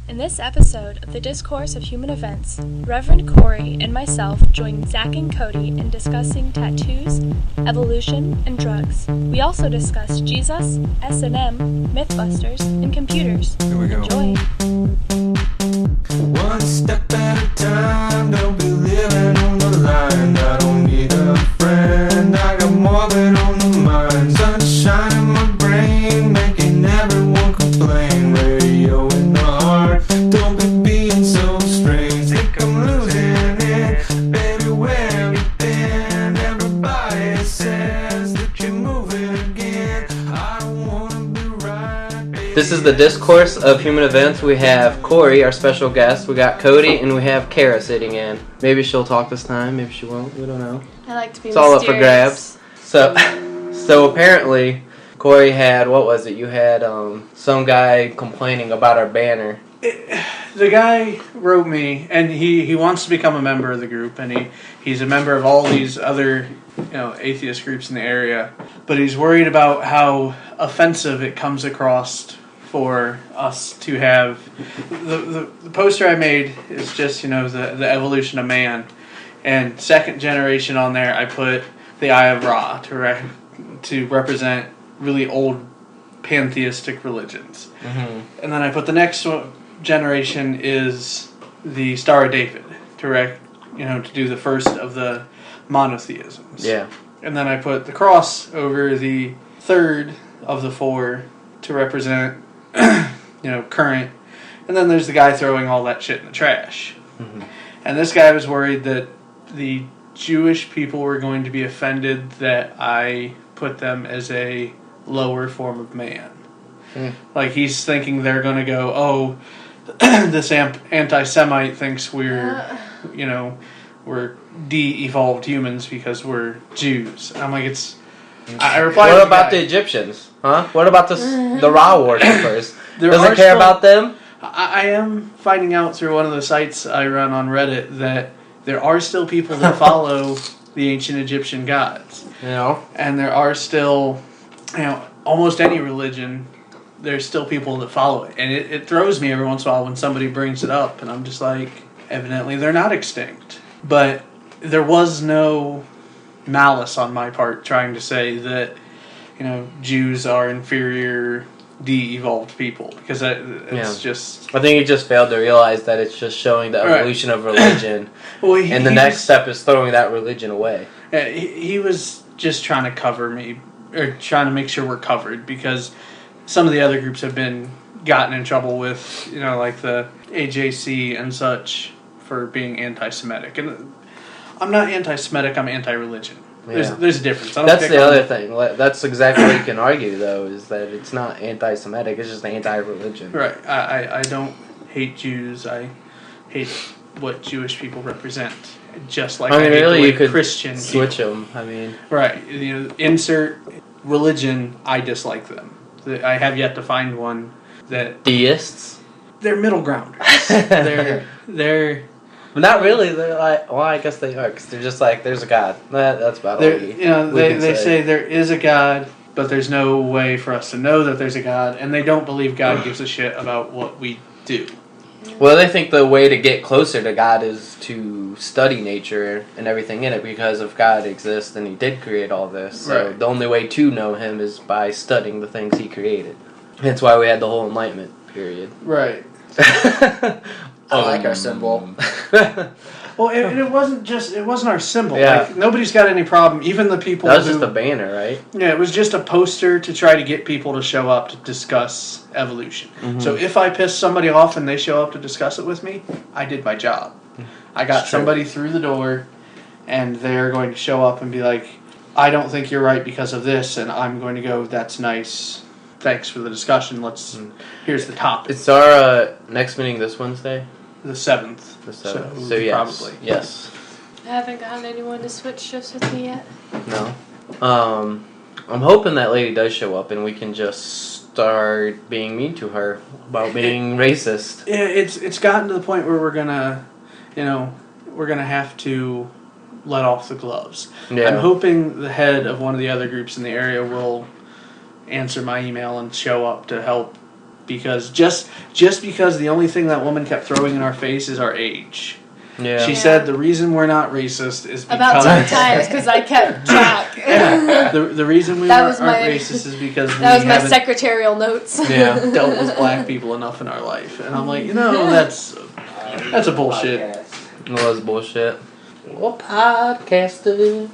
In this episode of the Discourse of Human Events, Reverend Corey and myself join Zach and Cody in discussing tattoos, evolution, and drugs. We also discuss Jesus, S&amp, Mythbusters, and computers. Here we go. Enjoy. One step at a time, don't be living on the line. I don't need a friend, I got more than on the mind. Sunshine in my brain, making everyone complain. Radio in the heart, don't be being so strange. Think I'm losing it, baby, where have you been? Everybody says that you're moving again. I don't wanna be right, baby. This is the Discourse of Human Events. We have Corey, our special guest. We got Cody, and we have Kara sitting in. Maybe she'll talk this time. Maybe she won't. We don't know. I like to be It's all up for grabs. So apparently, Corey had, what was it? You had some guy complaining about our banner. The guy wrote me, and he wants to become a member of the group, and he's a member of all these other atheist groups in the area, but he's worried about how offensive it comes across for us to have the poster I made is just the evolution of man, and second generation on there I put the Eye of Ra to represent really old pantheistic religions, and then I put the next generation is the Star of David to do the first of the monotheisms. Yeah. And then I put the cross over the third of the four to represent, current. And then there's the guy throwing all that shit in the trash. Mm-hmm. And this guy was worried that the Jewish people were going to be offended that I put them as a lower form of man. Like, he's thinking they're going to go, oh, this anti-Semite thinks we're de-evolved humans because we're Jews. And I'm like, I replied. What about the Egyptians? Huh? What about the Ra worshippers? Doesn't care still, about them? I am finding out through one of the sites I run on Reddit that there are still people that follow the ancient Egyptian gods. And there are still, almost any religion, there's still people that follow it. And it throws me every once in a while when somebody brings it up, and I'm just like, evidently they're not extinct. But there was no malice on my part trying to say that, Jews are inferior, de-evolved people. Because it's just... I think he just failed to realize that it's just showing the evolution of religion. And the next step is throwing that religion away. He was just trying to cover me, or trying to make sure we're covered, because some of the other groups have been gotten in trouble with, like the AJC and such, for being anti-Semitic. And I'm not anti-Semitic, I'm anti-religion. Yeah. There's a difference. That's the other thing. That's exactly what you can argue, though, is that it's not anti-Semitic, it's just anti-religion. Right. I don't hate Jews. I hate what Jewish people represent. Just like I hate really, the way you could Christian switch people. them. Right. Insert religion, I dislike them. I have yet to find one that... Deists? They're middle grounders. they're Not really. They're like, well, I guess they are, because they're just like, there's a God. That's about all we they say there is a God, but there's no way for us to know that there's a God, and they don't believe God gives a shit about what we do. Well, they think the way to get closer to God is to study nature and everything in it, because if God exists, then He did create all this. So the only way to know Him is by studying the things He created. That's why we had the whole Enlightenment period. Right. I like our symbol. Well, it wasn't our symbol. Yeah. Like, nobody's got any problem. Even the people That was just a banner, right? Yeah, it was just a poster to try to get people to show up to discuss evolution. Mm-hmm. So if I piss somebody off and they show up to discuss it with me, I did my job. I got somebody through the door, and they're going to show up and be like, I don't think you're right because of this, and I'm going to go, that's nice. Thanks for the discussion. Here's the topic. It's our next meeting this Wednesday? The 7th. The 7th. So yes. Probably. Yes. I haven't gotten anyone to switch shifts with me yet. No. I'm hoping that lady does show up and we can just start being mean to her about being racist. Yeah, it's gotten to the point where we're gonna have to let off the gloves. Yeah. I'm hoping the head of one of the other groups in the area will answer my email and show up to help because just because the only thing that woman kept throwing in our face is our age. Yeah. She said the reason we're not racist is because... About 10 times, because I kept track. Yeah, the reason we aren't racist is because we That was my haven't secretarial notes. Yeah. dealt with black people enough in our life. And I'm like, that's a bullshit. It was bullshit. Well, podcaster.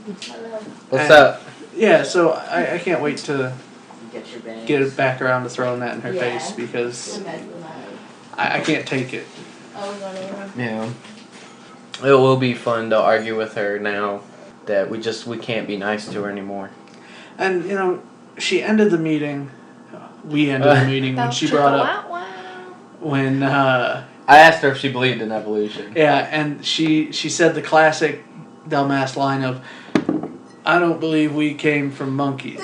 What's up? Yeah, so I can't wait to get it back around to throwing that in her face because I can't take it. Yeah. It will be fun to argue with her now that we can't be nice to her anymore. And, she ended the meeting. We ended the meeting when she brought up... When... I asked her if she believed in evolution. Yeah, and she said the classic dumbass line of, I don't believe we came from monkeys.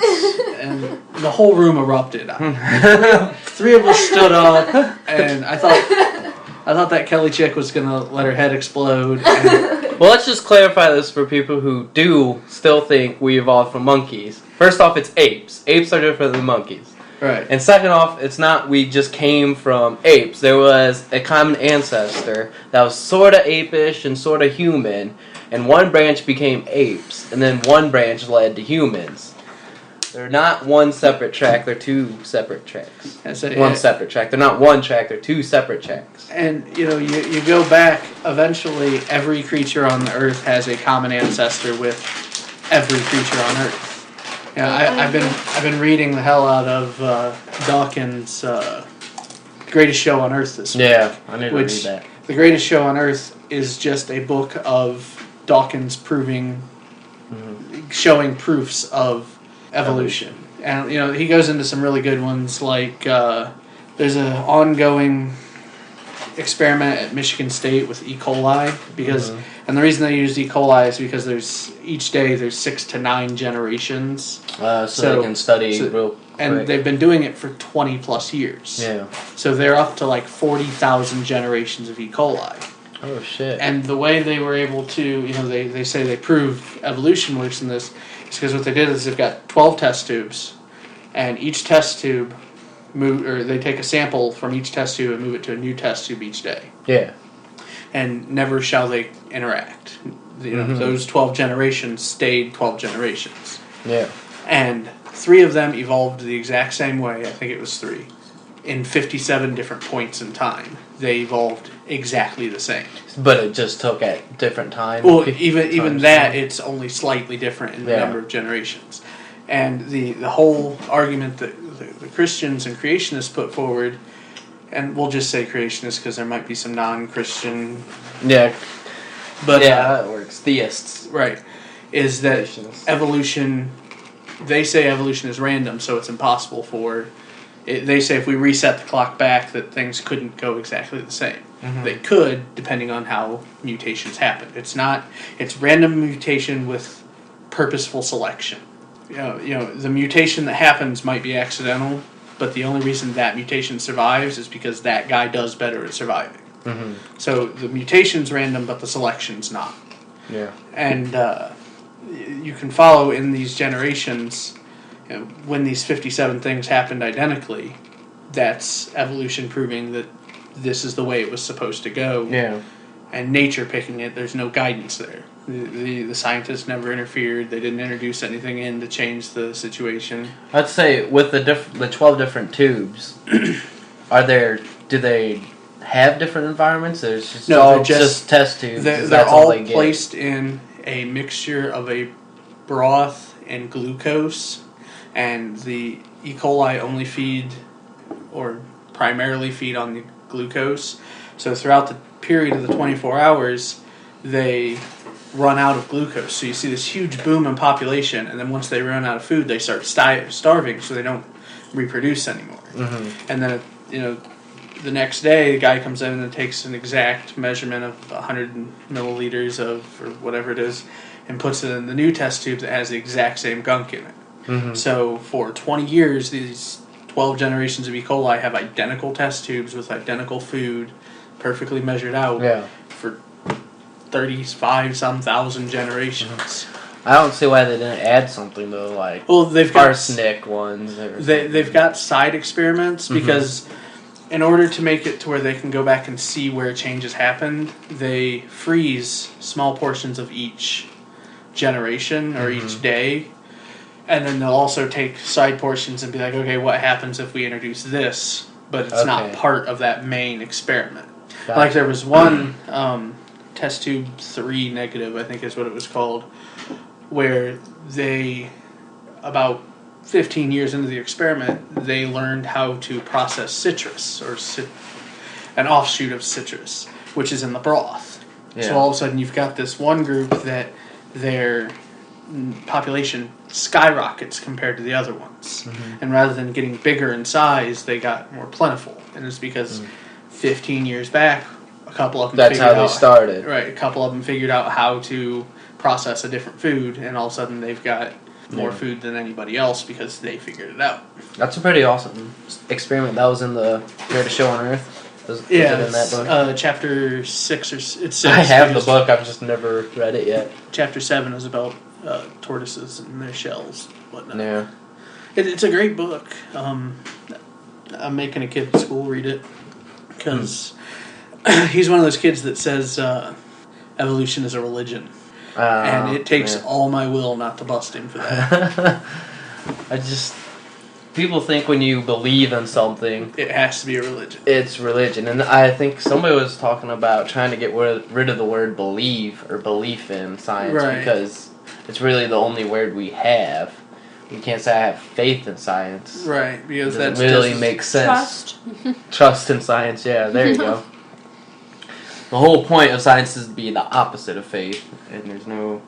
And the whole room erupted. 3 of us stood up, and I thought that Kelly chick was going to let her head explode. Well, let's just clarify this for people who do still think we evolved from monkeys. First off, it's apes. Apes are different than monkeys. Right. And second off, it's not we just came from apes. There was a common ancestor that was sort of apish and sort of human, and one branch became apes, and then one branch led to humans. They're not one separate track, they're 2 separate tracks. One separate track. They're not one track, they're 2 separate tracks. And, you go back, eventually every creature on the earth has a common ancestor with every creature on earth. I've been reading the hell out of Dawkins' Greatest Show on Earth this week. Yeah, I need to read that. The Greatest Show on Earth is just a book of Dawkins showing proofs of evolution. And, he goes into some really good ones, like there's an ongoing experiment at Michigan State with E. coli, because, and the reason they used E. coli is because each day there's 6 to 9 generations. So they can study real quick. And they've been doing it for 20 plus years. Yeah. So they're up to like 40,000 generations of E. coli. Oh, shit. And the way they were able to, they say they prove evolution works in this, is because what they did is they've got 12 test tubes, and each test tube they take a sample from each test tube and move it to a new test tube each day. Yeah. And never shall they interact. Those 12 generations stayed 12 generations. Yeah. And 3 of them evolved the exact same way. I think it was 3. In 57 different points in time, they evolved exactly the same. But it just took at different times. Well, even that, it's only slightly different in the number of generations. And the whole argument that the Christians and creationists put forward, and we'll just say creationists because there might be some non-Christian... Yeah. But, that works. Theists. Right. Is that evolution... They say evolution is random, so it's impossible for... They say if we reset the clock back that things couldn't go exactly the same. Mm-hmm. They could, depending on how mutations happen. It's random mutation with purposeful selection. The mutation that happens might be accidental, but the only reason that mutation survives is because that guy does better at surviving. Mm-hmm. So the mutation's random, but the selection's not. Yeah. And you can follow in these generations, when these 57 things happened identically, that's evolution proving that this is the way it was supposed to go. Yeah. And nature picking it, there's no guidance there. The scientists never interfered. They didn't introduce anything in to change the situation. I'd say with the 12 different tubes, do they have different environments? Or it's just test tubes. They're all placed in a mixture of a broth and glucose, and the E. coli only primarily feed on the glucose. So throughout the period of the 24 hours, they run out of glucose. So you see this huge boom in population, and then once they run out of food, they start starving, so they don't reproduce anymore. Mm-hmm. And then, the next day, the guy comes in and takes an exact measurement of 100 milliliters or whatever it is, and puts it in the new test tube that has the exact same gunk in it. Mm-hmm. So for 20 years, these 12 generations of E. coli have identical test tubes with identical food, perfectly measured out for 35-some thousand generations. Mm-hmm. I don't see why they didn't add something though, they've got arsenic ones. They've got side experiments because in order to make it to where they can go back and see where changes happened, they freeze small portions of each generation or each day. And then they'll also take side portions and be like, okay, what happens if we introduce this, but it's not part of that main experiment. Gotcha. Like there was one, test tube 3 negative, I think is what it was called, where they, about 15 years into the experiment, they learned how to process citrus, or an offshoot of citrus, which is in the broth. Yeah. So all of a sudden you've got this one group that their population skyrockets compared to the other ones. And rather than getting bigger in size, they got more plentiful. And it's because 15 years back, a couple of them That's how they started. Right, a couple of them figured out how to process a different food, and all of a sudden they've got more food than anybody else because they figured it out. That's a pretty awesome experiment. That was in the Greatest Show on Earth. Was it in that book? Chapter 6 or it's 6. I have the book. I've just never read it yet. Chapter 7 is about tortoises and their shells and whatnot. Yeah. It's a great book. I'm making a kid at school read it because he's one of those kids that says evolution is a religion. And it takes all my will not to bust him for that. People think when you believe in something, it has to be a religion. It's religion. And I think somebody was talking about trying to get rid of the word believe or belief in science because it's really the only word we have. You can't say I have faith in science. Right, because that really makes sense. Trust in science, yeah, there you go. The whole point of science is to be the opposite of faith, and there's no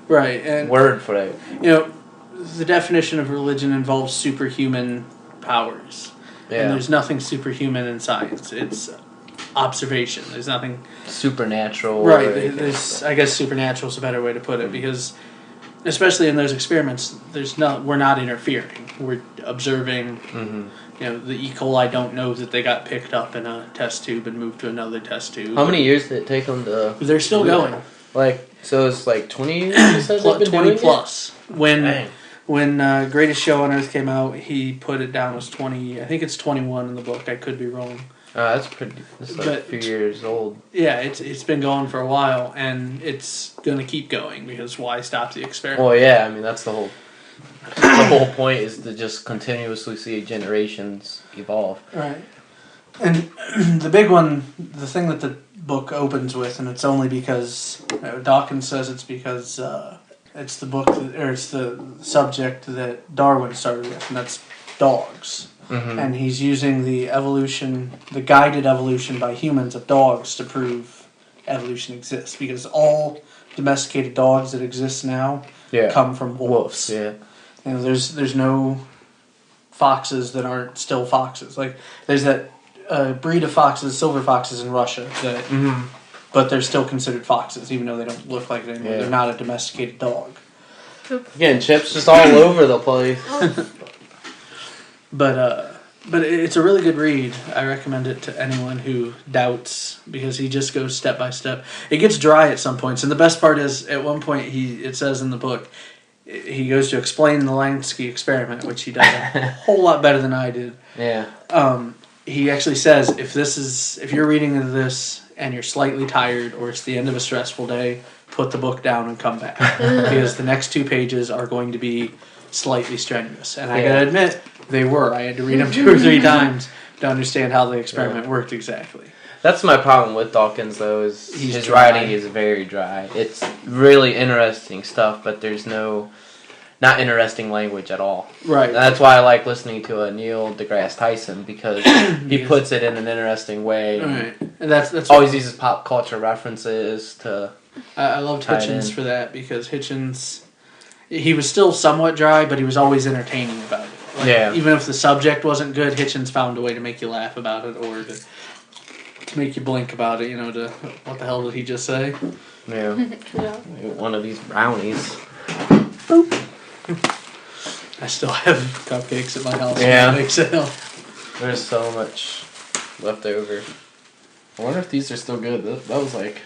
word for it. You know, the definition of religion involves superhuman powers. Yeah. And there's nothing superhuman in science. It's observation. There's nothing supernatural. Right. I guess supernatural is a better way to put it, because especially in those experiments, we're not interfering. We're observing. You know, the E. coli don't know that they got picked up in a test tube and moved to another test tube. How many years did it take them to... They're still going. So it's 20 years? 20 plus. When Greatest Show on Earth came out, he put it down as 20... I think it's 21 in the book. I could be wrong. That's a few years old. Yeah, it's been going for a while, and it's going to keep going, because why stop the experiment? Well, yeah, I mean, that's the whole... The whole point is to just continuously see generations evolve. Right. And the big one, the thing that the book opens with, and it's only because Dawkins says it's because it's the book or it's the subject that Darwin started with, and that's dogs. And he's using the guided evolution by humans of dogs to prove evolution exists, because all domesticated dogs that exist now come from wolves. Yeah. You know, there's no foxes that aren't still foxes. Like, there's that breed of foxes, silver foxes in Russia, that, but they're still considered foxes, even though they don't look like it anymore. Yeah. They're not a domesticated dog. Again, chips just all over the place. But it's a really good read. I recommend it to anyone who doubts, because he just goes step by step. It gets dry at some points, and the best part is, at one point, it says in the book, he goes to explain the Lansky experiment, which he does a whole lot better than I did. Yeah. He actually says, if you're reading this and you're slightly tired, or it's the end of a stressful day, put the book down and come back, because the next 2 pages are going to be slightly strenuous. And I gotta admit, they were. I had to read them 2 or 3 times to understand how the experiment worked exactly. That's my problem with Dawkins, though, is his writing is very dry. It's really interesting stuff, but there's not interesting language at all. Right. And that's why I like listening to a Neil deGrasse Tyson, because he puts it in an interesting way. Right. And that's always uses pop culture references to... I loved Hitchens for that, because Hitchens... He was still somewhat dry, but he was always entertaining about it. Like, even if the subject wasn't good, Hitchens found a way to make you laugh about it, or to make you blink about it, to, what the hell did he just say? Yeah. One of these brownies. Boop. I still have cupcakes at my house. Yeah. There's so much left over. I wonder if these are still good. That was like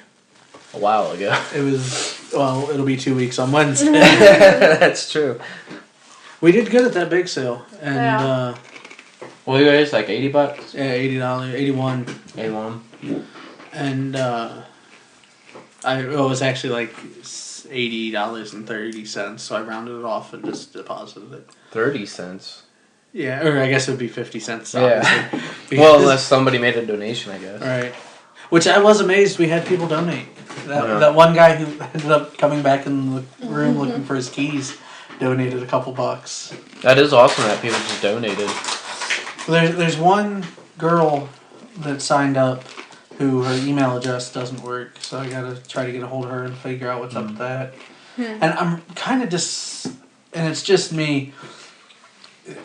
a while ago. It was, it'll be 2 weeks on Wednesday. That's true. We did good at that bake sale, and What were yours, like $80? Yeah, $80, 81. 81. And it was actually like $80.30, so I rounded it off and just deposited it. 30 cents. Yeah, or I guess it would be 50 cents. Yeah. Obviously. Well, unless somebody made a donation, I guess. Right. Which I was amazed we had people donate. That one guy who ended up coming back in the room looking for his keys donated a couple bucks. That is awesome that people just donated. There's one girl that signed up who her email address doesn't work, so I gotta try to get a hold of her and figure out what's up with that. And I'm kind of just, and it's just me.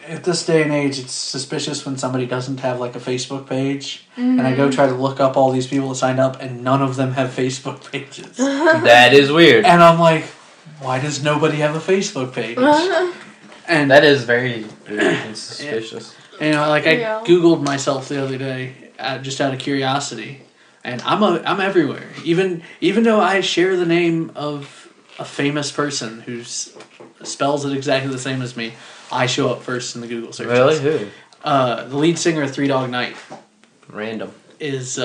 At this day and age, it's suspicious when somebody doesn't have like a Facebook page, and I go try to look up all these people that signed up, and none of them have Facebook pages. That is weird. And I'm like, why does nobody have a Facebook page? And that is very weird and suspicious. You know, like I Googled myself the other day, just out of curiosity, and I'm everywhere. Even though I share the name of a famous person who spells it exactly the same as me, I show up first in the Google searches. Really? Who? The lead singer of Three Dog Night. Random. Is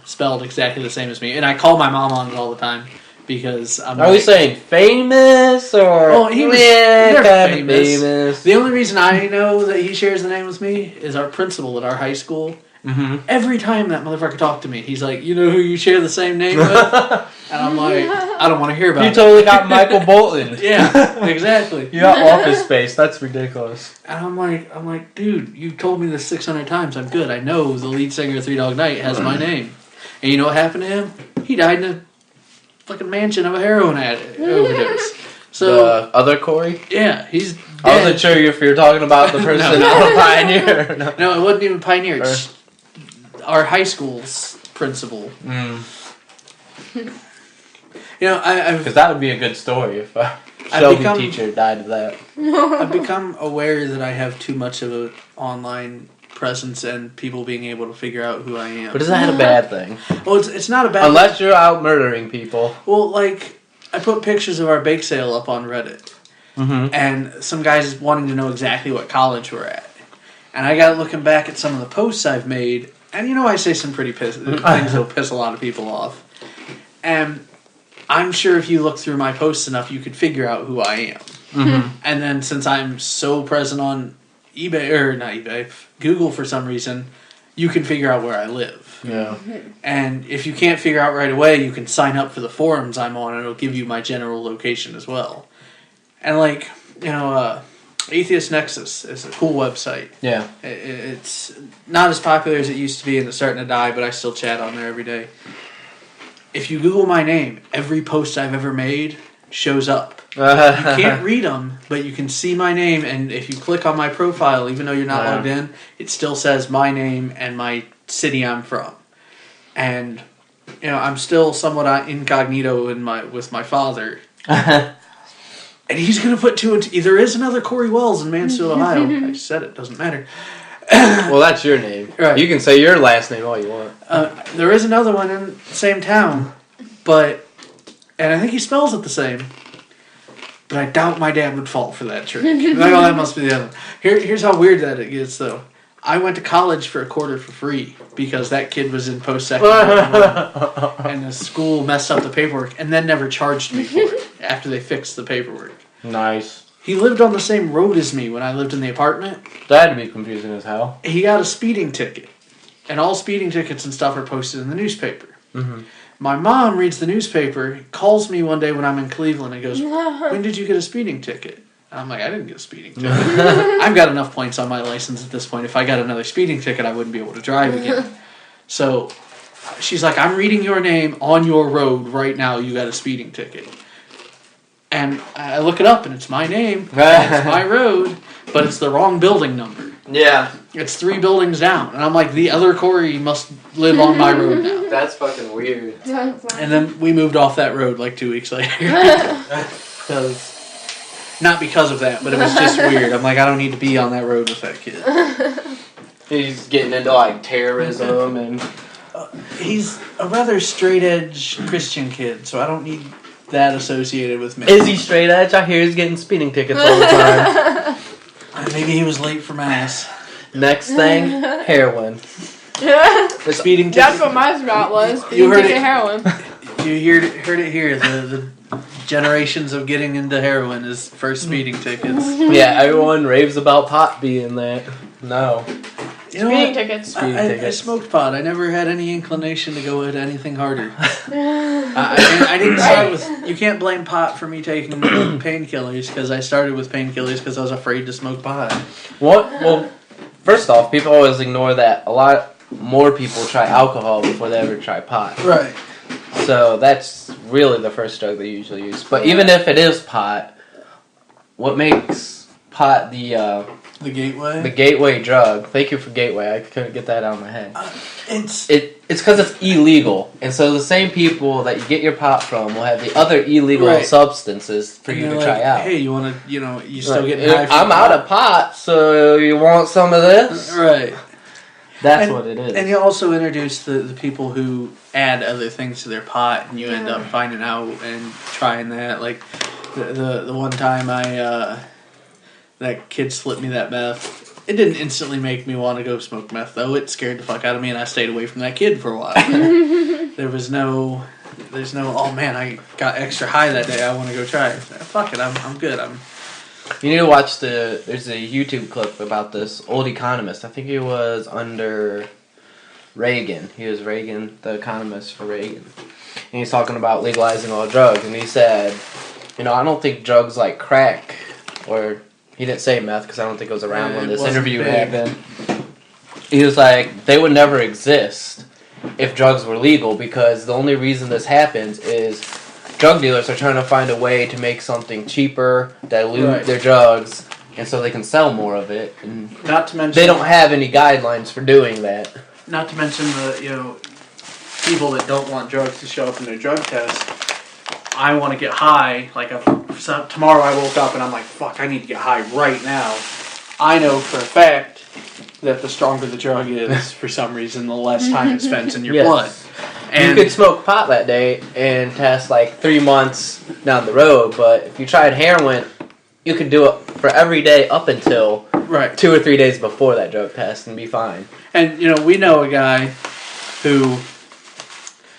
spelled exactly the same as me, and I call my mom on it all the time because I'm. Are we saying famous or? Oh, he was they're famous. The only reason I know that he shares the name with me is our principal at our high school. Mm-hmm. Every time that motherfucker talked to me, he's like, "You know who you share the same name with?" And I'm like, "I don't want to hear about it." You totally got Michael Bolton. Yeah, exactly. You got Office Space. That's ridiculous. And I'm like, dude, you told me this 600 times. I'm good. I know the lead singer of Three Dog Night has my name. And you know what happened to him? He died in a fucking mansion of a heroin overdose. So the other Corey? Yeah, he's dead. I wasn't sure if you were talking about the person out of Pioneer. No, it wasn't even Pioneer. It's our high school's principal. You know, because that would be a good story if a Shelby teacher died of that. I've become aware that I have too much of an online presence and people being able to figure out who I am. But is that a bad thing? Well, it's not a bad Unless you're out murdering people. Well, like, I put pictures of our bake sale up on Reddit. And some guys wanting to know exactly what college we're at. And I got looking back at some of the posts I've made, and you know I say some pretty things that'll piss a lot of people off. And I'm sure if you look through my posts enough, you could figure out who I am. And then since I'm so present on Google for some reason, you can figure out where I live. Yeah. And if you can't figure out right away, you can sign up for the forums I'm on, and it'll give you my general location as well. And like, you know, Atheist Nexus is a cool website. Yeah. It's not as popular as it used to be, and it's starting to die, but I still chat on there every day. If you Google my name, every post I've ever made shows up. You can't read them, but you can see my name, and if you click on my profile, even though you're not logged in, it still says my name and my city I'm from. And, you know, I'm still somewhat incognito with my father. And he's going to put two and two. There is another Corey Wells in Mansfield, Ohio. I just said it. Doesn't matter. Well, that's your name. Right. You can say your last name all you want. There is another one in the same town, and I think he spells it the same. But I doubt my dad would fall for that trick. That must be the other one. Here's how weird that it gets, though. I went to college for a quarter for free because that kid was in post-secondary and the school messed up the paperwork and then never charged me for it after they fixed the paperwork. Nice. He lived on the same road as me when I lived in the apartment. That'd be confusing as hell. He got a speeding ticket, and all speeding tickets and stuff are posted in the newspaper. My mom reads the newspaper, calls me one day when I'm in Cleveland and goes, "When did you get a speeding ticket?" I'm like, I didn't get a speeding ticket. I've got enough points on my license at this point. If I got another speeding ticket, I wouldn't be able to drive again. So she's like, I'm reading your name on your road right now. You got a speeding ticket. And I look it up, and it's my name. It's my road, but it's the wrong building number. Yeah. It's 3 buildings down. And I'm like, the other Corey must live on my road now. That's fucking weird. And then we moved off that road like 2 weeks later. Not because of that, but it was just weird. I'm like, I don't need to be on that road with that kid. He's getting into, like, terrorism and... He's a rather straight-edge Christian kid, so I don't need that associated with me. Is he straight edge? I hear he's getting speeding tickets all the time. Maybe he was late for mass. Next thing, heroin. The speeding ticket. That's what my route was. You Speeding heard ticket it. heroin. You heard it here. The generations of getting into heroin is first speeding tickets. Yeah, everyone raves about pot being that. No. You know Speeding what? tickets. I smoked pot. I never had any inclination to go with anything harder. I didn't start with. You can't blame pot for me taking painkillers because I started with painkillers because I was afraid to smoke pot. What? Well, first off, people always ignore that a lot more people try alcohol before they ever try pot. Right. So that's really the first drug they usually use. But even if it is pot, what makes pot the gateway drug? Thank you for gateway. I couldn't get that out of my head. It's because it's illegal, and so the same people that you get your pot from will have the other illegal substances for you to try out. Hey, you want to? You still get high from I'm pot? out of pot, so you want some of this? Right. That's what it is. And you also introduce the people who add other things to their pot, and you end up finding out and trying that. Like the one time that kid slipped me that meth. It didn't instantly make me want to go smoke meth, though. It scared the fuck out of me, and I stayed away from that kid for a while. There's no, oh man, I got extra high that day, I want to go try it. Fuck it, I'm good. You need to watch there's a YouTube clip about this old economist. I think he was under Reagan. He was Reagan, the economist for Reagan. And he's talking about legalizing all drugs, and he said, I don't think drugs like crack, or he didn't say meth because I don't think it was around when this interview happened. He was like, they would never exist if drugs were legal because the only reason this happens is drug dealers are trying to find a way to make something cheaper, dilute their drugs, and so they can sell more of it. And not to mention they don't have any guidelines for doing that. Not to mention the people that don't want drugs to show up in their drug test. I want to get high. So tomorrow I woke up and I'm like, fuck, I need to get high right now. I know for a fact that the stronger the drug is, for some reason, the less time it spends in your blood. And you could smoke pot that day and test 3 months down the road, but if you tried heroin, you could do it for every day up until 2 or 3 days before that drug test and be fine. And, we know a guy who,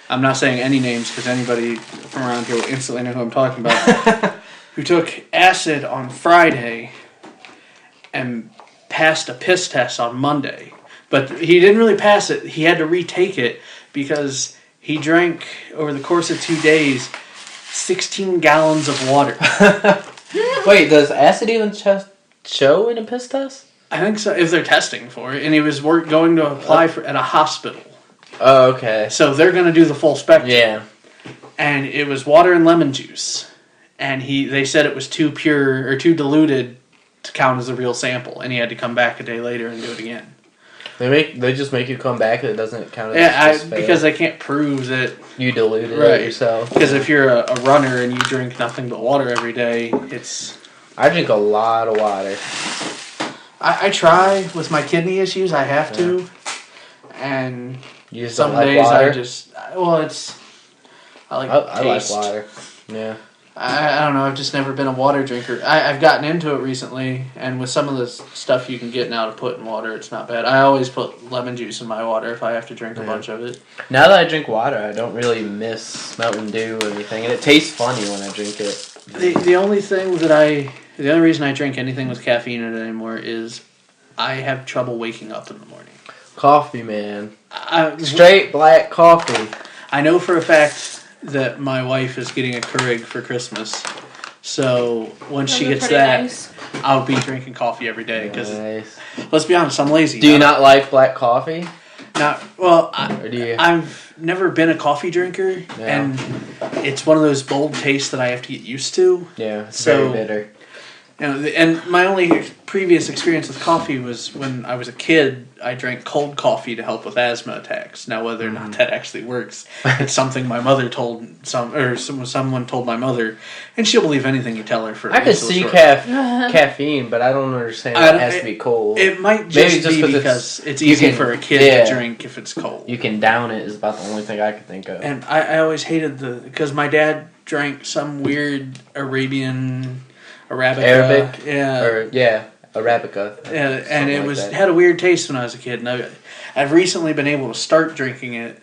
I'm not saying any names because anybody from around here will instantly know who I'm talking about, who took acid on Friday and passed a piss test on Monday. But he didn't really pass it. He had to retake it because he drank, over the course of 2 days, 16 gallons of water. Wait, does acid even show in a piss test? I think so, if they're testing for it. And he was going to apply at a hospital. Oh, okay. So they're going to do the full spectrum. Yeah. And it was water and lemon juice. And they said it was too pure or too diluted to count as a real sample. And he had to come back a day later and do it again. They just make you come back and it doesn't count as because they can't prove that you diluted it yourself. Because if you're a runner and you drink nothing but water every day, I drink a lot of water. I try with my kidney issues. I have to. And you just some don't like days water? I like I taste. like water. Yeah. I don't know. I've just never been a water drinker. I've gotten into it recently, and with some of the stuff you can get now to put in water, it's not bad. I always put lemon juice in my water if I have to drink a bunch of it. Now that I drink water, I don't really miss Mountain Dew or anything, and it tastes funny when I drink it. The only reason I drink anything with caffeine in it anymore is I have trouble waking up in the morning. Coffee, man. Straight black coffee. I know for a fact that my wife is getting a Keurig for Christmas. So once she gets that, I'll be drinking coffee every day. Because let's be honest, I'm lazy. Do you not like black coffee? I've never been a coffee drinker, and it's one of those bold tastes that I have to get used to. Yeah, it's very bitter. And my only previous experience with coffee was when I was a kid. I drank cold coffee to help with asthma attacks. Now, whether or not that actually works, it's something my mother told someone told my mother, and she'll believe anything you tell her. For I could see caffeine, but I don't understand why it has to be cold. It might just be because it's easy for a kid to drink if it's cold. You can down it is about the only thing I could think of. And I always hated because my dad drank some weird Arabic. Arabica. and it like that. had a weird taste when I was a kid. And I've recently been able to start drinking it,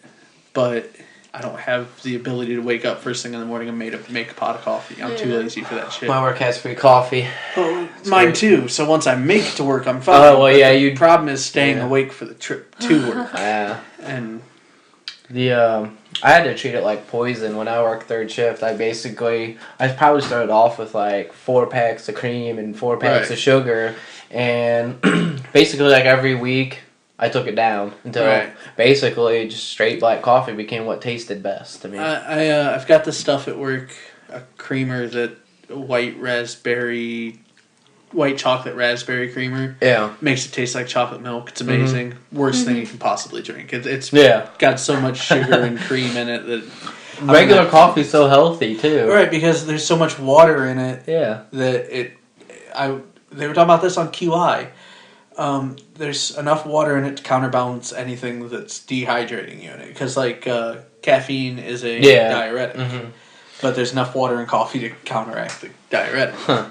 but I don't have the ability to wake up first thing in the morning and make a pot of coffee. I'm too lazy for that shit. My work has free coffee. Well, mine great. too. So once I make it to work, I'm fine. Oh, well, yeah, The problem is staying awake for the trip to work. Yeah. And I had to treat it like poison when I worked third shift. I probably started off with like 4 packs of cream and 4 packs of sugar, and basically like every week I took it down until basically just straight black coffee became what tasted best to me. I've got this stuff at work, a creamer that white chocolate raspberry creamer. Yeah. Makes it taste like chocolate milk. It's amazing. Worst thing you can possibly drink. It's got so much sugar and cream in it that regular coffee's so healthy too. Right, because there's so much water in it. Yeah. That they were talking about this on QI. There's enough water in it to counterbalance anything that's dehydrating you in it. Because like caffeine is a diuretic, but there's enough water in coffee to counteract the diuretic. Huh.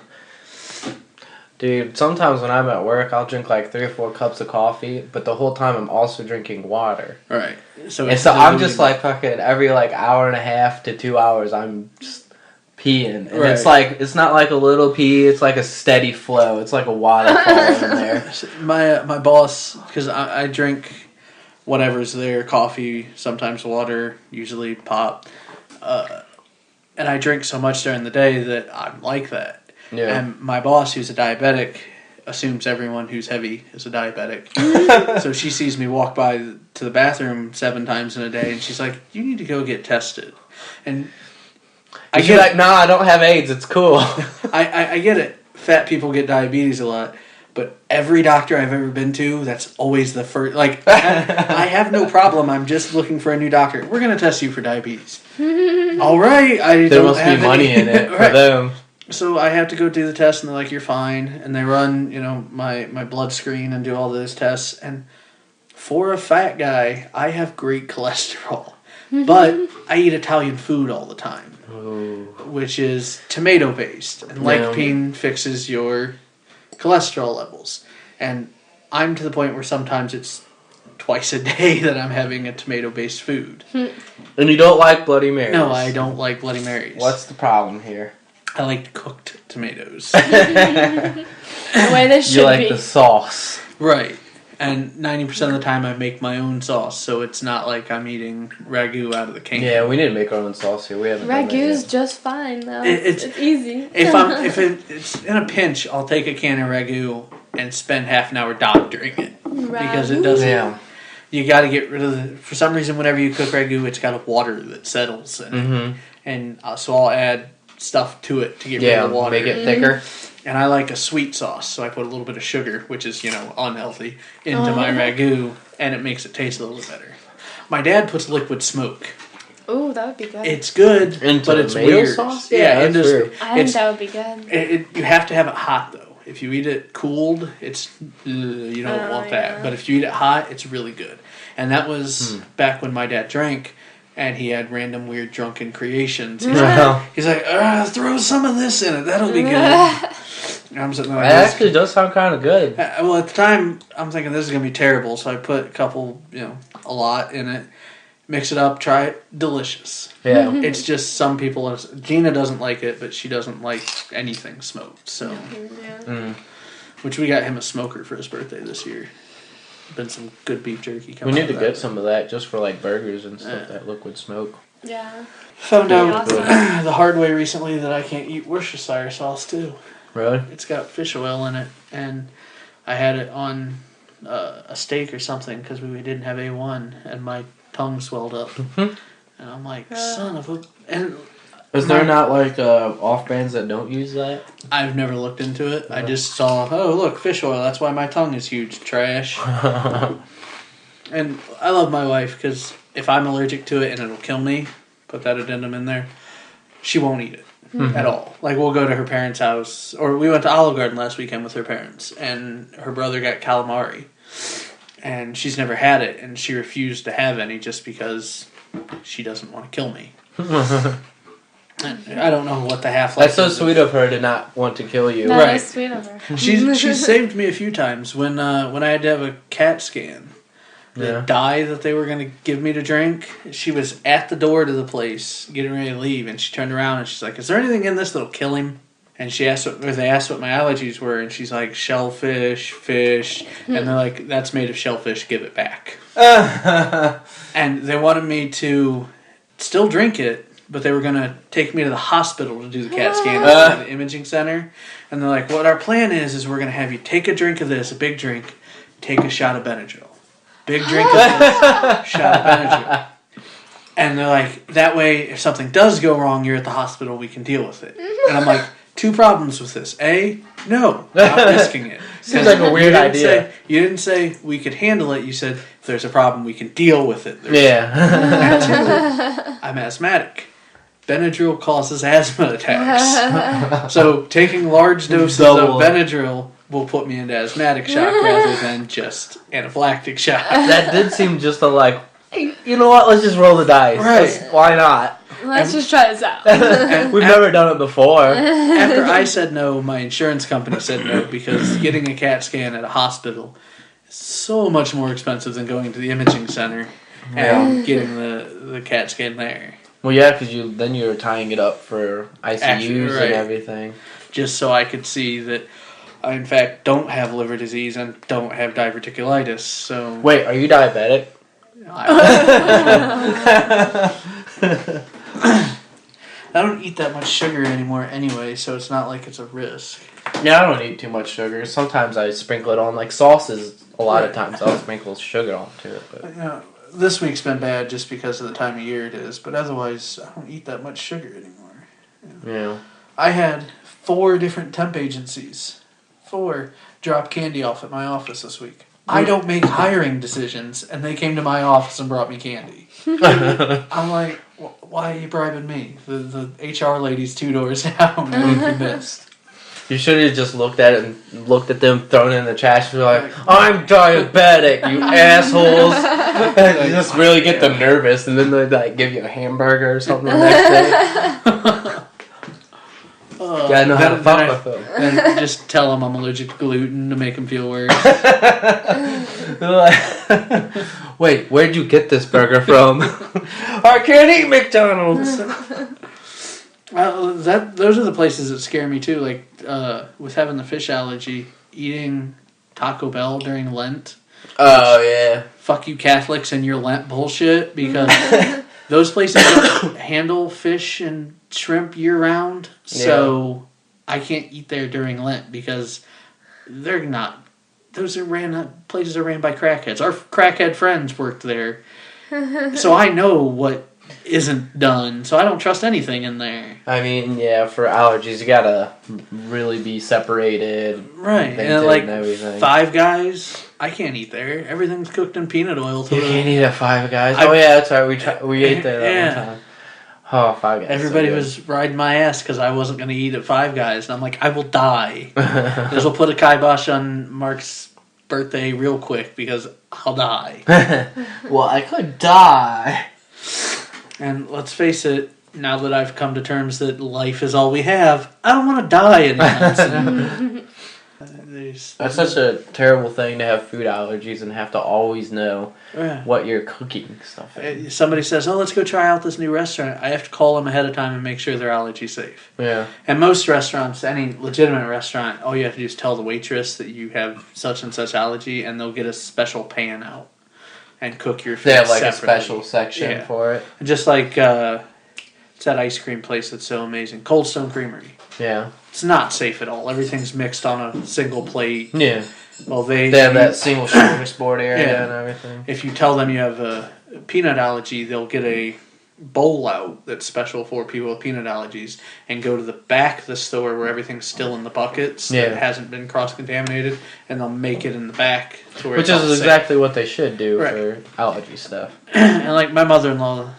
Dude, sometimes when I'm at work, I'll drink like 3 or 4 cups of coffee, but the whole time I'm also drinking water. Right. So I'm just like fucking every like hour and a half to 2 hours, I'm just peeing. And it's like, it's not like a little pee, it's like a steady flow. It's like a waterfall in there. My boss, because I drink whatever's there, coffee, sometimes water, usually pop. And I drink so much during the day that I'm like that. Yeah. And my boss, who's a diabetic, assumes everyone who's heavy is a diabetic. So she sees me walk by to the bathroom 7 times in a day, and she's like, "You need to go get tested." And I get like, "No, I don't have AIDS. It's cool." I get it. Fat people get diabetes a lot, but every doctor I've ever been to, that's always the first. Like, I have no problem. I'm just looking for a new doctor. We're gonna test you for diabetes. All right. There must be money in it for them. So I have to go do the test, and they're like, "You're fine." And they run, my blood screen and do all those tests. And for a fat guy, I have great cholesterol. But I eat Italian food all the time, which is tomato-based. And lycopene fixes your cholesterol levels. And I'm to the point where sometimes it's twice a day that I'm having a tomato-based food. And you don't like Bloody Marys? No, I don't like Bloody Marys. What's the problem here? I like cooked tomatoes. The way they should be. You like the sauce. Right. And 90% of the time I make my own sauce, so it's not like I'm eating ragu out of the can. Yeah, we need to make our own sauce here. We haven't done that Ragu's yet. just fine though. It's easy. If it's in a pinch, I'll take a can of ragu and spend half an hour doctoring it. Because it doesn't... Yeah. You got to get rid of for some reason, whenever you cook ragu, it's got a water that settles in it. And so I'll add stuff to it to get rid of the water. Make it thicker. And I like a sweet sauce, so I put a little bit of sugar, which is, unhealthy, into my ragu, and it makes it taste a little bit better. My dad puts liquid smoke. Ooh, that would be good. It's good, but it's weird. Sauce? Yeah, that's weird. I think that would be good. You have to have it hot, though. If you eat it cooled, you don't want that. But if you eat it hot, it's really good. And that was back when my dad drank. And he had random weird drunken creations. He's like, throw some of this in it. That'll be good. And I'm sitting there like, that actually does sound kind of good. Well, at the time, I'm thinking this is going to be terrible. So I put a couple, a lot in it. Mix it up. Try it. Delicious. Yeah. It's just some people... Gina doesn't like it, but she doesn't like anything smoked. So, which we got him a smoker for his birthday this year. Been some good beef jerky coming. We need to get some of that just for like burgers and stuff. That liquid smoke. Yeah. Found out the hard way recently that I can't eat Worcestershire sauce too. Really? It's got fish oil in it, and I had it on a steak or something because we didn't have A1, and my tongue swelled up, and I'm like, son of a. And is there not like off brands that don't use that? I've never looked into it. I just saw, look, fish oil. That's why my tongue is huge. Trash. And I love my wife because if I'm allergic to it and it'll kill me, put that addendum in there, she won't eat it at all. Like, we'll go to her parents' house, or we went to Olive Garden last weekend with her parents, and her brother got calamari, and she's never had it, and she refused to have any just because she doesn't want to kill me. And I don't know what the half-life That's so is. sweet of her to not want to kill you. No, Right. that's sweet of her. She's saved me a few times when I had to have a CAT scan. The dye that they were going to give me to drink, she was at the door to the place getting ready to leave, and she turned around and she's like, "Is there anything in this that'll kill him?" And they asked what my allergies were, and she's like, "Shellfish, fish," and they're like, "That's made of shellfish. Give it back." And they wanted me to still drink it, but they were going to take me to the hospital to do the CAT scan at the imaging center. And they're like, "What our plan is we're going to have you take a drink of this, a big drink, take a shot of Benadryl. Big drink of this, shot of Benadryl." And they're like, "That way, if something does go wrong, you're at the hospital, we can deal with it." And I'm like, 2 problems with this. A, no, not risking it. Seems like a weird idea. You didn't say we could handle it. You said, if there's a problem, we can deal with it. Yeah. And 2, I'm asthmatic. Benadryl causes asthma attacks. So taking large doses of Benadryl will put me into asthmatic shock rather than just anaphylactic shock. That did seem just like, hey, you know what? Let's just roll the dice. Right. Why not? Let's just try this out. We've never done it before. After I said no, my insurance company said no because getting a CAT scan at a hospital is so much more expensive than going to the imaging center and getting the CAT scan there. Well, yeah, because then you're tying it up for ICUs Right. and everything. Just so I could see that I, in fact, don't have liver disease and don't have diverticulitis. So Wait, are you diabetic? I don't eat that much sugar anymore anyway, so it's not like it's a risk. Yeah, I don't eat too much sugar. Sometimes I sprinkle it on, like sauces. A lot of times I'll sprinkle sugar onto it. But This week's been bad just because of the time of year it is, but otherwise I don't eat that much sugar anymore. yeah. I had 4 different temp agencies, 4 drop candy off at my office this week. I don't make hiring decisions, and they came to my office and brought me candy. I'm like, why are you bribing me? The HR lady's 2 doors down, and you missed. You should have just looked at it and looked at them thrown in the trash. And you're like, I'm diabetic, you assholes. You just really get them nervous, and then they like give you a hamburger or something the next day. Gotta know how to fuck with them. And just tell them I'm allergic to gluten to make them feel worse. Wait, where'd you get this burger from? I can't eat McDonald's. Those are the places that scare me too. Like with having the fish allergy, eating Taco Bell during Lent. Oh yeah. Fuck you Catholics and your Lent bullshit, because those places don't handle fish and shrimp year round. So I can't eat there during Lent because they're not. Places are ran by crackheads. Our crackhead friends worked there, so I know what isn't done. So I don't trust anything in there. I mean, yeah, for allergies, you gotta really be separated, Right? And like everything. Five Guys, I can't eat there. Everything's cooked in peanut oil. You can't eat at Five Guys. Oh yeah, that's right. We ate there that one time. Oh, Five Guys. Everybody was riding my ass because I wasn't going to eat at Five Guys, and I'm like, I will die. This will put a kibosh on Mark's birthday real quick because I'll die. Well, I could die. And let's face it, now that I've come to terms that life is all we have, I don't want to die anytime soon. That's such a terrible thing to have food allergies and have to always know what you're cooking stuff in. Somebody says, oh, let's go try out this new restaurant. I have to call them ahead of time and make sure they're allergy safe. Yeah. And most restaurants, any legitimate restaurant, all you have to do is tell the waitress that you have such and such allergy, and they'll get a special pan out and cook your food They have like separately. a special section for it. Just like it's that ice cream place that's so amazing, Cold Stone Creamery. Yeah. It's not safe at all. Everything's mixed on a single plate. Yeah. Well, they have that single smorgasbord area and everything. If you tell them you have a peanut allergy, they'll get a bowl out that's special for people with peanut allergies and go to the back of the store where everything's still in the buckets that hasn't been cross-contaminated, and they'll make it in the back to where Which is exactly what they should do for allergy stuff. And like my mother-in-law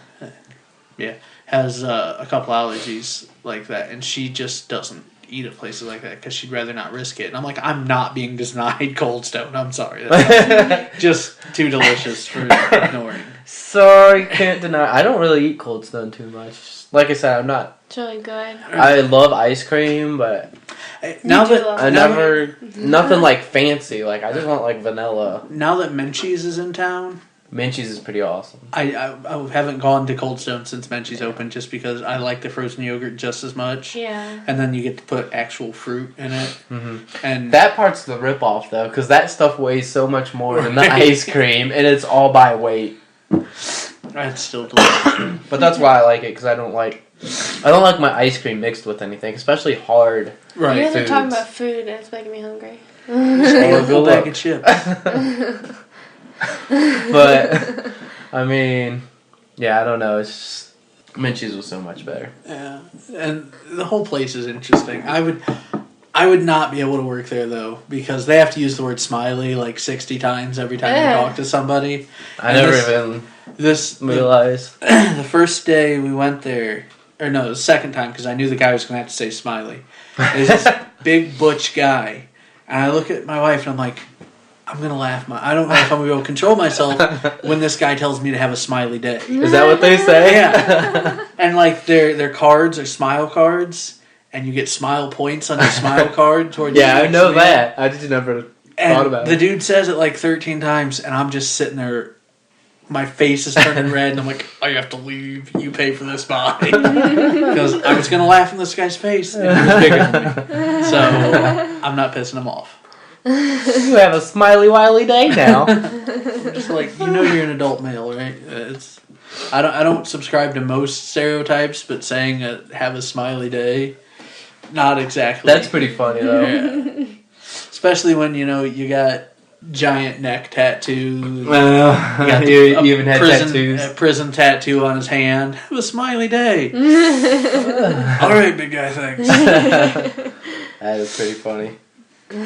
has a couple allergies like that, and she just doesn't eat at places like that because she'd rather not risk it. And I'm like, I'm not being denied Cold Stone. I'm sorry. That's just too delicious for ignoring. Sorry, can't deny. I don't really eat Cold Stone too much. Like I said, I'm not. It's really good. I love ice cream, but Now that I never nothing like fancy. Like I just want like vanilla. Now that Menchie's is in town, Minchie's is pretty awesome. I haven't gone to Cold Stone since Menchie's opened, just because I like the frozen yogurt just as much. Yeah. And then you get to put actual fruit in it. Mm-hmm. And That part's the ripoff though, because that stuff weighs so much more than the ice cream, and it's all by weight. That's still delicious. But that's why I like it, because I don't like my ice cream mixed with anything, especially hard. Right. You guys are foods. talking about food and it's making me hungry. Or go back and chips. But I mean, yeah, I don't know. It's just Minchie's was so much better. Yeah, and the whole place is interesting. I would not be able to work there though, because they have to use the word Smiley like 60 times every time they talk to somebody. I never even realized. The first day we went there, or no, the second time, because I knew the guy was going to have to say Smiley. There's this big butch guy, and I look at my wife and I'm like, I'm going to laugh. I don't know if I'm going to be able to control myself when this guy tells me to have a smiley day. Is that what they say? Yeah. And like their cards are smile cards, and you get smile points on your smile card towards Yeah, I know that. I just never thought about the it. dude says it like 13 times, and I'm just sitting there. My face is turning red, and I'm like, I have to leave. You pay for this bye. Because I was going to laugh in this guy's face, and he was bigger than me. So I'm not pissing him off. You have a smiley wiley day now. I'm just like, you're an adult male, right? I don't subscribe to most stereotypes, but saying have a smiley day, not exactly. That's pretty funny though. Yeah. Especially when you got giant neck tattoos. You even had tattoos. A prison tattoo on his hand. Have a smiley day. All right, big guy, thanks. That is pretty funny.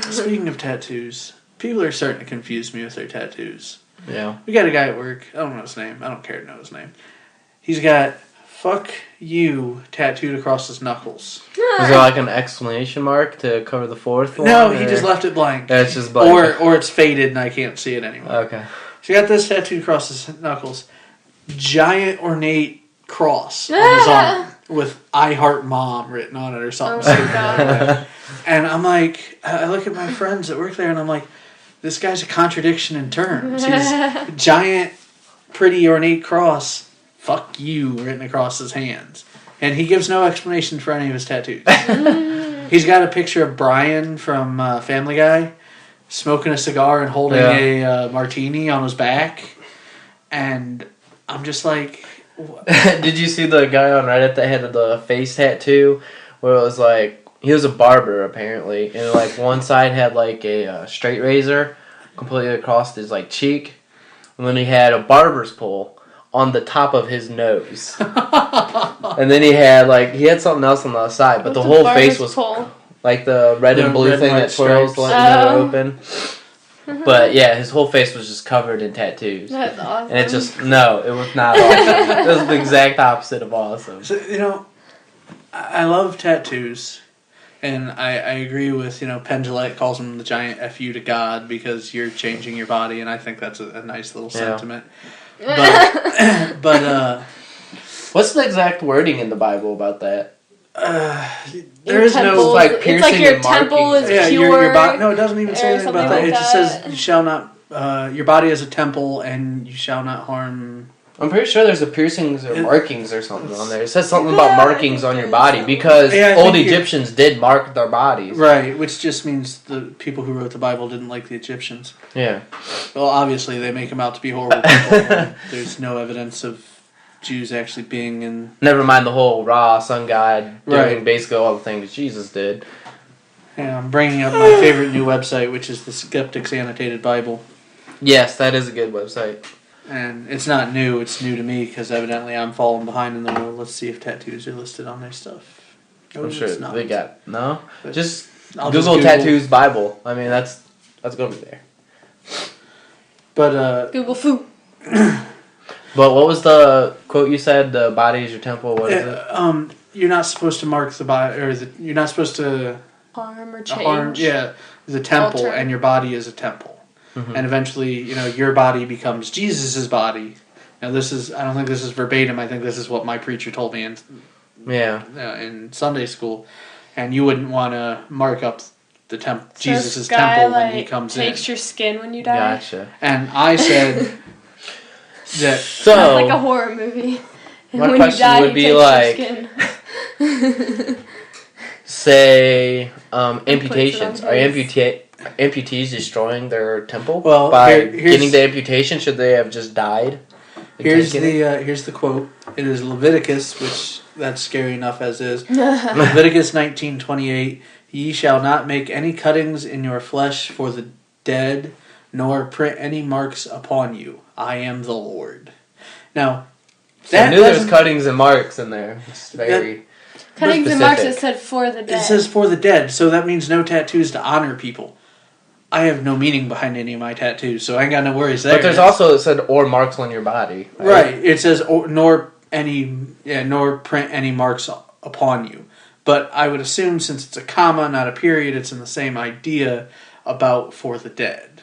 Speaking of tattoos, people are starting to confuse me with their tattoos. Yeah. We got a guy at work. I don't know his name. I don't care to know his name. He's got "fuck you" tattooed across his knuckles. Was there like an exclamation mark to cover the fourth one? No, he just left it blank. Yeah, it's just blank. Or it's faded and I can't see it anymore. Okay. So he got this tattooed across his knuckles. Giant ornate cross on his arm with "I Heart Mom" written on it or something. Oh my God. And I'm like, I look at my friends that work there and I'm like, this guy's a contradiction in terms. He's giant, pretty ornate cross, "fuck you" written across his hands. And he gives no explanation for any of his tattoos. He's got a picture of Brian from Family Guy smoking a cigar and holding a martini on his back. And I'm just like... Did you see the guy on Reddit that had the face tattoo? Where it was like, he was a barber apparently. And like one side had like a straight razor completely across his like cheek. And then he had a barber's pole on the top of his nose. And then he had something else on the other side, but the whole face was like the red and blue thing that twirls to let you know open. But yeah, his whole face was just covered in tattoos. That's awesome. And it's just, no, it was not awesome. It was the exact opposite of awesome. So, I love tattoos. And I agree with, Penn Jillette calls them the giant FU to God because you're changing your body, and I think that's a nice little sentiment. But what's the exact wording in the Bible about that? There is no like piercing. It's like your and temple is your pure. body. No, it doesn't even say anything about that. like It just that. says you shall not. Your body is a temple, and you shall not harm. I'm pretty sure there's a piercings or markings or something on there. It says something about markings on your body because old Egyptians did mark their bodies. Right, which just means the people who wrote the Bible didn't like the Egyptians. Yeah. Well, obviously they make them out to be horrible people. There's no evidence of Jews actually being in... Never mind the whole Ra, sun god, doing basically all the things Jesus did. Yeah, I'm bringing up my favorite new website, which is the Skeptic's Annotated Bible. Yes, that is a good website. And it's not new, it's new to me, because evidently I'm falling behind in the world. Let's see if tattoos are listed on their stuff. I'm sure they got... No? But Just I'll Google just tattoos Bible. I mean, that's going to be there. But, Google food. But what was the quote you said? The body is your temple. What is it? You're not supposed to mark the body, or you're not supposed to Harm or change. The temple, Alter. and your body is a temple. Mm-hmm. And eventually, your body becomes Jesus' body, Now I don't think this is verbatim. I think this is what my preacher told me in Sunday school. And you wouldn't want to mark up the Jesus' temple when he comes in. Takes your skin when you die. Gotcha. And I said that. So like a horror movie. And my when question you die, would be he like, takes your skin. say amputations. on Are his. amputees destroying their temple Well, by here's- getting the amputation? Should they have just died? Here's the quote. It is Leviticus, which that's scary enough as is. Leviticus 19:28. Ye shall not make any cuttings in your flesh for the dead, nor print any marks upon you. I am the Lord. Now, So I knew there was cuttings and marks in there. It's very Cuttings and marks, it said for the dead. It says for the dead, so that means no tattoos to honor people. I have no meaning behind any of my tattoos, so I ain't got no worries there. But there's also, it said, or marks on your body. Right. It says, nor print any marks upon you. But I would assume, since it's a comma, not a period, it's in the same idea about for the dead.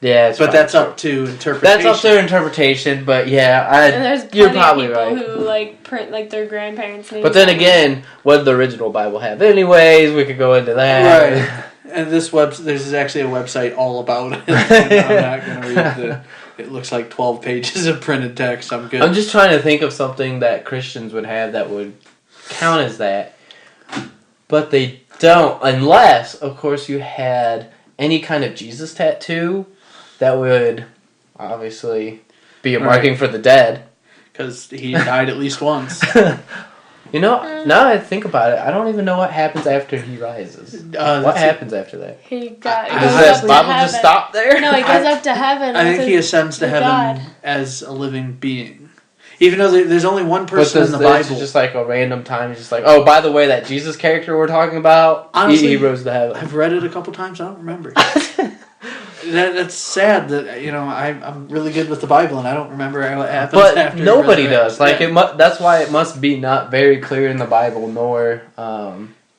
Yeah, but that's up to interpretation. That's up to interpretation, but yeah, and there's you're plenty probably of people right. who like print like their grandparents' names. But then again, what did the original Bible have? Anyways, we could go into that. Right. And there's actually a website all about it. I'm not going to read it looks like 12 pages of printed text. I'm good. I'm just trying to think of something that Christians would have that would count as that. But they don't, unless, of course, you had any kind of Jesus tattoo that would obviously be a marking for the dead. Because he died at least once. You know, now I think about it, I don't even know what happens after he rises. What happens after that? He got. Does that Bible just stop there? No, he goes up to heaven. I think he ascends to heaven as a living being. Even though there's only one person in the Bible. It's just like a random time. It's just like, oh, by the way, that Jesus character we're talking about, honestly, he rose to heaven. I've read it a couple times. I don't remember. That's sad that, you know, I'm really good with the Bible and I don't remember what happens after. But nobody does. Like that's why it must be not very clear in the Bible, nor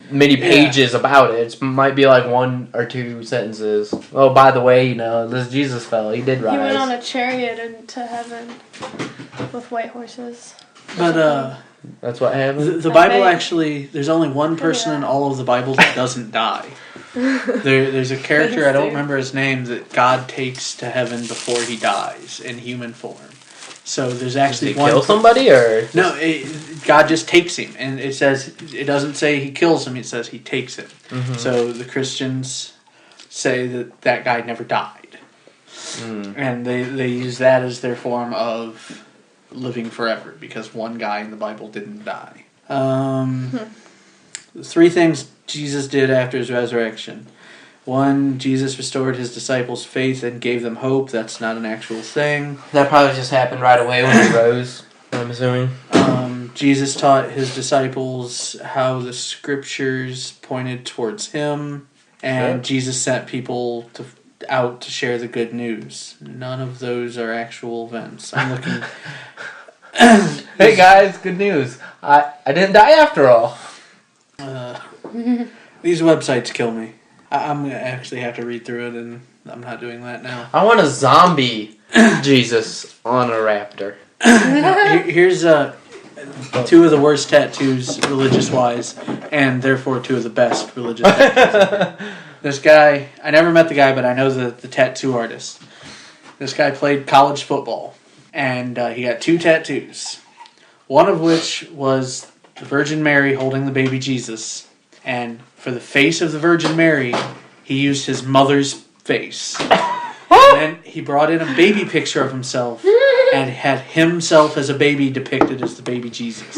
many pages about it. It might be like one or two sentences. Oh, by the way, you know, this Jesus fellow, he did rise. He went on a chariot into heaven with white horses. But that's what happened. The Bible actually, there's only one person in all of the Bible that doesn't die. There's a character, I don't remember his name, that God takes to heaven before he dies in human form. So there's actually Does he kill somebody, or no? God just takes him, and it doesn't say he kills him. It says he takes him. Mm-hmm. So the Christians say that guy never died, and they use that as their form of living forever because one guy in the Bible didn't die. 3 things Jesus did after his resurrection. 1, Jesus restored his disciples' faith and gave them hope. That's not an actual thing. that probably just happened right away when he rose, I'm assuming. Jesus taught his disciples how the scriptures pointed towards him, and Jesus sent people out to share the good news. None of those are actual events. I'm looking. Hey guys, good news! I didn't die after all. These websites kill me. I'm gonna actually have to read through it, and I'm not doing that now. I want a zombie Jesus on a raptor. Here's 2 of the worst tattoos, religious-wise, and therefore 2 of the best religious tattoos. This guy, I never met the guy, but I know the tattoo artist. This guy played college football, and he got 2 tattoos. One of which was the Virgin Mary holding the baby Jesus, and for the face of the Virgin Mary, he used his mother's face. And then he brought in a baby picture of himself and had himself as a baby depicted as the baby Jesus.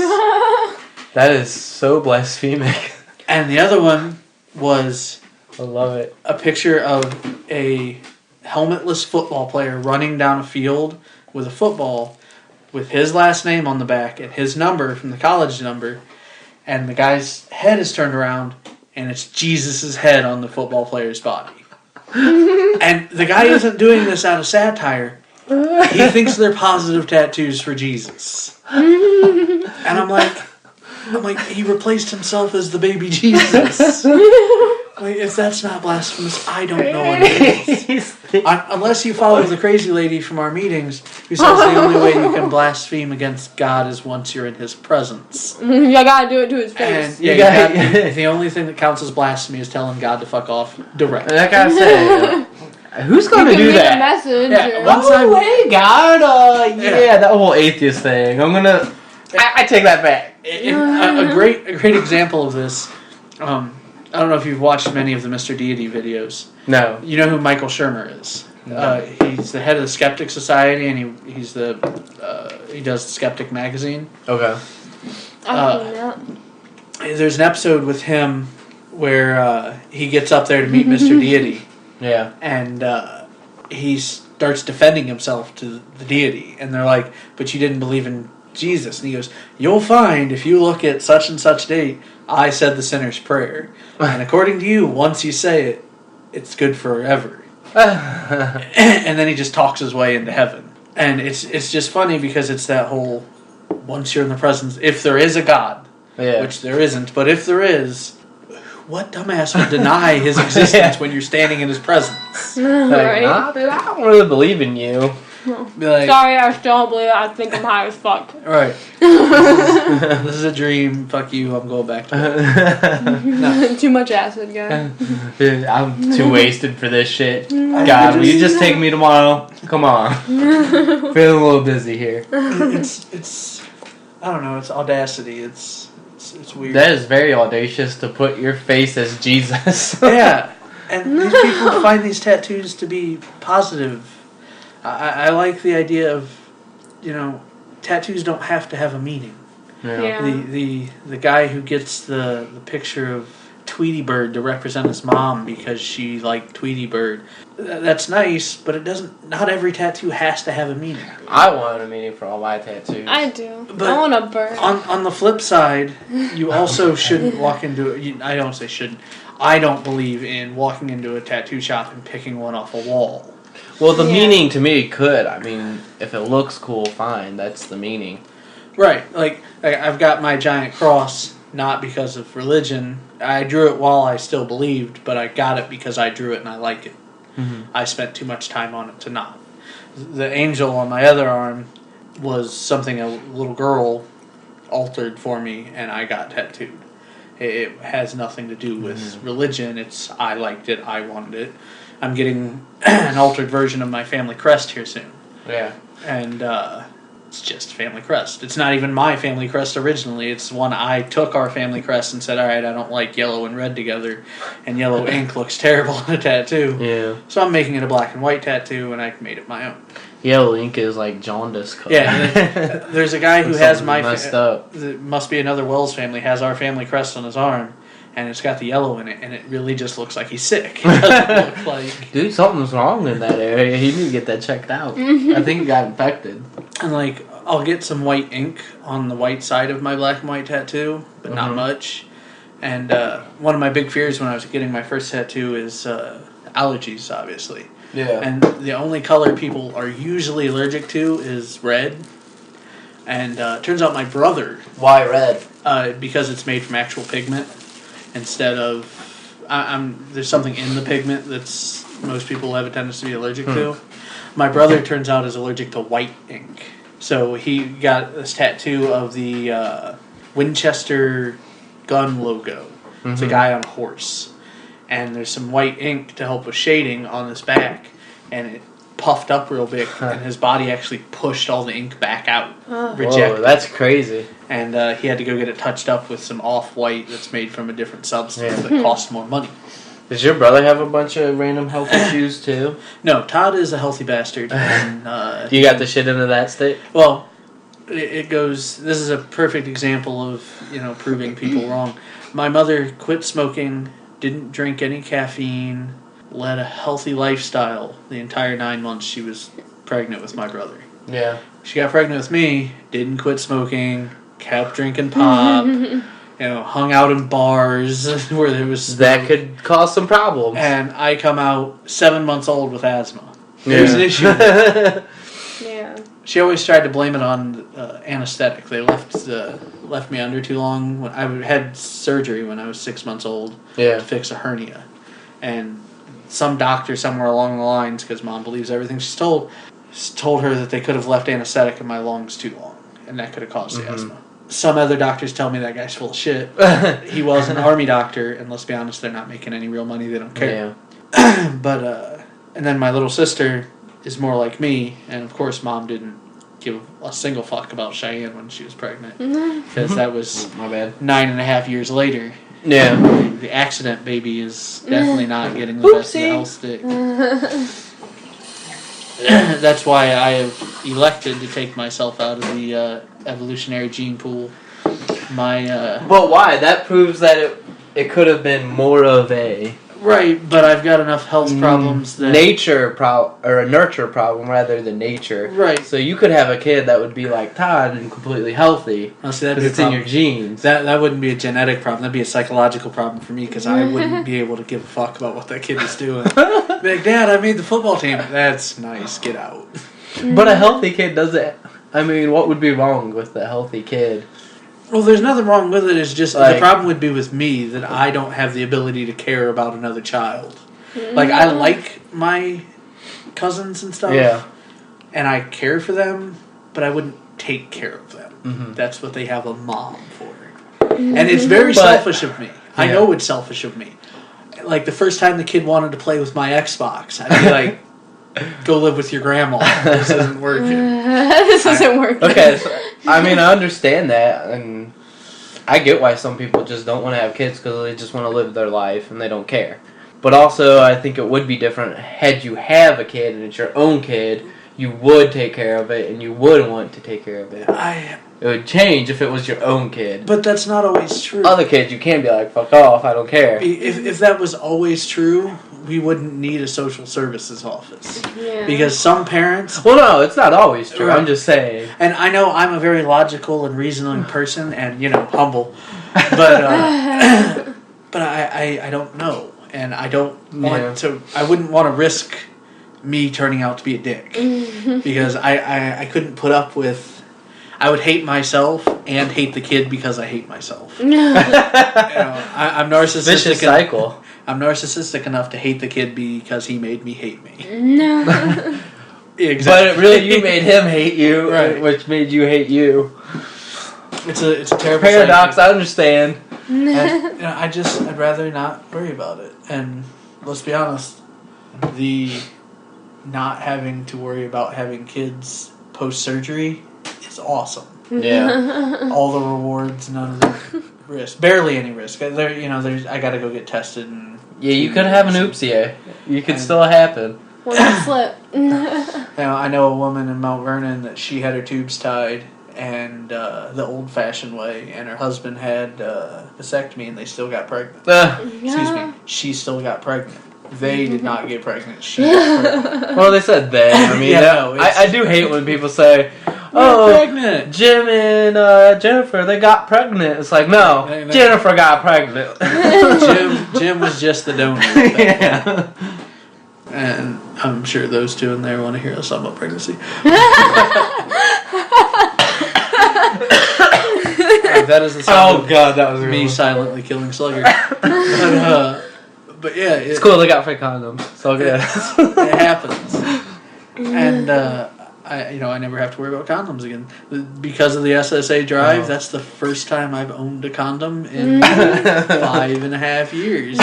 That is so blasphemic. And the other one was I love it. a picture of a helmetless football player running down a field with a football with his last name on the back and his number from the college number. And the guy's head is turned around, and it's Jesus' head on the football player's body. And the guy isn't doing this out of satire. He thinks they're positive tattoos for Jesus. And I'm like, he replaced himself as the baby Jesus. Like, if that's not blasphemous, I don't know what it is. Unless you follow the crazy lady from our meetings who says the only way you can blaspheme against God is once you're in His presence. You gotta do it to His face. And the only thing that counts as blasphemy is telling God to fuck off directly. Like I said, who's going to do that? Message. Yeah, Hey God, that whole atheist thing. I take that back. A great example of this. I don't know if you've watched many of the Mr. Deity videos. No. You know who Michael Shermer is? No. He's the head of the Skeptic Society, and he does Skeptic magazine. Okay. There's an episode with him where he gets up there to meet Mr. Deity. Yeah. And he starts defending himself to the deity, and they're like, "But you didn't believe in Jesus." And he goes, "You'll find if you look at such and such date, I said the sinner's prayer. And according to you, once you say it, it's good forever." And then he just talks his way into heaven. And it's just funny because it's that whole, once you're in the presence, if there is a God, which there isn't, but if there is, what dumbass would deny His existence when you're standing in His presence? Like, nah, dude, I don't really believe in you. Be like, sorry, I still don't believe it. I think I'm high as fuck. Right. This is a dream. Fuck you. I'm going back to No. Too much acid, guys. Dude, I'm too wasted for this shit. God, will you just take me tomorrow? Come on. Feeling a little busy here. It's I don't know. It's audacity. It's weird. That is very audacious to put your face as Jesus. Yeah. And these people find these tattoos to be positive. I like the idea of, tattoos don't have to have a meaning. Yeah. The guy who gets the picture of Tweety Bird to represent his mom because she liked Tweety Bird. That's nice, but not every tattoo has to have a meaning. I want a meaning for all my tattoos. I do. But I want a bird. On the flip side, you also shouldn't walk into it. I don't say shouldn't. I don't believe in walking into a tattoo shop and picking one off a wall. Well, the meaning to me could. I mean, if it looks cool, fine. That's the meaning. Right. Like I've got my giant cross, not because of religion. I drew it while I still believed, but I got it because I drew it and I like it. Mm-hmm. I spent too much time on it to not. The angel on my other arm was something a little girl altered for me, and I got tattooed. It has nothing to do with religion. It's I liked it. I wanted it. I'm getting an altered version of my family crest here soon. Yeah. And it's just family crest. It's not even my family crest originally. It's one I took our family crest and said, all right, I don't like yellow and red together, and yellow ink looks terrible on a tattoo. Yeah. So I'm making it a black and white tattoo, and I made it my own. Yellow ink is like jaundice color. Yeah. There's a guy who has my messed up. It must be another Wells family, has our family crest on his arm. And it's got the yellow in it, and it really just looks like he's sick. It doesn't look like... Dude, something's wrong in that area. He need to get that checked out. I think he got infected. And, I'll get some white ink on the white side of my black and white tattoo, but not much. And one of my big fears when I was getting my first tattoo is allergies, obviously. Yeah. And the only color people are usually allergic to is red. And it turns out my brother... Why red? Because it's made from actual pigment. Instead of, there's something in the pigment that's most people have a tendency to be allergic to. My brother turns out is allergic to white ink, so he got this tattoo of the Winchester gun logo. It's a guy on a horse, and there's some white ink to help with shading on his back, and it puffed up real big, and his body actually pushed all the ink back out. Rejected. Whoa, that's crazy. And he had to go get it touched up with some off-white that's made from a different substance that costs more money. Does your brother have a bunch of random health issues too? No, Todd is a healthy bastard. And, You got the shit into that state? Well, it goes... This is a perfect example of, proving people wrong. My mother quit smoking, didn't drink any caffeine, led a healthy lifestyle the entire 9 months she was pregnant with my brother. Yeah. She got pregnant with me, didn't quit smoking, kept drinking pop, hung out in bars where there was smoke. That could cause some problems. And I come out 7 months old with asthma. There's an issue. Yeah. She always tried to blame it on anesthetic. They left me under too long. I had surgery when I was 6 months old to fix a hernia. And some doctor somewhere along the lines, because Mom believes everything she's told her that they could have left anesthetic in my lungs too long, and that could have caused the asthma. Some other doctors tell me that guy's full of shit. He was an army doctor, and let's be honest, they're not making any real money. They don't care. Yeah. But, and then my little sister is more like me, and of course Mom didn't give a single fuck about Cheyenne when she was pregnant, because that was my bad. 9.5 years later. Yeah. The accident baby is definitely not getting the best of the health stick. That's why I have elected to take myself out of the evolutionary gene pool. But why? That proves that it could have been more of a... Right, but I've got enough health problems that... or a nurture problem rather than nature. Right. So you could have a kid that would be like Todd and completely healthy. Oh, see, that'd because it's in your genes. That wouldn't be a genetic problem. That'd be a psychological problem for me, because I wouldn't be able to give a fuck about what that kid is doing. Be like, Dad, I made the football team. That's nice. Get out. But a healthy kid doesn't... I mean, what would be wrong with a healthy kid? Well, there's nothing wrong with it. It's just the problem would be with me that I don't have the ability to care about another child. Like, I like my cousins and stuff. Yeah. And I care for them, but I wouldn't take care of them. Mm-hmm. That's what they have a mom for. And it's very selfish of me. I know it's selfish of me. Like, the first time the kid wanted to play with my Xbox, I'd be like, go live with your grandma. This isn't working. This isn't working. Okay, so, I mean, I understand that, and I get why some people just don't want to have kids because they just want to live their life and they don't care. But also, I think it would be different had you have a kid and it's your own kid. You would take care of it, and you would want to take care of it. It would change if it was your own kid. But that's not always true. Other kids, you can be like, fuck off, I don't care. If that was always true, we wouldn't need a social services office. Yeah. Because some parents... Well, no, it's not always true. Right. I'm just saying. And I know I'm a very logical and reasoning person and, humble. But but I don't know. And I don't want to... I wouldn't want to risk me turning out to be a dick. Because I couldn't put up with... I would hate myself and hate the kid because I hate myself. I'm narcissistic. Vicious cycle. I'm narcissistic enough to hate the kid because he made me hate me. No. Exactly. But really, you made him hate you, right. Which made you hate you. It's a terrible paradox. cycle. I understand. And, I'd rather not worry about it. And let's be honest, the not having to worry about having kids post surgery is awesome. Yeah. All the rewards, none of the risk, barely any risk. I gotta go get tested. And you could have an oopsie. You could still happen. One slip. I know a woman in Mount Vernon that she had her tubes tied, and the old-fashioned way, and her husband had a vasectomy, and they still got pregnant. Excuse me, she still got pregnant. They did not get pregnant. She got pregnant. Well, they said they. I mean, I do hate when people say, "Oh, pregnant." Jim and Jennifer, they got pregnant." It's like, no, Jennifer got pregnant. Jim was just the donor. Yeah. And I'm sure those two in there want to hear us talk about pregnancy. That is the sound. Oh God, that was me really silently killing Slugger. But yeah, it's cool. They got fake condoms. It's all good. It happens. And I never have to worry about condoms again because of the SSA drive. That's the first time I've owned a condom in 5.5 years.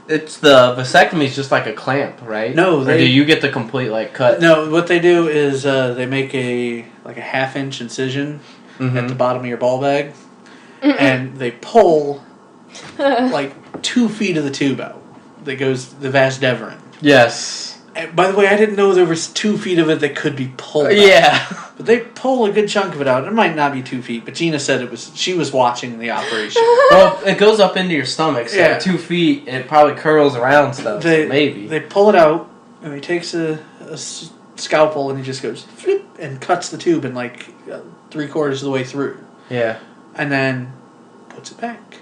It's the vasectomy is just like a clamp, right? No, or do you get the complete cut? No, what they do is they make a 1/2 inch incision at the bottom of your ball bag, and they pull 2 feet of the tube out. That goes the vas deferens. Yes. And by the way, I didn't know there was 2 feet of it that could be pulled out. Yeah. But they pull a good chunk of it out. It might not be 2 feet, but Gina said she was watching the operation. Well, it goes up into your stomach, so 2 feet, it probably curls around stuff, maybe. They pull it out, and he takes a scalpel, and he just goes, flip, and cuts the tube in 3/4 of the way through. Yeah. And then puts it back.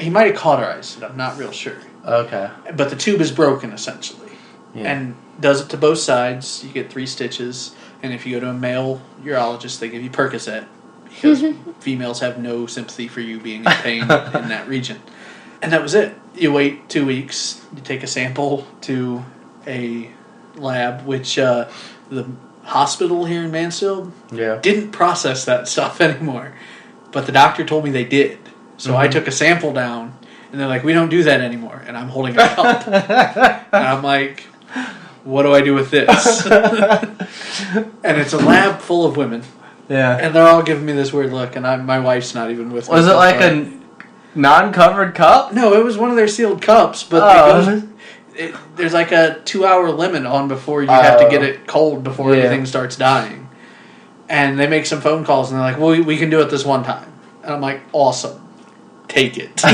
He might have cauterized it, I'm not real sure. Okay. But the tube is broken, essentially. Yeah. And does it to both sides. You get 3 stitches. And if you go to a male urologist, they give you Percocet. Because females have no sympathy for you being in pain in that region. And that was it. you wait 2 weeks. You take a sample to a lab, which the hospital here in Mansfield didn't process that stuff anymore. But the doctor told me they did. So I took a sample down, and they're like, we don't do that anymore. And I'm holding a cup. And I'm like, what do I do with this? And it's a lab full of women. Yeah. And they're all giving me this weird look, and my wife's not even with me. Was it like a non-covered cup? No, it was one of their sealed cups, but there's like a 2-hour limit on before you have to get it cold before everything starts dying. And they make some phone calls, and they're like, well, we can do it this one time. And I'm like, awesome. Take it.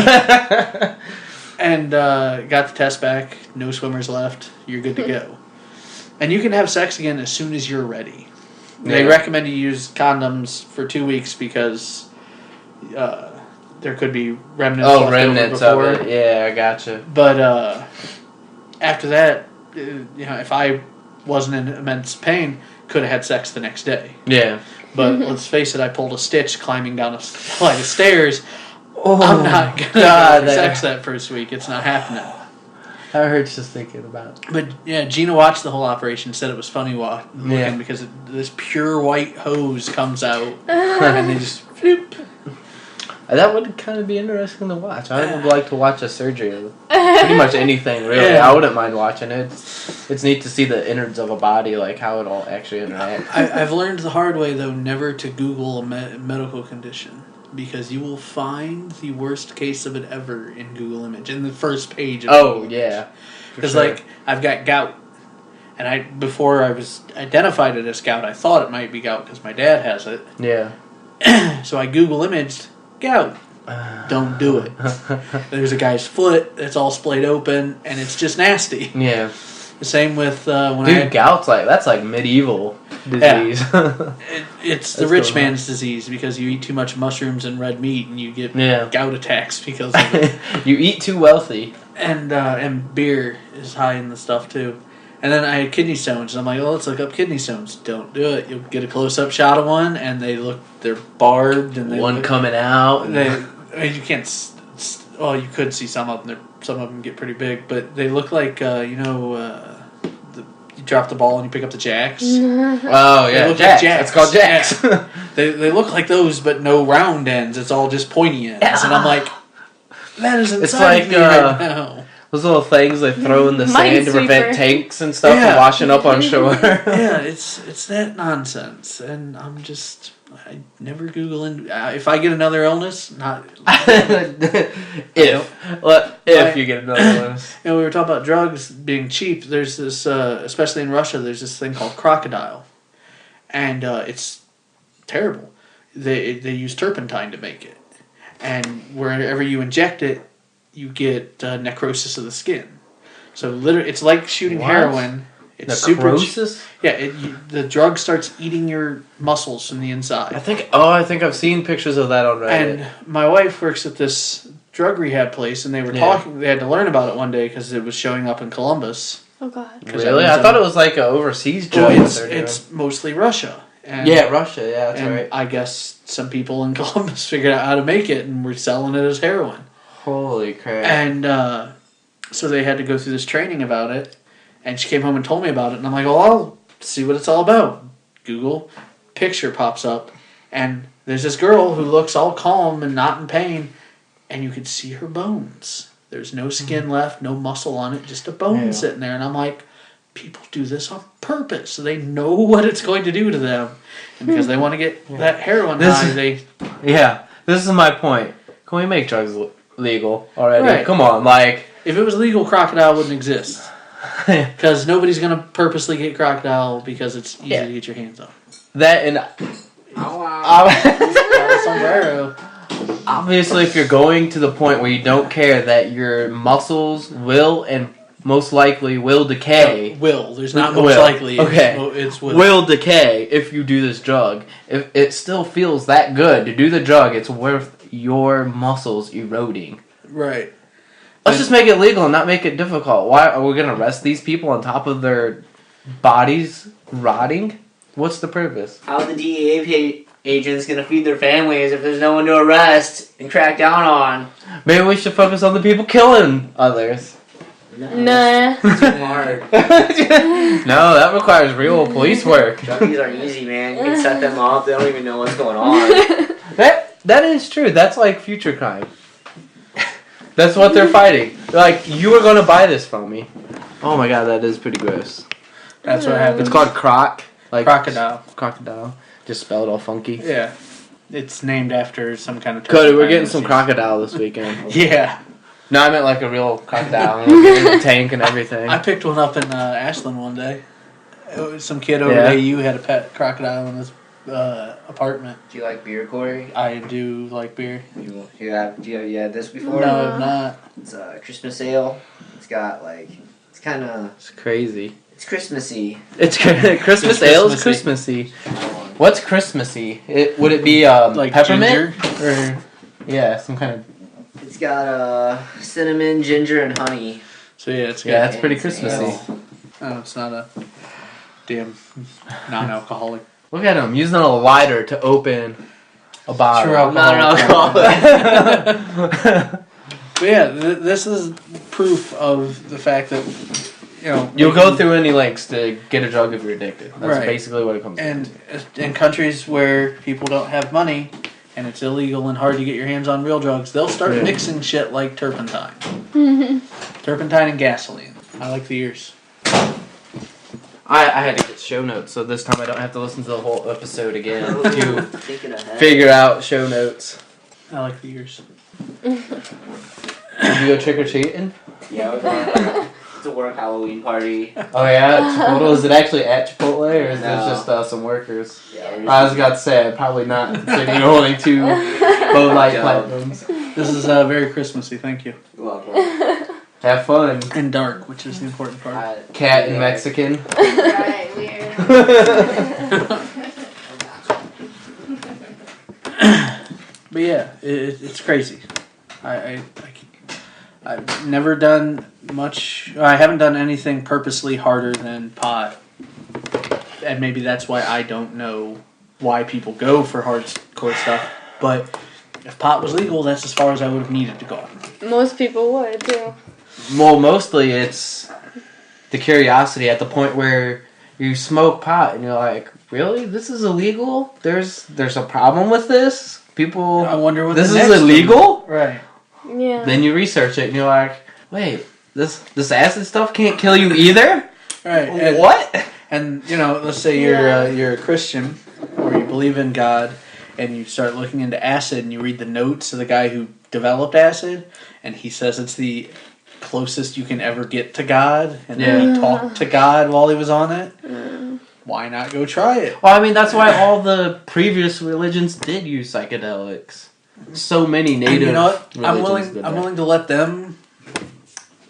And got the test back. No swimmers left. You're good to go. And you can have sex again as soon as you're ready. They recommend you use condoms for 2 weeks because there could be remnants left remnants over before. of it. Yeah, I gotcha. But after that, if I wasn't in immense pain, could have had sex the next day. Yeah. But let's face it, I pulled a stitch climbing down a flight of stairs. I'm not going to have sex that first week. It's not happening. That hurts just thinking about it. But yeah, Gina watched the whole operation, said it was funny looking because this pure white hose comes out and they just floop. That would kind of be interesting to watch. I would like to watch a surgery of pretty much anything, really. Yeah. I wouldn't mind watching it. It's neat to see the innards of a body, like how it all actually interacts. I've learned the hard way, though, never to Google a medical condition. Because you will find the worst case of it ever in Google Image, in the first page of Google Image. Because, I've got gout. And before I was identified it as gout, I thought it might be gout because my dad has it. Yeah. So I Google imaged gout. Don't do it. There's a guy's foot that's all splayed open, and it's just nasty. Yeah. The same with when gout's that's like medieval disease. Yeah. It's the rich man's disease because you eat too much mushrooms and red meat and you get gout attacks because of it. You eat too wealthy. And beer is high in the stuff too. And then I had kidney stones. And I'm like, let's look up kidney stones. Don't do it. You'll get a close-up shot of one, and they're barbed. And one coming out. You can't. Well, you could see some of them. Some of them get pretty big, but they look like you drop the ball and you pick up the jacks. Oh yeah, jacks. It's called jacks. Yeah. They look like those, but no round ends. It's all just pointy ends. And I'm like, that is insane right now. Those little things they throw in the sand to prevent tanks and stuff from washing up on shore. Yeah, it's that nonsense, and I never Google if I get another illness, not if you get another illness. We were talking about drugs being cheap. There's this, especially in Russia, there's this thing called crocodile, and it's terrible. They use turpentine to make it, and wherever you inject it, you get necrosis of the skin. So literally, it's like shooting heroin. It's necrosis? The drug starts eating your muscles from the inside. I think I've seen pictures of that on Reddit. And my wife works at this drug rehab place, and they were talking. They had to learn about it one day because it was showing up in Columbus. Oh God! Really? I thought it was like an overseas drug. It's mostly Russia. And, Russia. Yeah, that's right. I guess some people in Columbus figured out how to make it, and were selling it as heroin. Holy crap! And so they had to go through this training about it. And she came home and told me about it. And I'm like, well, I'll see what it's all about. Google. Picture pops up. And there's this girl who looks all calm and not in pain. And you could see her bones. There's no skin left, no muscle on it, just a bone sitting there. And I'm like, people do this on purpose. So they know what it's going to do to them. And because they want to get that heroin high, this is my point. Can we make drugs legal already? Right. Come on, if it was legal, crocodile wouldn't exist. Because nobody's going to purposely get crocodile because it's easy to get your hands on. That and sombrero. Obviously, if you're going to the point where you don't care that your muscles will and most likely will decay. There's not most likely. Okay. It's will decay if you do this drug. If it still feels that good to do the drug, it's worth your muscles eroding. Right. Let's just make it legal and not make it difficult. Why are we going to arrest these people on top of their bodies rotting? What's the purpose? How would the DEA agents gonna feed their families if there's no one to arrest and crack down on? Maybe we should focus on the people killing others. Nah. It's too hard. No, that requires real police work. Junkies are easy, man. You can set them up. They don't even know what's going on. That is true. That's like future crime. That's what they're fighting. They're like, you were gonna buy this from me. Oh my god, that is pretty gross. That's what happens. It's called croc. Like crocodile. Crocodile. Just spelled all funky. Yeah. It's named after some kind of... Cody, we're getting some crocodile this weekend. Yeah. No, I meant like a real crocodile. And we're getting a tank and everything. I picked one up in Ashland one day. It was some kid over at AU had a pet crocodile in his apartment. Do you like beer, Corey? I do like beer. Do you have this before? No, I'm not. It's a Christmas ale. It's got like... It's kind of... It's crazy. It's Christmassy. It's Christmas ale is Christmassy. What's Christmassy? Would it be like peppermint? ginger? Or yeah, some kind of... It's got cinnamon, ginger, and honey. So yeah, it's Yeah, it's pretty Christmassy. Oh, it's not a damn non-alcoholic. Look at him using a lighter to open a bottle. True Non-alcoholic. But yeah, this is proof of the fact that, you know... You'll go through any lengths to get a drug if you're addicted. That's Right. basically what it comes down to. And in countries where people don't have money and it's illegal and hard to get your hands on real drugs, they'll start mixing shit like turpentine. Turpentine and gasoline. I like the ears. I had to get show notes, so this time I don't have to listen to the whole episode again to Thinking ahead. figure out show notes. I like the ears. Did you go trick-or-treating? Yeah, it's a work Halloween party. Oh yeah, at Chipotle? Is it actually at Chipotle, or is No. it just some workers? Yeah, I was about to say, probably not, considering you're holding two Bud Light Platinums. This is very Christmassy, thank you. Have fun. And dark, which is the important part. Cat and Mexican. Right, weird. But yeah, it's crazy. I've never done much. I haven't done anything purposely harder than pot, and maybe that's why I don't know why people go for hardcore stuff. But if pot was legal, that's as far as I would have needed to go. Most people would too. Well, mostly it's the curiosity at the point where you smoke pot and you're like, really? This is illegal? There's a problem with this? People, I wonder what this the is next illegal? one- Right. Yeah. Then you research it and you're like, wait, this acid stuff can't kill you either? Right. And, What? And you know, let's say you're a Christian or you believe in God, and you start looking into acid, and you read the notes of the guy who developed acid, and he says it's the closest you can ever get to God, and then he talked to God while he was on it. Why not go try it? Well, I mean, that's why all the previous religions did use psychedelics. So many native And you know what? religions did I'm that. willing to let them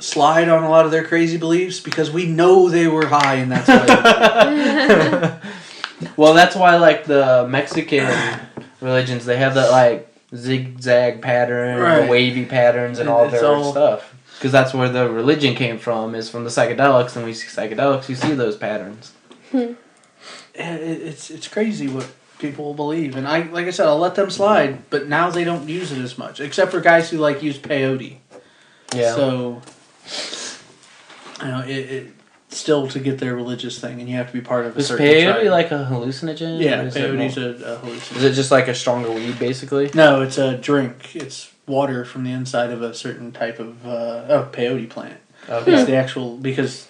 slide on a lot of their crazy beliefs because we know they were high, and that's why. Well, that's why, like, the Mexican religions, they have that, like, zigzag pattern, Right. the wavy patterns, and all It's their all- stuff. Because that's where the religion came from, is from the psychedelics, and when you see psychedelics, you see those patterns. It's crazy what people believe, and like I said, I'll let them slide. But now they don't use it as much, except for guys who like use peyote. Yeah. So, you know, it still to get their religious thing, and you have to be part of a Is certain peyote tribe. like a hallucinogen? Yeah, Or is it peyote's more- a hallucinogen. Is it just like a stronger weed, basically? No, it's a drink. It's water from the inside of a certain type of peyote plant. Okay. It's the actual, because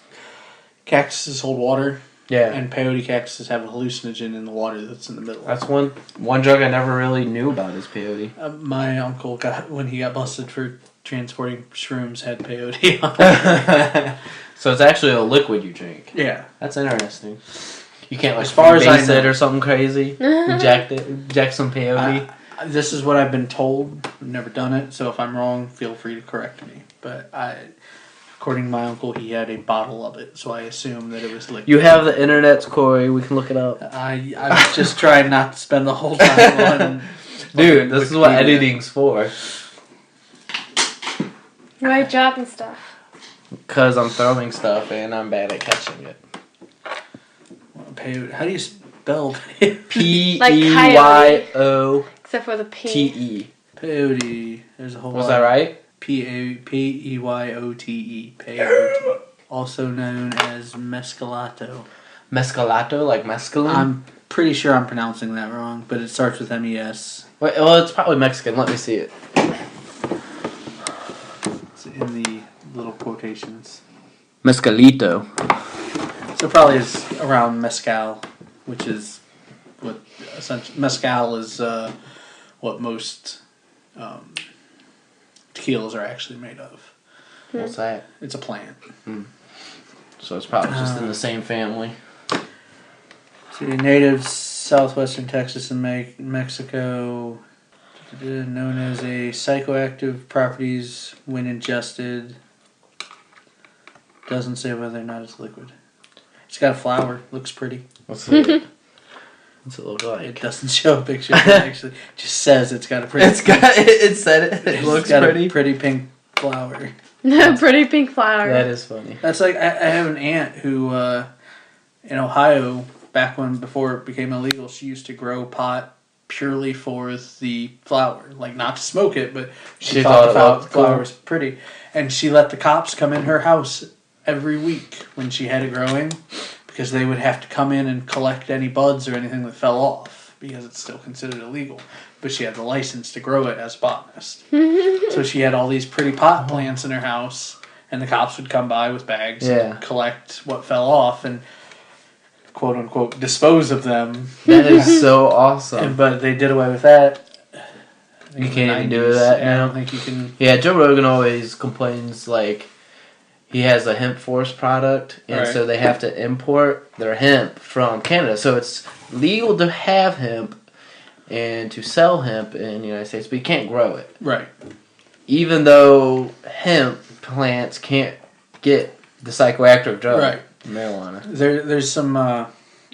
cactuses hold water, Yeah. and peyote cactuses have a hallucinogen in the water that's in the middle. That's one drug I never really knew about is peyote. My uncle when he got busted for transporting shrooms, had peyote on. So it's actually a liquid you drink. Yeah. That's interesting. You can't like As far as I base know. it or something crazy. Inject some peyote. This is what I've been told. I've never done it, so if I'm wrong, feel free to correct me. But according to my uncle, he had a bottle of it, so I assume that it was liquid. You have the internet, Corey. We can look it up. I'm just trying not to spend the whole time on... Dude, this is what Wikipedia. editing's for. Why dropping stuff? Because I'm throwing stuff and I'm bad at catching it. Peyote. How do you spelled. P-E-Y-O-T-E. Except for the P. Peyote. There's a whole Was lot. that right? P-E-Y-O-T-E. Peyote. Also known as mescalato. Mescalato, like mescaline? I'm pretty sure I'm pronouncing that wrong, but it starts with M-E-S. Wait, well, it's probably Mexican. Let me see it. It's in the little quotations. Mescalito. So probably it's around mezcal, which is what essentially mezcal is what most tequilas are actually made of. What's that? It's a plant. So it's probably just in the same family. See, natives southwestern Texas and Mexico, known as a psychoactive properties when ingested. Doesn't say whether or not it's liquid. It's got a flower. Looks pretty. What's it? What's it look It like? doesn't show a picture. It actually just says it's got a pretty. It said it. It looks got pretty. a pretty pink flower. Pretty pink flower. That is funny. That's like I have an aunt who in Ohio back before it became illegal, she used to grow pot purely for the flower, like not to smoke it, but she thought the flower was pretty, and she let the cops come in her house every week when she had it growing, because they would have to come in and collect any buds or anything that fell off, because it's still considered illegal. But she had the license to grow it as a botanist. So she had all these pretty pot plants in her house, and the cops would come by with bags and collect what fell off and quote unquote dispose of them. That is so awesome. But they did away with that. You can't even do that now. I don't think you can. Yeah, Joe Rogan always complains like he has a hemp forest product, and so they have to import their hemp from Canada. So it's legal to have hemp and to sell hemp in the United States, but you can't grow it. Right. Even though hemp plants can't get the psychoactive drug, marijuana. There's some.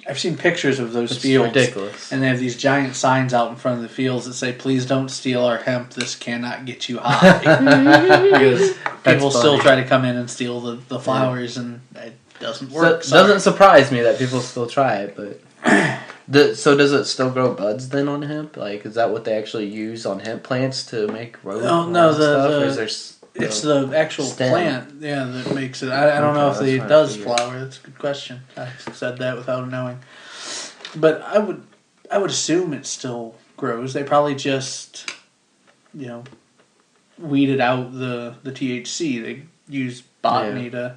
I've seen pictures of those fields. Ridiculous. And they have these giant signs out in front of the fields that say, "Please don't steal our hemp. This cannot get you high." Because people still try to come in and steal the flowers, and it doesn't work. So, doesn't surprise me that people still try it, but. So does it still grow buds then on hemp? Like, is that what they actually use on hemp plants to make rose? No, stuff? It's the actual plant, that makes it. I don't know if it does flower. That's a good question. I said that without knowing, but I would assume it still grows. They probably just, weeded out the THC. They use botany to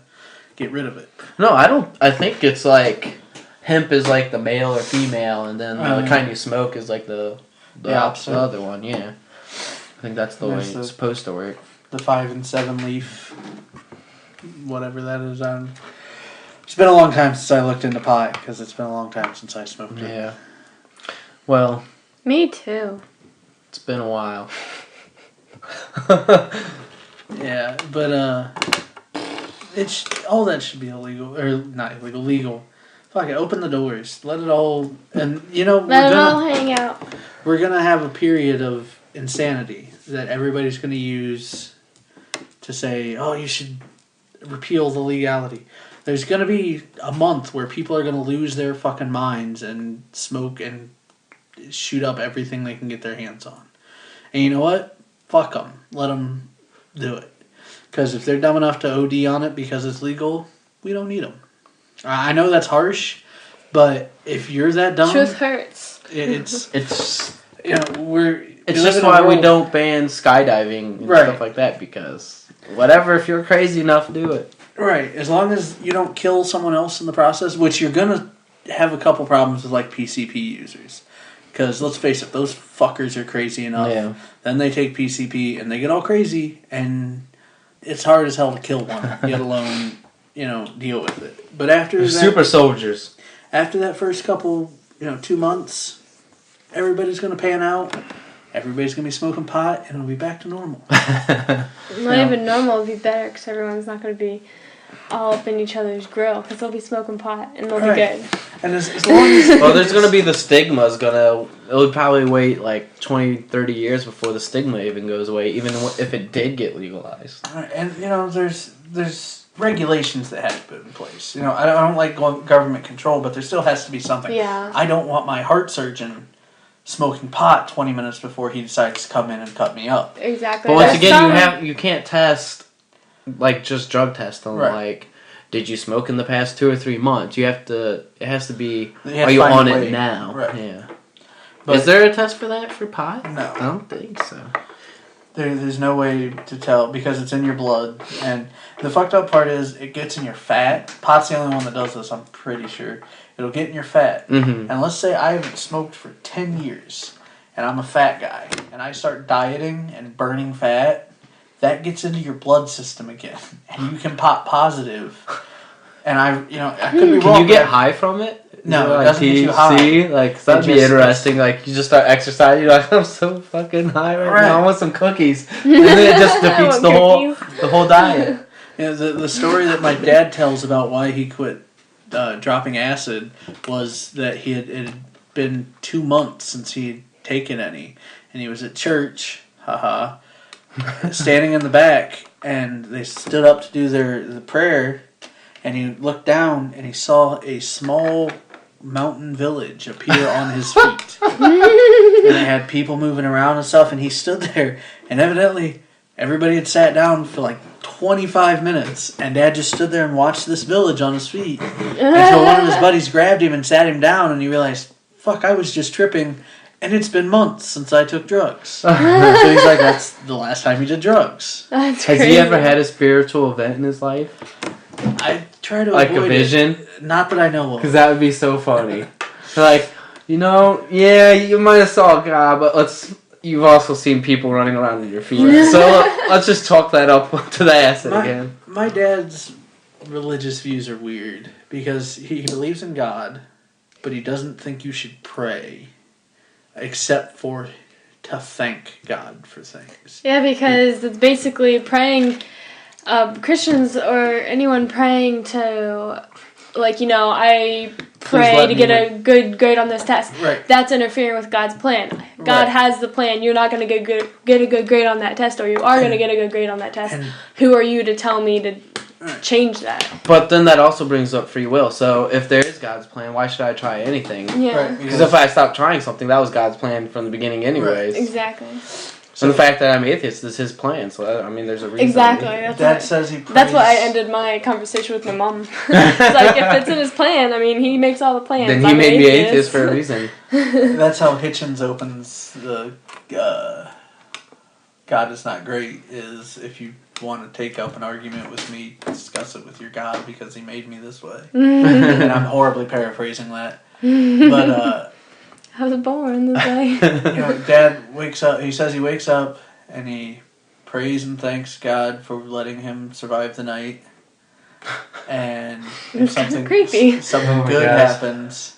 get rid of it. No, I don't. I think it's like hemp is like the male or female, and then the kind you smoke is like the opposite other one. Yeah, I think that's the way it's supposed to work. The 5 and 7 leaf, whatever that is on. It's been a long time since I looked into pot, because it's been a long time since I smoked it. Yeah. Well. Me too. It's been a while. Yeah, but all that should be illegal, or not illegal, legal. Fuck it, open the doors, let it all, and let it all hang out. We're gonna have a period of insanity that everybody's gonna use to say, oh, you should repeal the legality. There's going to be a month where people are going to lose their fucking minds and smoke and shoot up everything they can get their hands on. And you know what? Fuck them. Let them do it. Because if they're dumb enough to OD on it because it's legal, we don't need them. I know that's harsh, but if you're that dumb... Truth hurts. It's just why we don't ban skydiving and stuff like that, because whatever, if you're crazy enough, do it. Right. As long as you don't kill someone else in the process, which you're going to have a couple problems with, like, PCP users. Because, let's face it, those fuckers are crazy enough. Yeah. Then they take PCP, and they get all crazy, and it's hard as hell to kill one, let alone, deal with it. But after that... Super soldiers. After that first couple, 2 months, everybody's going to pan out. Everybody's going to be smoking pot, and it'll be back to normal. Not even normal would be better, because everyone's not going to be all up in each other's grill, because they'll be smoking pot, and they'll be good. And as long as... Well, there's going to be the stigma's going to... It would probably wait like 20, 30 years before the stigma even goes away, even if it did get legalized. And, there's regulations that have to be put in place. I don't like government control, but there still has to be something. Yeah. I don't want my heart surgeon smoking pot 20 minutes before he decides to come in and cut me up. Exactly. But once again, you can't test, like, just drug test them. Right. Like, did you smoke in the past 2 or 3 months? It has to be, You have are to you find on a it way. now? Right. Yeah. But Is there a test for that, for pot? No. I don't think so. There's no way to tell because it's in your blood. And the fucked up part is it gets in your fat. Pot's the only one that does this, I'm pretty sure. It'll get in your fat. Mm-hmm. And let's say I haven't smoked for 10 years and I'm a fat guy and I start dieting and burning fat, that gets into your blood system again. And you can pop positive. And I could be wrong. Can you get high from it? No, Like it doesn't get you high. THC? Like, that'd be just- interesting. Like, you just start exercising, you're like, I'm so fucking high right Right. now. I want some cookies. And then it just defeats the whole diet. The story that my dad tells about why he quit dropping acid was that it had been 2 months since he had taken any. And he was at church, standing in the back, and they stood up to do the prayer, and he looked down and he saw a small mountain village appear on his feet. And they had people moving around and stuff, and he stood there, and evidently everybody had sat down for like 25 minutes, and Dad just stood there and watched this village on his feet until one of his buddies grabbed him and sat him down, and he realized, fuck, I was just tripping, and it's been months since I took drugs. So he's like, that's the last time he did drugs. That's Has crazy. he ever had a spiritual event in his life? I try to Like avoid a vision? it. Not that I know of. Because that would be so funny. Like, yeah, you might have saw God, but you've also seen people running around in your feet. So let's just chalk that up to the acid again. My dad's religious views are weird because he believes in God, but he doesn't think you should pray except for to thank God for things. Yeah, because it's basically praying. Christians or anyone praying to, I pray let to me get a good grade on this test. Right. That's interfering with God's plan. God Right. has the plan. You're not going to get a good grade on that test, or you are going to get a good grade on that test. And- Who are you to tell me to change that? But then that also brings up free will. So if there is God's plan, why should I try anything? Yeah, Right. Because if I stop trying something, that was God's plan from the beginning anyways. exactly. And the fact that I'm atheist is his plan. So, there's a reason. Exactly. That's Dad what, says he prays. that's why I ended my conversation with my mom. It's like, if it's in his plan, he makes all the plans. Then he I'm an made me atheist for a reason. That's how Hitchens opens the God is not great, is if you want to take up an argument with me, discuss it with your God because he made me this way. And I'm horribly paraphrasing that. But, I was born this way. Dad wakes up, he says he wakes up and he prays and thanks God for letting him survive the night. And if It's kinda something creepy. something Oh my good gosh. happens,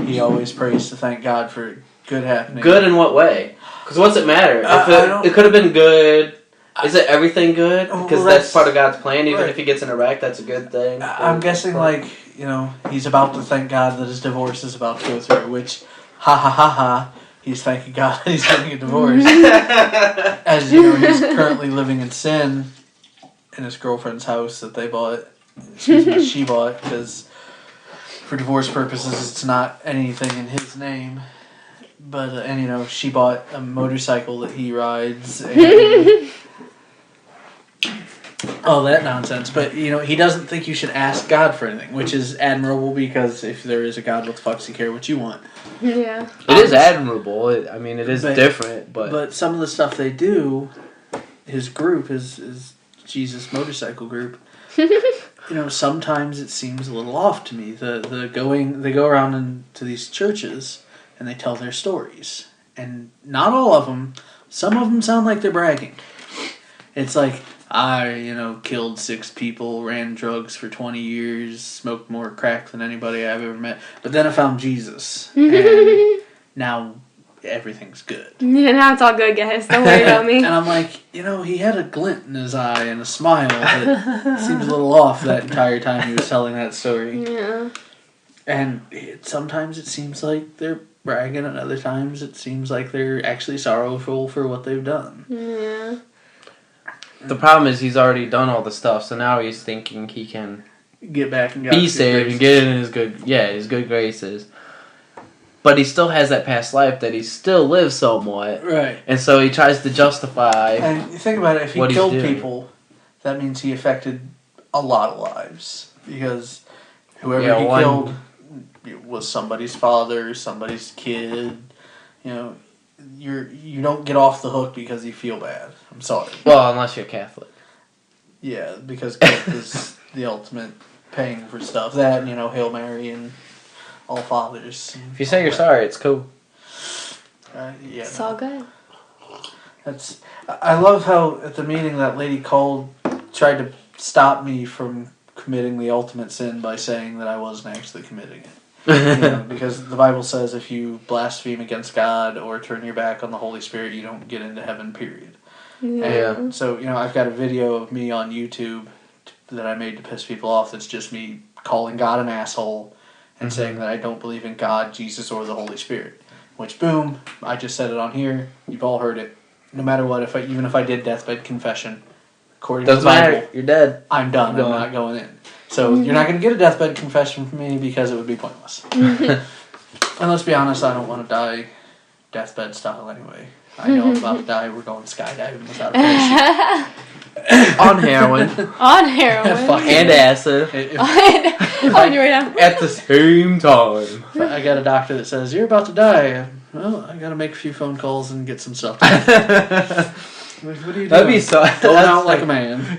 he always prays to thank God for good happening. Good in what way? Because what's it matter? I If don't- it could have been good. Is it everything good? Well, Because that's- that's part of God's plan. Even right. if he gets in a wreck, that's a good thing. I'm guessing he's about to thank God that his divorce is about to go through, which he's thanking God that he's getting a divorce. As he's currently living in sin in his girlfriend's house that they bought. She bought, because for divorce purposes it's not anything in his name. But she bought a motorcycle that he rides and all that nonsense. But he doesn't think you should ask God for anything, which is admirable, because if there is a God, what the fuck does he care what you want? Yeah. It is admirable. It is But- different, But some of the stuff they do, his group, is Jesus motorcycle group. Sometimes it seems a little off to me. They go around into these churches and they tell their stories, and not all of them. Some of them sound like they're bragging. It's like, I killed 6 people, ran drugs for 20 years, smoked more crack than anybody I've ever met. But then I found Jesus, and now everything's good. Yeah, now it's all good, guys. Don't worry about me. And I'm like, he had a glint in his eye and a smile that seems a little off that entire time he was telling that story. Yeah. And sometimes it seems like they're bragging, and other times it seems like they're actually sorrowful for what they've done. Yeah. the problem is he's already done all the stuff, so now he's thinking he can get back and be saved and get in his good graces. But he still has that past life that he still lives somewhat. Right. And so he tries to justify. And you think about it, if he killed people, that means he affected a lot of lives. Because whoever he killed was somebody's father, somebody's kid. You know, you don't get off the hook because you feel bad. I'm sorry. Well, unless you're Catholic. Yeah, because guilt is the ultimate paying for stuff. That, you know, Hail Mary and All Fathers. If you say you're sorry, it's cool. Yeah, It's all good. I love how at the meeting that lady tried to stop me from committing the ultimate sin by saying that I wasn't actually committing it. Because the Bible says if you blaspheme against God or turn your back on the Holy Spirit, you don't get into heaven, period. Yeah. And so, I've got a video of me on YouTube that I made to piss people off that's just me calling God an asshole and saying that I don't believe in God, Jesus, or the Holy Spirit. Which, boom, I just said it on here. You've all heard it. No matter what, even if I did deathbed confession, according to the Bible, you're dead. I'm done. I'm not going in. So you're not going to get a deathbed confession from me because it would be pointless. And let's be honest, I don't want to die deathbed style anyway. I know I'm about to die. We're going skydiving without a parachute. On heroin. On heroin. And acid. On your way down. At the same time. I got a doctor that says, you're about to die. Well, I got to make a few phone calls and get some stuff done. What are you doing? That'd be so... Going out like a man.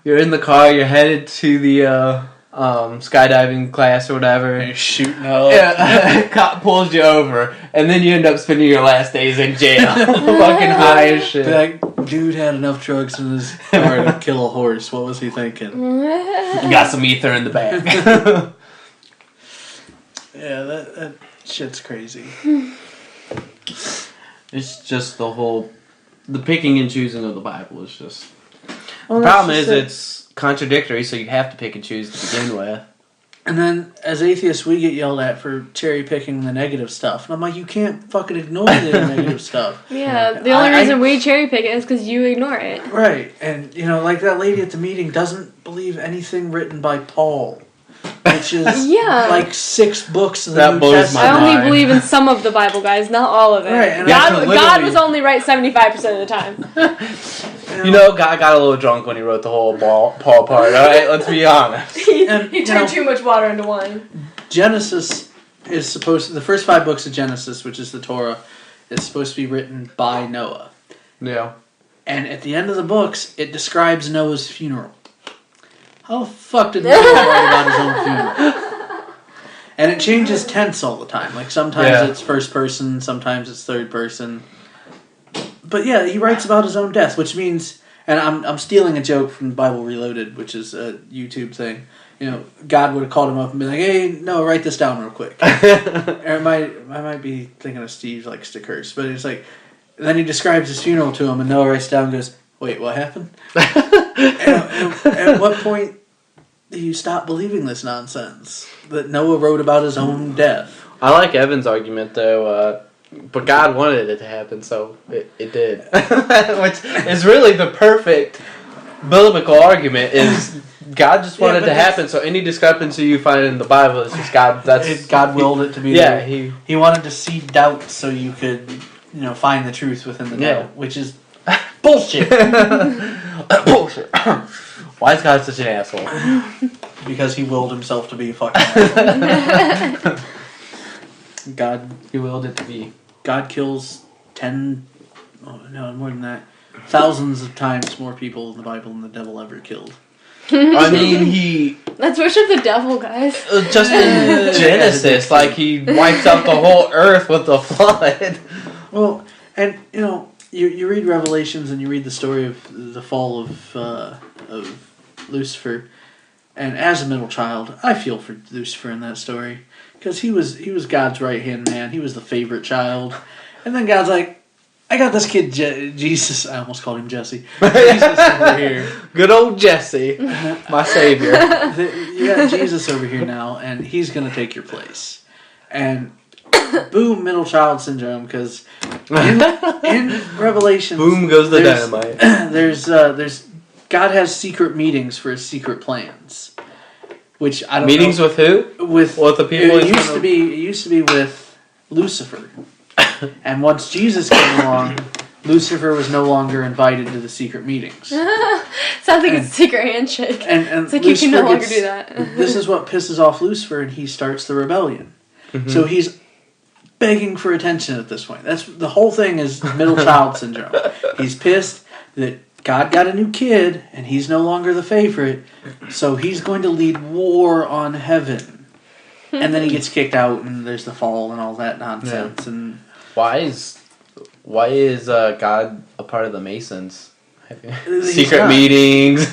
You're in the car, you're headed to the skydiving class or whatever. And you're shooting up. Yeah, cop pulls you over, and then you end up spending your last days in jail. Fucking high as shit. That dude had enough drugs in his car to kill a horse. What was he thinking? You got some ether in the bag. Yeah, that shit's crazy. It's just the picking and choosing of the Bible is just... Well, the problem is it's contradictory, so you have to pick and choose to begin with. And then, as atheists, we get yelled at for cherry-picking the negative stuff. And I'm like, you can't fucking ignore the negative stuff. Yeah, the only reason we cherry-pick it is because you ignore it. Right. And, like that lady at the meeting doesn't believe anything written by Paul. Which is like 6 books of the New Testament. I only believe in some of the Bible, guys, not all of it. Right, and God was only right 75% of the time. God got a little drunk when he wrote the whole Paul part, alright? Let's be honest. He turned too much water into wine. Genesis is supposed to... The first 5 books of Genesis, which is the Torah, is supposed to be written by Noah. Yeah. And at the end of the books, it describes Noah's funeral. How the fuck did Noah write about his own funeral? And it changes tense all the time. Like, sometimes it's first person, sometimes it's third person. But yeah, he writes about his own death, which means... And I'm stealing a joke from Bible Reloaded, which is a YouTube thing. God would have called him up and been like, hey, Noah, write this down real quick. Or I might be thinking of Steve likes to curse, but it's like... Then he describes his funeral to him, and Noah writes down and goes, wait, what happened? At what point do you stop believing this nonsense? That Noah wrote about his own death. I like Evan's argument, though, but God wanted it to happen, so it did. Which is really the perfect biblical argument, is God just wanted it to happen, so any discrepancy you find in the Bible is just God. God willed it to be there. He wanted to seed doubt so you could, find the truth within the doubt, which is bullshit. Bullshit. Why is God such an asshole? Because he willed himself to be a fucking asshole. He willed it to be. God kills more than that. Thousands of times more people in the Bible than the devil ever killed. I mean, Let's worship the devil, guys. Just in Genesis, like he wipes out the whole earth with the flood. Well, and you read Revelations and you read the story of the fall of Lucifer, and as a middle child, I feel for Lucifer in that story because he was God's right hand man. He was the favorite child, and then God's like, I got this kid Jesus. I almost called him Jesse. Jesus over here. Good old Jesse, my savior. You got Jesus over here now, and he's gonna take your place. And boom, middle child syndrome, because In Revelation, boom goes the dynamite. There's God has secret meetings for his secret plans, which I don't meetings know. With who? With the people. It used to be with Lucifer, and once Jesus came along, Lucifer was no longer invited to the secret meetings. Sounds like it's a secret handshake. And it's like Lucifer you can no longer do that. This is what pisses off Lucifer, and he starts the rebellion. Mm-hmm. So he's begging for attention at this point. That's the whole thing is middle child syndrome. He's pissed that God got a new kid, and he's no longer the favorite, so he's going to lead war on heaven. And then he gets kicked out, and there's the fall and all that nonsense. Yeah. And why is God a part of the Masons? Secret meetings.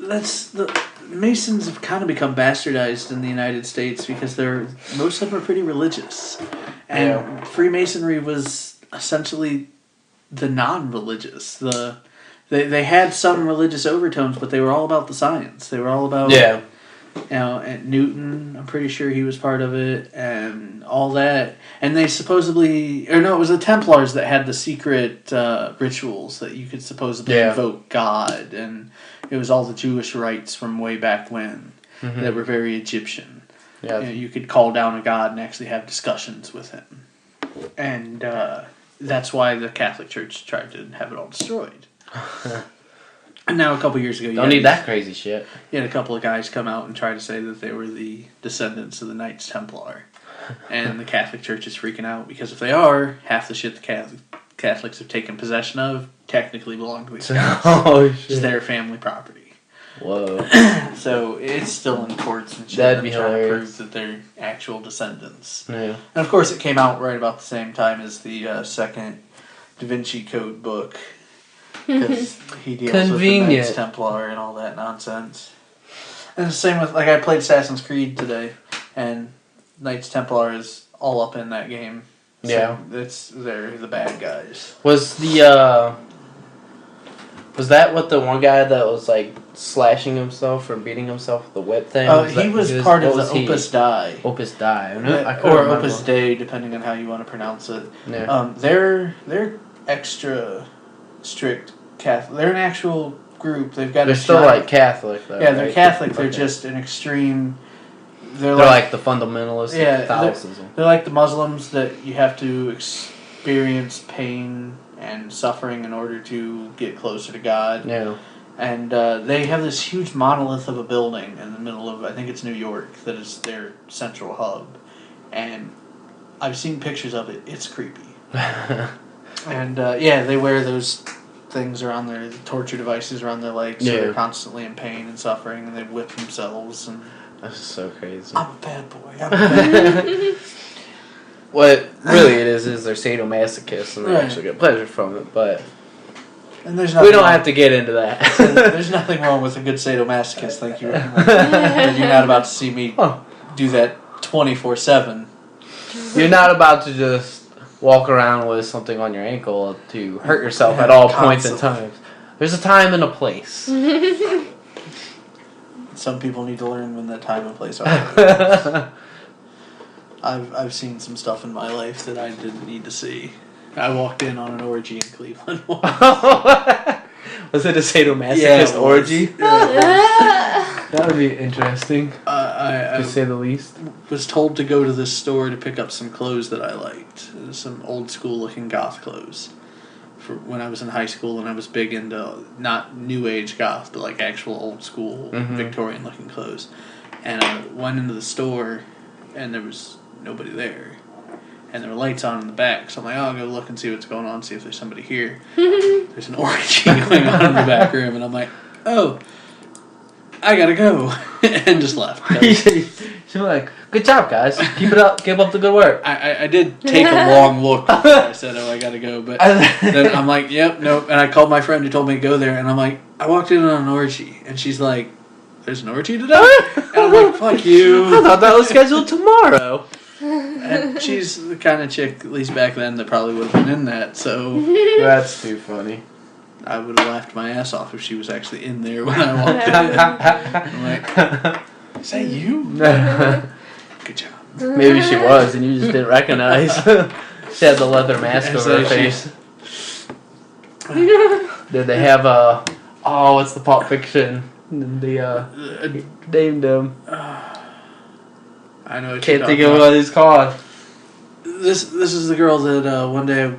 That's the Masons have kind of become bastardized in the United States because most of them are pretty religious, and Freemasonry was essentially the non-religious. They had some religious overtones, but they were all about the science. They were all about and Newton, I'm pretty sure he was part of it, and all that. And they supposedly, it was the Templars that had the secret rituals that you could supposedly invoke God, and it was all the Jewish rites from way back when that were very Egyptian. Yeah. You could call down a god and actually have discussions with him. And that's why the Catholic Church tried to have it all destroyed. And now a couple years ago... Don't need that crazy shit. You had a couple of guys come out and try to say that they were the descendants of the Knights Templar. And the Catholic Church is freaking out because if they are, half the shit the Catholics have taken possession of technically belong to these guys. Oh, shit. It's their family property. Whoa. So it's still in courts and shit. That'd be trying hilarious. to prove that they're actual descendants. Yeah. And of course it came out right about the same time as the second Da Vinci Code book. Because he deals with the Knights Templar and all that nonsense. And the same with, I played Assassin's Creed today, and Knights Templar is all up in that game. So they're the bad guys. Was that what the one guy that was slashing himself or beating himself with the whip thing? He was part of the Opus Dei. Opus Dei. Or Opus Dei, depending on how you want to pronounce it. Yeah. They're extra strict Catholic. They're an actual group. They're still Catholic though. Yeah, they're Catholic. They're just an extreme. They're like the fundamentalists of Catholicism. They're like the Muslims that you have to experience pain and suffering in order to get closer to God. Yeah. And they have this huge monolith of a building in the middle of, I think it's New York, that is their central hub. And I've seen pictures of it. It's creepy. And they wear those things around their torture devices around their legs, so they're constantly in pain and suffering, and they whip themselves. And that's just so crazy. I'm a bad boy. What really it is they're sadomasochists and they actually get pleasure from it, but and we don't have to get into that. There's nothing wrong with a good sadomasochist, thank you very much. And you're not about to see me do that 24/7. You're not about to just walk around with something on your ankle to hurt yourself at all points in time. There's a time and a place. Some people need to learn when that time and place are. I've seen some stuff in my life that I didn't need to see. I walked in on an orgy in Cleveland. Was it a sadomasochist orgy? Yeah. That would be interesting, to say the least. Was told to go to this store to pick up some clothes that I liked. Some old school looking goth clothes. For when I was in high school and I was big into not new age goth, but actual old school Victorian looking clothes. And I went into the store and there was nobody there. And there were lights on in the back, so I'm like, I'll go look and see what's going on, see if there's somebody here. There's an orgy going on in the back room, and I'm like, oh, I gotta go. And just left. She's like, good job, guys. Keep it up. Keep up the good work. I did take a long look before I said, oh, I gotta go. But then I'm like, yep, nope. And I called my friend who told me to go there, and I'm like, I walked in on an orgy. And she's like, there's an orgy today? And I'm like, fuck you. I thought that was scheduled tomorrow. And she's the kind of chick, at least back then, that probably would have been in that, so... That's too funny. I would have laughed my ass off if she was actually in there when I walked in. I'm like, is that you? Good job. Maybe she was, and you just didn't recognize. She had the leather mask over her face. Did they have what's the Pulp Fiction? The named him. I know. Can't think of what he's called. This is the girl that one day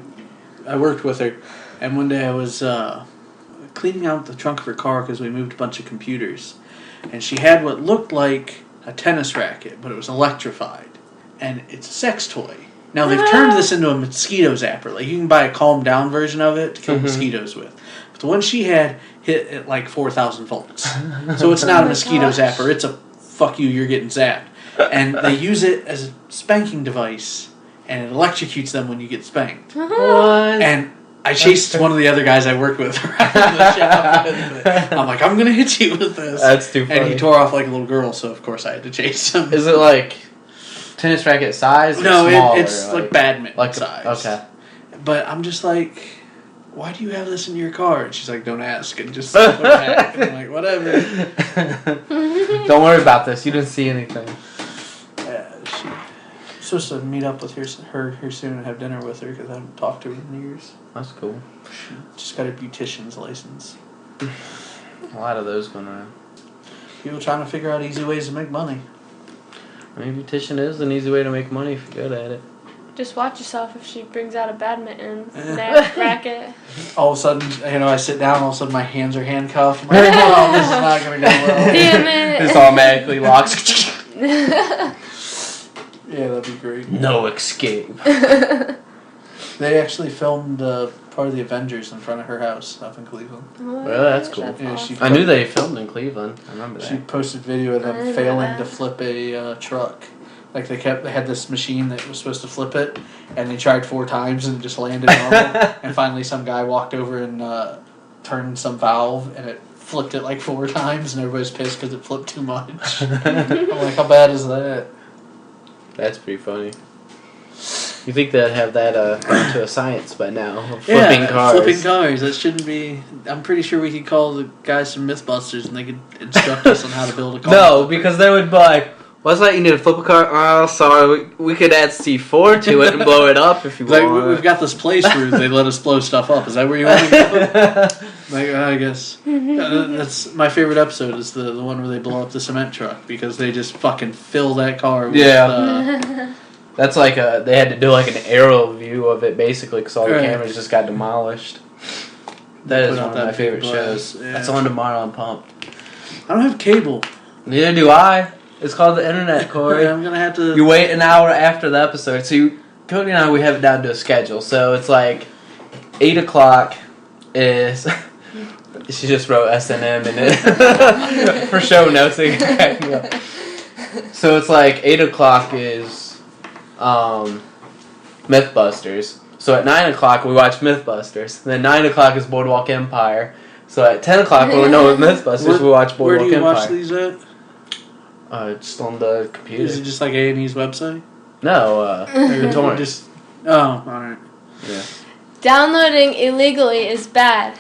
I worked with her, and one day I was cleaning out the trunk of her car because we moved a bunch of computers, and she had what looked like a tennis racket, but it was electrified, and it's a sex toy. Now they've turned this into a mosquito zapper. Like you can buy a calm down version of it to kill mosquitoes with, but the one she had hit at like 4,000 volts. So it's not a mosquito zapper. It's a fuck you, you're getting zapped. And they use it as a spanking device, and it electrocutes them when you get spanked. What? And I chased one of the other guys I worked with around the shop with it. I'm like, I'm going to hit you with this. That's too funny. And he tore off like a little girl, so of course I had to chase him. Is it like tennis racket size? Or No, smaller? it's like badminton size. Okay. But I'm just like, why do you have this in your car? And she's like, don't ask. And just put it back. And I'm like, whatever. Don't worry about this. You didn't see anything. Yeah, she's supposed to meet up with her here soon and have dinner with her because I haven't talked to her in years. That's cool. She just got a beautician's license. A lot of those going around. People trying to figure out easy ways to make money. I mean, beautician is an easy way to make money if you're good at it. Just watch yourself if she brings out a badminton Yeah. racket. All of a sudden, I sit down, all of a sudden my hands are handcuffed. I'm like, oh, this is not going to go well. Damn it. This automatically locks. Yeah, that'd be great. No escape. They actually filmed part of the Avengers in front of her house up in Cleveland. Well, that's cool. Yeah, I knew they filmed in Cleveland. I remember She that. posted video of them failing to flip a truck. Like they had this machine that was supposed to flip it, and they tried 4 times and it just landed normal. And finally, some guy walked over and turned some valve, and it flipped it like 4 times, and everybody's pissed because it flipped too much. I'm like, how bad is that? That's pretty funny. You think they'd have that down to a science by now? Flipping cars. Flipping cars. That shouldn't be. I'm pretty sure we could call the guys from Mythbusters and they could instruct us on how to build a car. No, because they would be like, what's that? You need to flip a car? Oh, sorry. We could add C4 to it and blow it up if you like, want. we've got this place where they let us blow stuff up. Is that where you want to go? Like, I guess. That's my favorite episode is the one where they blow up the cement truck because they just fucking fill that car with... That's like they had to do like an aerial view of it basically because all the cameras just got demolished. That is one of my favorite shows. Yeah. That's on tomorrow on Pump. I don't have cable. Neither do I. It's called the internet, Corey. I'm gonna have to. You wait an hour after the episode. So Cody and I, we have it down to a schedule. So it's like 8 o'clock is. She just wrote S&amp in it for show notes. So it's like 8 o'clock is Mythbusters. So at 9 o'clock we watch Mythbusters. And then 9 o'clock is Boardwalk Empire. So at 10 o'clock when we're done with Mythbusters, we watch Boardwalk Empire. Where do you watch these at? Just on the computer. Is it just like A&E's website? No, the torrent. Just alright. Yeah. Downloading illegally is bad.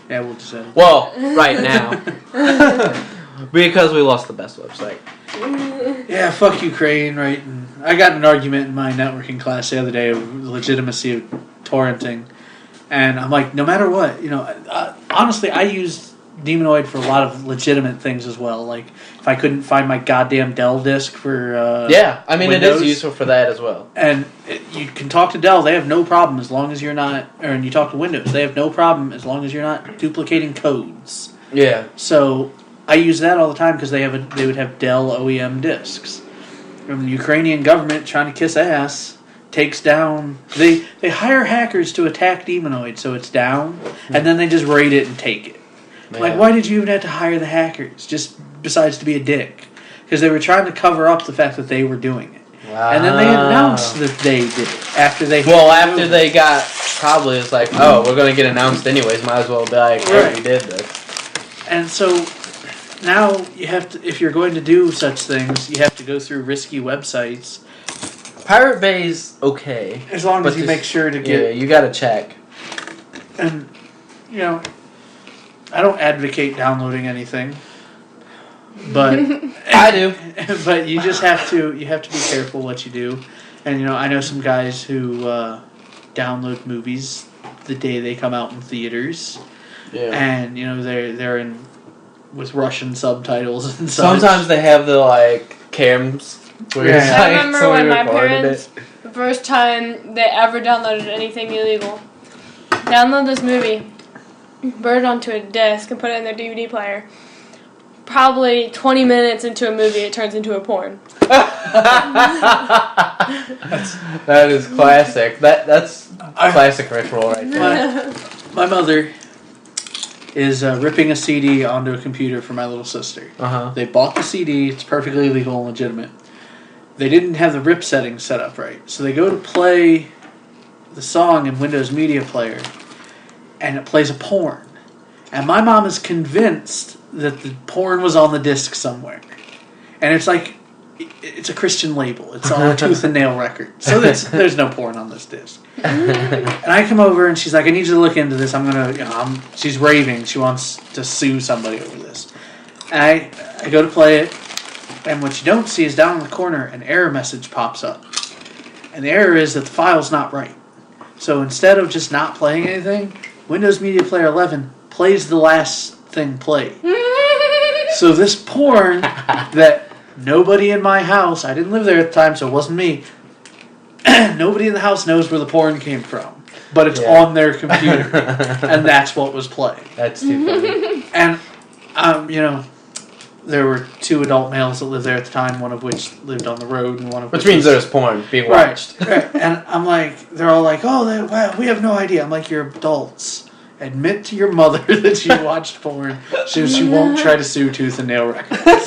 Yeah, we'll just say. Well, right now. Because we lost the best website. Yeah, fuck Ukraine, right? And I got in an argument in my networking class the other day of the legitimacy of torrenting. And I'm like, no matter what, honestly, I use Demonoid for a lot of legitimate things as well. Like, if I couldn't find my goddamn Dell disk for yeah, I mean, Windows, it is useful for that as well. And you can talk to Dell. They have no problem as long as you're not... Or you talk to Windows. They have no problem as long as you're not duplicating codes. Yeah. So I use that all the time because they would have Dell OEM disks. And the Ukrainian government, trying to kiss ass, takes down... They hire hackers to attack Demonoid so it's down, and then they just raid it and take it. Yeah. Like, why did you even have to hire the hackers, just besides to be a dick? Because they were trying to cover up the fact that they were doing it. Wow. And then they announced that they did it after they... After they got... Probably it's like, oh, we're going to get announced anyways. Might as well be like, hey, we did this. And so... Now, you have to, if you're going to do such things, you have to go through risky websites. Pirate Bay's okay. As long as you make sure to get... Yeah, you gotta check. And, I don't advocate downloading anything. But... I do. But you just have to be careful what you do. And, I know some guys who download movies the day they come out in theaters. Yeah. And, they're in with Russian subtitles and such. Sometimes they have the, cams. Where I remember when my parents, the first time they ever downloaded anything illegal, download this movie, burn it onto a disc, and put it in their DVD player. Probably 20 minutes into a movie, it turns into a porn. That is classic. That's classic ritual right there. My mother is ripping a CD onto a computer for my little sister. Uh-huh. They bought the CD. It's perfectly legal and legitimate. They didn't have the rip settings set up right. So they go to play the song in Windows Media Player, and it plays a porn. And my mom is convinced that the porn was on the disc somewhere. And it's it's a Christian label. It's on a Tooth and Nail record. So there's no porn on this disc. And I come over and she's like, I need you to look into this. She's raving. She wants to sue somebody over this. And I go to play it. And what you don't see is down in the corner, an error message pops up. And the error is that the file's not right. So instead of just not playing anything, Windows Media Player 11 plays the last thing played. So this porn that nobody in my house, I didn't live there at the time, so it wasn't me, nobody in the house knows where the porn came from. But it's on their computer. And that's what was playing. That's too funny. And, there were two adult males that lived there at the time, one of which lived on the road, and one of which means there's porn being watched. Right. And I'm like, they're all like, wow, we have no idea. I'm like, you're adults. Admit to your mother that you watched porn, so she won't try to sue Tooth and Nail Records.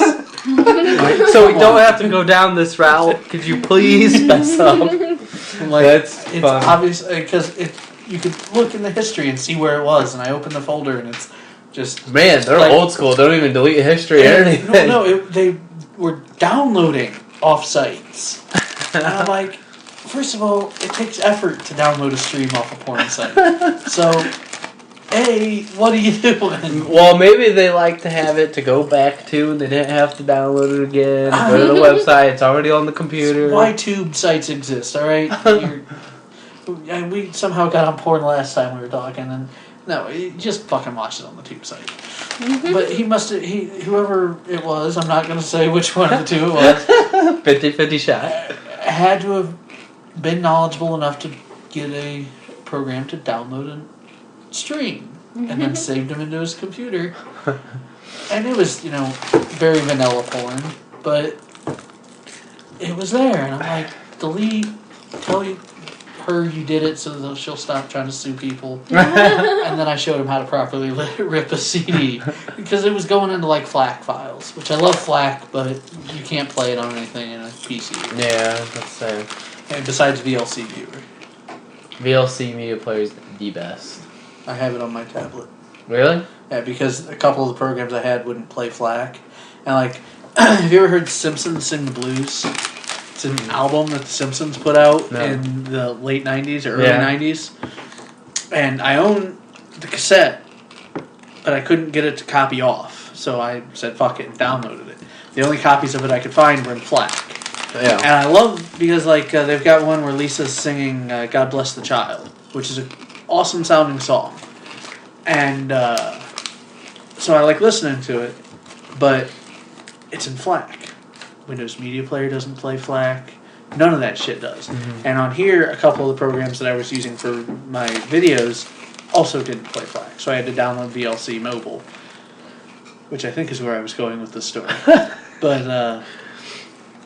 So we don't have to go down this route. Could you please mess up? It's obvious because you could look in the history and see where it was, and I opened the folder and it's just they're old school. Don't even delete history or anything. They were downloading off sites, and I'm like, first of all, it takes effort to download a stream off a porn site. So, what are you doing? Well, maybe they like to have it to go back to, and they didn't have to download it again. Go to the website; it's already on the computer. Why tube sites exist? All right, we somehow got on porn last time we were talking, and. No, he just fucking watched it on the tube site. But whoever it was, I'm not going to say which one of the two it was. 50-50 shot. Had to have been knowledgeable enough to get a program to download and stream. And then saved them into his computer. And it was, very vanilla porn. But it was there. And I'm like, delete, tell her you did it so that she'll stop trying to sue people. And then I showed him how to properly rip a CD because it was going into FLAC files, which I love FLAC, but you can't play it on anything in a PC. Yeah, that's same. And besides VLC Viewer. VLC Media Player is the best. I have it on my tablet. Really? Yeah, because a couple of the programs I had wouldn't play FLAC. And have you ever heard Simpsons Sing the Blues? It's an album that the Simpsons put out in the late 90s or early 90s. And I own the cassette, but I couldn't get it to copy off. So I said, fuck it, and downloaded it. The only copies of it I could find were in FLAC. Yeah. And I love, because they've got one where Lisa's singing God Bless the Child, which is an awesome sounding song. And so I like listening to it, but it's in FLAC. Windows Media Player doesn't play FLAC. None of that shit does. Mm-hmm. And on here, a couple of the programs that I was using for my videos also didn't play FLAC. So I had to download VLC Mobile, which I think is where I was going with this story. But,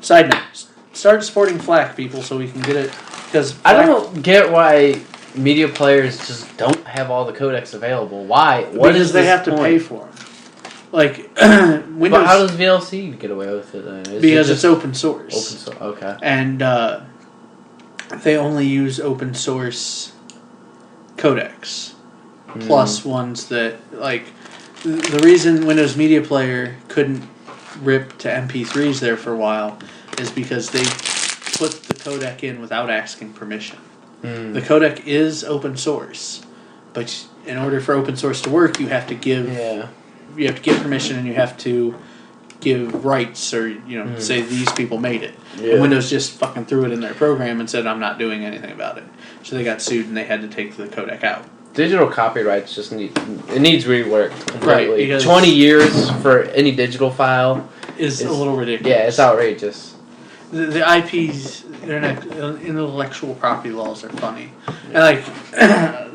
side note, start supporting FLAC, people, so we can get it. Because I don't get why media players just don't have all the codecs available. Why? Because they have to pay for them. Windows. But how does VLC get away with it then? Because it's open source. Open source, okay. And they only use open source codecs. Plus ones that, the reason Windows Media Player couldn't rip to MP3s there for a while is because they put the codec in without asking permission. The codec is open source, but in order for open source to work, you have to give... Yeah. You have to get permission, and you have to give rights or say these people made it. Yeah. And Windows just fucking threw it in their program and said I'm not doing anything about it. So they got sued and they had to take the codec out. Digital copyrights just needs reworked completely. Right, 20 years for any digital file is a little ridiculous. Yeah, it's outrageous. The IPs, intellectual property laws are funny. And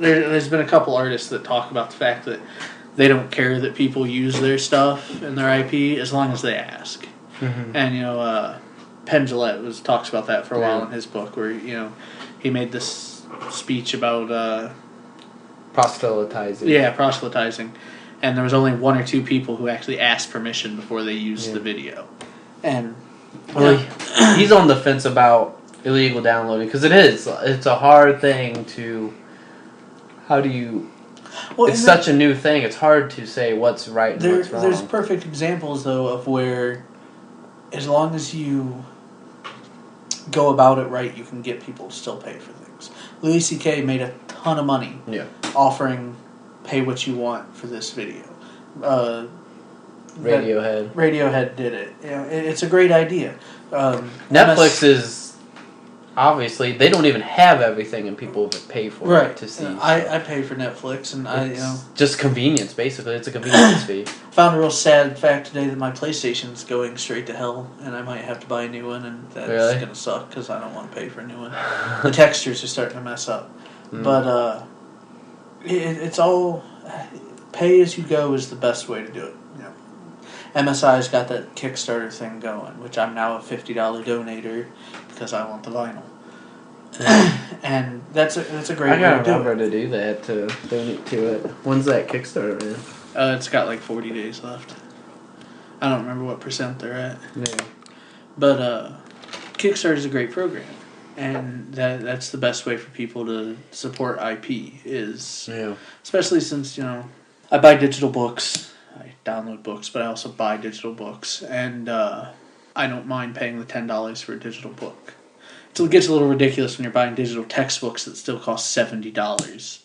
there's been a couple artists that talk about the fact that they don't care that people use their stuff and their IP as long as they ask. Mm-hmm. And Penn Jillette talks about that for a while in his book, where he made this speech about proselytizing. Yeah, proselytizing, and there was only one or two people who actually asked permission before they used the video, and. Well, he's on the fence about illegal downloading because it's a hard thing to. How do you? Well, it's such a new thing. It's hard to say what's right and what's wrong. There's perfect examples though of where, as long as you go about it right, you can get people to still pay for things. Louis C.K. made a ton of money offering pay what you want for this video. Radiohead did it. It's a great idea. Netflix is obviously they don't even have everything, and people pay for it to see. I pay for Netflix, and it's just convenience. Basically, it's a convenience fee. Found a real sad fact today that my PlayStation's going straight to hell, and I might have to buy a new one, and that's gonna suck because I don't want to pay for a new one. The textures are starting to mess up, but it's all pay as you go is the best way to do it. MSI's got that Kickstarter thing going, which I'm now a $50 donator because I want the vinyl. And that's a great way to do it. I gotta remember to do that, to donate to it. When's that Kickstarter, man? It's got 40 days left. I don't remember what % they're at. Yeah. But Kickstarter's a great program. And that's the best way for people to support IP is... Yeah. Especially since, I buy digital books. I download books, but I also buy digital books, and I don't mind paying the $10 for a digital book. It gets a little ridiculous when you're buying digital textbooks that still cost $70,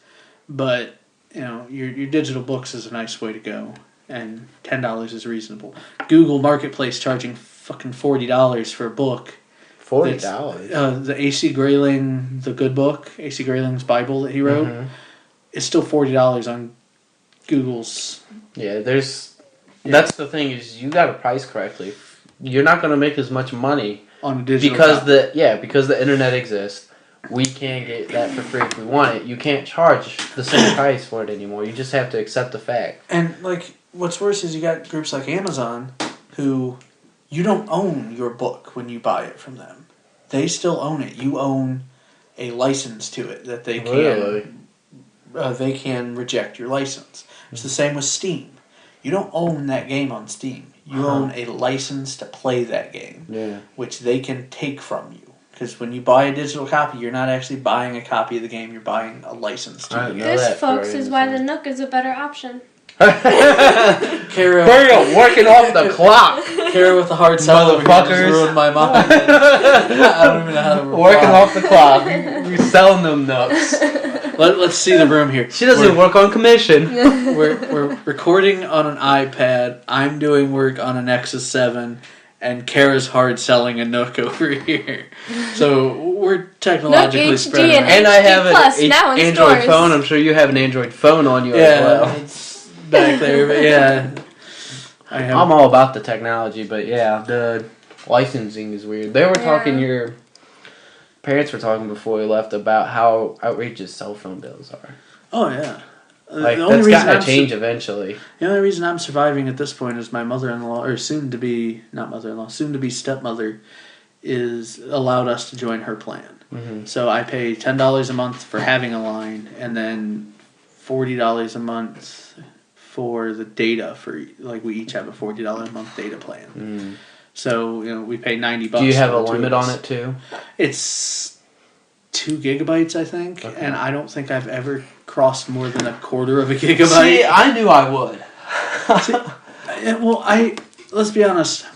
but your digital books is a nice way to go, and $10 is reasonable. Google Marketplace charging fucking $40 for a book. $40. The A.C. Grayling, the good book, A.C. Grayling's Bible that he wrote, is still $40 on Google's. Yeah, that's the thing is you got to price correctly. You're not going to make as much money on a digital because the internet exists. We can't get that for free if we want it. You can't charge the same price for it anymore. You just have to accept the fact. And what's worse is you got groups like Amazon who you don't own your book when you buy it from them. They still own it. You own a license to it that they can reject your license. It's the same with Steam. You don't own that game on Steam. You own a license to play that game, which they can take from you. Because when you buy a digital copy, you're not actually buying a copy of the game. You're buying a license to the game. This, folks, is why the Nook is a better option. Kara, working off the clock. Kara with the hard sell just ruined my mind. I don't even know how to reply. Working off the clock. We're selling them Nooks. Let's see the room here. She doesn't work on commission. We're recording on an iPad. I'm doing work on a Nexus 7, and Kara's hard selling a Nook over here. So we're technologically spread around. And I have an Android phone. I'm sure you have an Android phone on you as well. It's back there, but yeah. I'm all about the technology, but yeah, the licensing is weird. They were talking your parents were talking before we left about how outrageous cell phone bills are. Oh, yeah. That's got to change eventually. The only reason I'm surviving at this point is my mother-in-law, or soon-to-be, not mother-in-law, soon-to-be stepmother, is allowed us to join her plan. Mm-hmm. So I pay $10 a month for having a line, and then $40 a month for the data. We each have a $40 a month data plan. Mm. So, we pay $90. Do you have a limit on it, too? It's 2 gigabytes, I think. Okay. And I don't think I've ever crossed more than a quarter of a gigabyte. See, I knew I would. Let's be honest,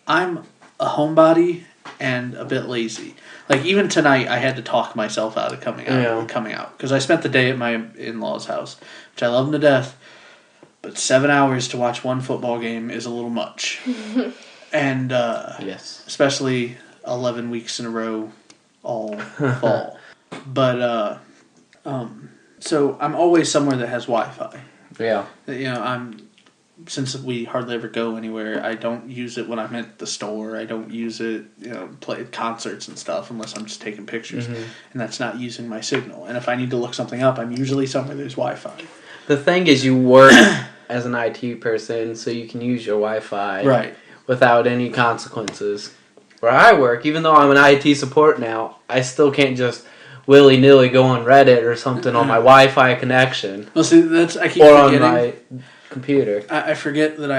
I'm a homebody and a bit lazy. Even tonight, I had to talk myself out of coming out. Because I spent the day at my in-laws' house, which I love them to death. But 7 hours to watch one football game is a little much. And Yes. especially 11 weeks in a row all fall. But so I'm always somewhere that has Wi-Fi. Yeah. Since we hardly ever go anywhere, I don't use it when I'm at the store. I don't use it, play at concerts and stuff unless I'm just taking pictures. And that's not using my signal. And if I need to look something up, I'm usually somewhere there's Wi-Fi. The thing is, you work as an IT person, so you can use your Wi-Fi Right. without any consequences. Where I work, even though I'm an IT support now, I still can't just willy-nilly go on Reddit or something on my Wi-Fi connection. Well, see, I keep or forgetting. on my computer. I forget that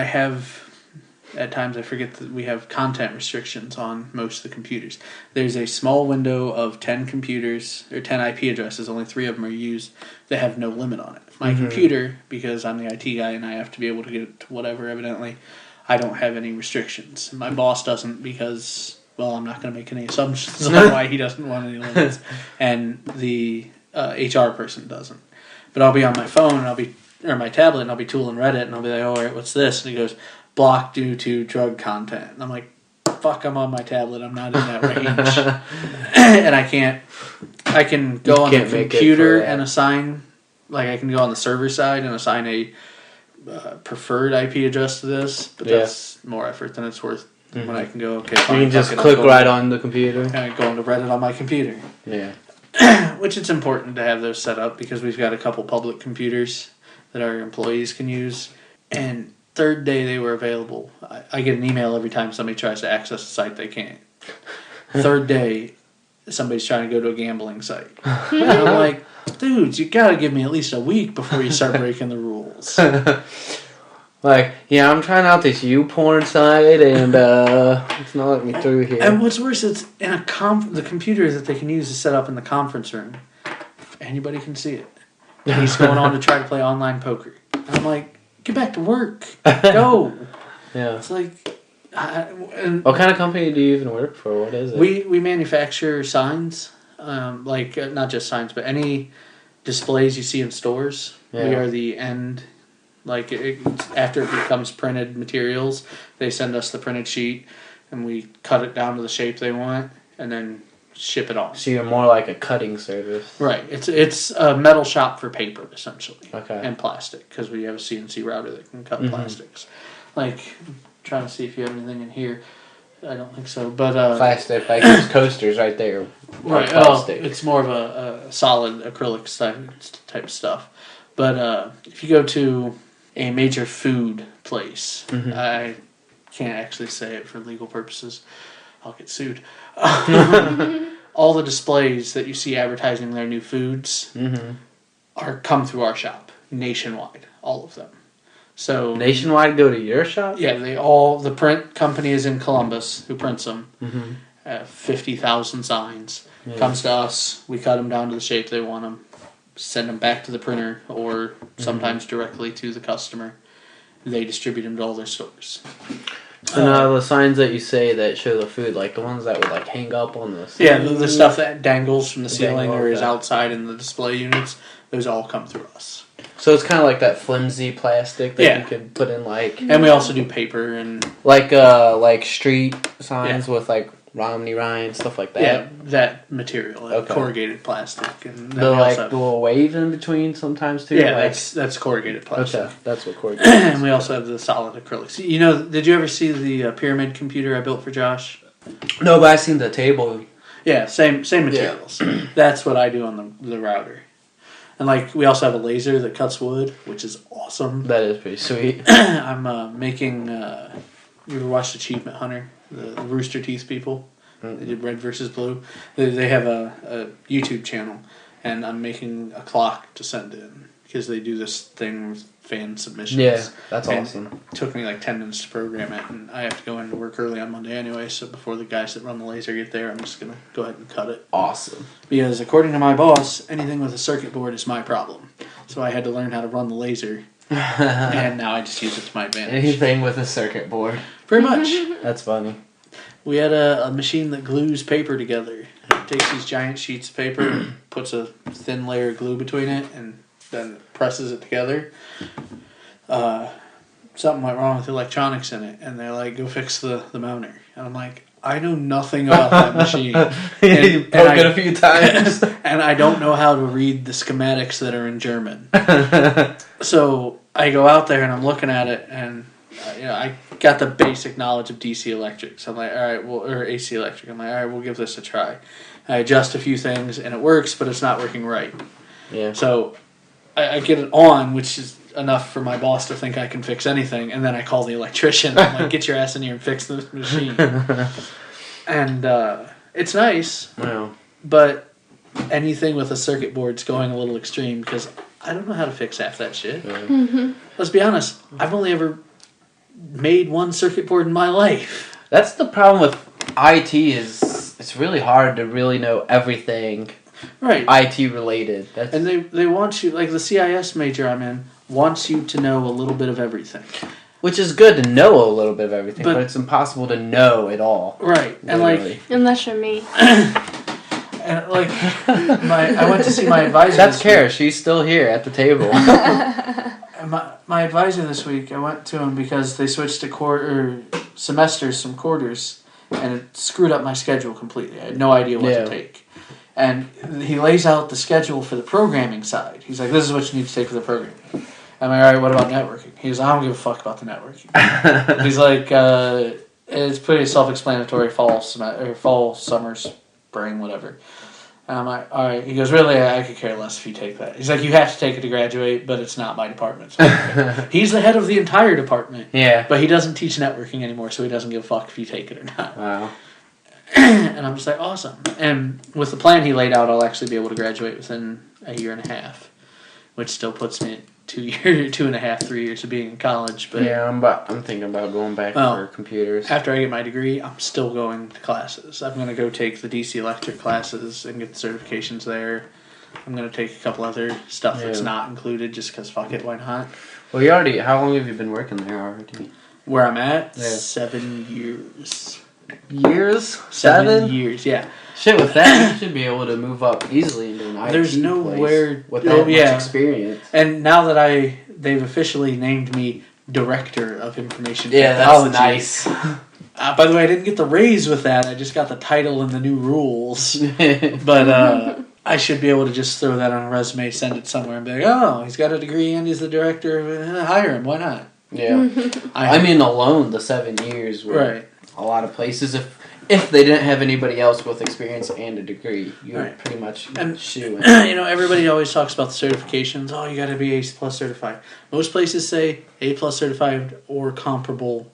at times I forget that we have content restrictions on most of the computers. There's a small window of 10 computers, or 10 IP addresses, only 3 of them are used, that have no limit on it. My computer, because I'm the IT guy and I have to be able to get it to whatever, evidently, I don't have any restrictions. My boss doesn't because, well, I'm not going to make any assumptions on why he doesn't want any limits. And the HR person doesn't. But I'll be on my phone, or my tablet, and I'll be tooling Reddit, and I'll be like, oh, all right, what's this? And he goes, blocked due to drug content. And I'm like, fuck, I'm on my tablet. I'm not in that range. And I can go on the computer and assign, like I can go on the server side and assign a preferred IP address to this, but that's more effort than it's worth when I can go, okay, fine. You can just click right on the computer. And go into Reddit on my computer. Yeah. Which it's important to have those set up because we've got a couple public computers that our employees can use. And third day they were available. I get an email every time somebody tries to access a site they can't. Third day, somebody's trying to go to a gambling site. And I'm like, dudes, you gotta give me at least a week before you start breaking the rules. Like, yeah, I'm trying out this YouPorn site, and it's not letting me through here. And what's worse, it's in the computer that they can use is set up in the conference room. Anybody can see it. And he's going on to try to play online poker. And I'm like, get back to work. Go. Yeah. It's like... what kind of company do you even work for? What is it? We manufacture signs. Not just signs, but any displays you see in stores. Yeah. We are the end... after it becomes printed materials, they send us the printed sheet, and we cut it down to the shape they want, and then ship it off. So you're more like a cutting service. Right. It's a metal shop for paper, essentially. Okay. And plastic, because we have a CNC router that can cut plastics. Like, trying to see if you have anything in here. I don't think so, but... plastic, like those coasters right there. Right. Plastic. It's more of a solid acrylic type stuff. But if you go to a major food place. I can't actually say it for legal purposes. I'll get sued. All the displays that you see advertising their new foods come through our shop nationwide. All of them. So nationwide go to your shop? Yeah, the print company is in Columbus who prints them. 50,000 signs. Yeah. Comes to us. We cut them down to the shape they want them. Send them back to the printer or sometimes directly to the customer. They distribute them to all their stores. So now the signs that you say that show the food, like the ones that would like hang up on the yeah, the stuff that dangles from the ceiling or is outside in the display units, those all come through us. So it's kind of like that flimsy plastic that you could put in like... And we also do paper and... Like street signs with like Romney Ryan, stuff like that. Yeah, that material, corrugated plastic. And the little wave in between sometimes too? Yeah, that's corrugated plastic. Okay, that's what corrugated is. And we also have the solid acrylics. You know, did you ever see the pyramid computer I built for Josh? No, but I seen the table. Yeah, same materials. Yeah. That's what I do on the router. And we also have a laser that cuts wood, which is awesome. That is pretty sweet. I'm making... you ever watched Achievement Hunter? The Rooster Teeth people. They did Red versus Blue. They have a YouTube channel, and I'm making a clock to send in because they do this thing with fan submissions. Yeah, that's awesome. It took me 10 minutes to program it, and I have to go into work early on Monday anyway, so before the guys that run the laser get there, I'm just going to go ahead and cut it. Awesome. Because according to my boss, anything with a circuit board is my problem. So I had to learn how to run the laser, and now I just use it to my advantage. Anything with a circuit board. Pretty much. That's funny. We had a machine that glues paper together. It takes these giant sheets of paper, puts a thin layer of glue between it, and then presses it together. something went wrong with the electronics in it, and they're like, go fix the mounter. And I'm like, I know nothing about that machine. You poke it a few times. And I don't know how to read the schematics that are in German. So I go out there and I'm looking at it, and I got the basic knowledge of DC electric. So I'm like, all right, or AC electric. I'm like, all right, we'll give this a try. I adjust a few things, and it works, but it's not working right. Yeah. So I get it on, which is enough for my boss to think I can fix anything, and then I call the electrician. I'm like, get your ass in here and fix this machine. And it's nice, but anything with a circuit board's going a little extreme because I don't know how to fix half that shit. Let's be honest, I've only ever made one circuit board in my life. That's the problem with IT is it's really hard to really know everything IT related. And they want you, like the CIS major I'm in, wants you to know a little bit of everything. Which is good to know a little bit of everything, but it's impossible to know it all. Right. Literally. And unless you're me. And like, I went to see my advisor. That's Kara. She's still here at the table. My advisor this week, I went to him because they switched to semesters from quarters, and it screwed up my schedule completely. I had no idea what to take. And he lays out the schedule for the programming side. He's like, this is what you need to take for the programming. I'm like, all right, what about networking? He goes, I don't give a fuck about the networking. He's like, it's pretty self-explanatory, fall, summer, spring, whatever. And I'm like, all right. He goes, really, I could care less if you take that. He's like, you have to take it to graduate, but it's not my department. So he's the head of the entire department. Yeah. But he doesn't teach networking anymore, so he doesn't give a fuck if you take it or not. Wow. And I'm just like, awesome. And with the plan he laid out, I'll actually be able to graduate within a year and a half, which still puts me at 2.5, 3 years of being in college. But yeah, I'm thinking about going back for computers. After I get my degree, I'm still going to classes. I'm going to go take the DC electric classes and get the certifications there. I'm going to take a couple other stuff that's not included just because fuck it, why not? Well, how long have you been working there already? Where I'm at? 7 years. Years? 7 years, yeah. Shit, with that, you should be able to move up easily into an IT There's nowhere place with that much experience. And now that they've officially named me Director of Information Technology. That's nice. By the way, I didn't get the raise with that. I just got the title and the new rules. But I should be able to just throw that on a resume, send it somewhere, and be like, oh, he's got a degree and he's the director. Hire him. Why not? Yeah. I mean, alone, the 7 years were a lot of places. If they didn't have anybody else with experience and a degree, you're pretty much shoo-in. Everybody always talks about the certifications. Oh, you got to be A+ certified. Most places say A+ certified or comparable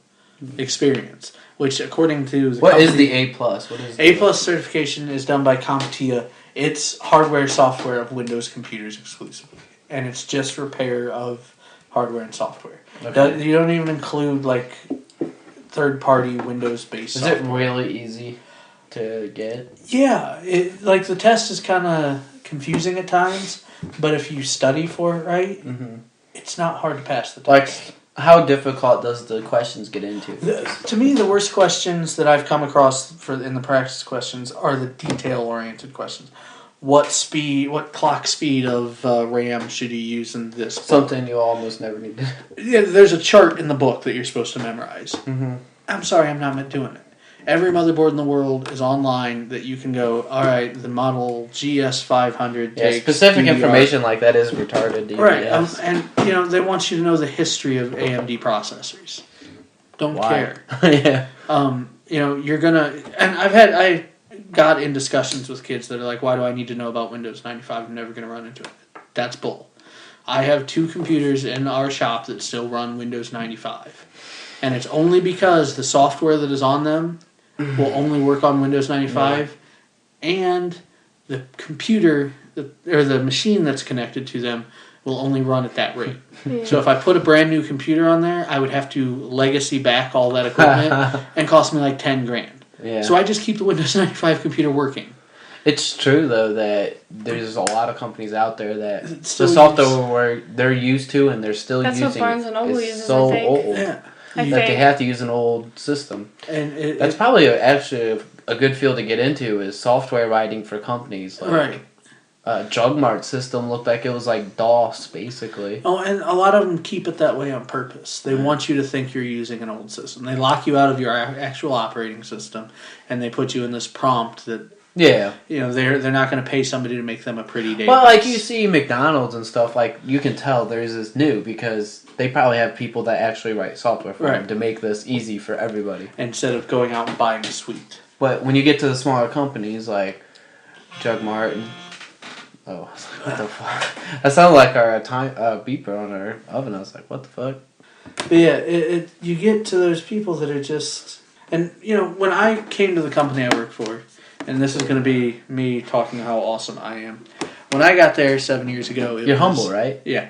experience, which according to the What is the A+? What is A+ certification is done by CompTIA. It's hardware, software of Windows computers exclusively, and it's just repair of hardware and software. Okay. You don't even include like third-party Windows-based software. Is it really easy to get? Yeah. The test is kind of confusing at times, but if you study for it right, it's not hard to pass the test. Like, how difficult does the questions get into? To me, the worst questions that I've come across in the practice questions are the detail-oriented questions. What clock speed of RAM should you use in this book? Something you almost never need to. Yeah, there's a chart in the book that you're supposed to memorize. I'm sorry, I'm not doing it. Every motherboard in the world is online that you can go, all right, the model GS500 takes specific DDR. Information like that is retarded. DBS. Right, and they want you to know the history of AMD processors. Don't care. Yeah. You're gonna, and I got in discussions with kids that are like, why do I need to know about Windows 95? I'm never gonna run into it. That's bull. I have 2 computers in our shop that still run Windows 95. And it's only because the software that is on them will only work on Windows 95, and the computer, or the machine that's connected to them, will only run at that rate. Yeah. So if I put a brand new computer on there, I would have to legacy back all that equipment and cost me like $10,000. Yeah. So I just keep the Windows 95 computer working. It's true though that there's a lot of companies out there that the software they're used to and they're still using. That's what Barnes and Noble uses. So I think. old that they have to use an old system. And that's probably actually a good field to get into is software writing for companies. Like, right. Jug Mart system looked like it was like DOS, basically. Oh, and a lot of them keep it that way on purpose. They want you to think you're using an old system. They lock you out of your actual operating system, and they put you in this prompt that, Yeah. They're not going to pay somebody to make them a pretty database. Well, like you see McDonald's and stuff, like you can tell there's this new because they probably have people that actually write software for them to make this easy for everybody. Instead of going out and buying a suite. But when you get to the smaller companies like Jug Mart and I was like, what the fuck? That sounded like our beeper on our oven. I was like, what the fuck? But yeah, you get to those people that are just... And, when I came to the company I work for, and this is going to be me talking how awesome I am. When I got there 7 years ago... You're humble, right? Yeah.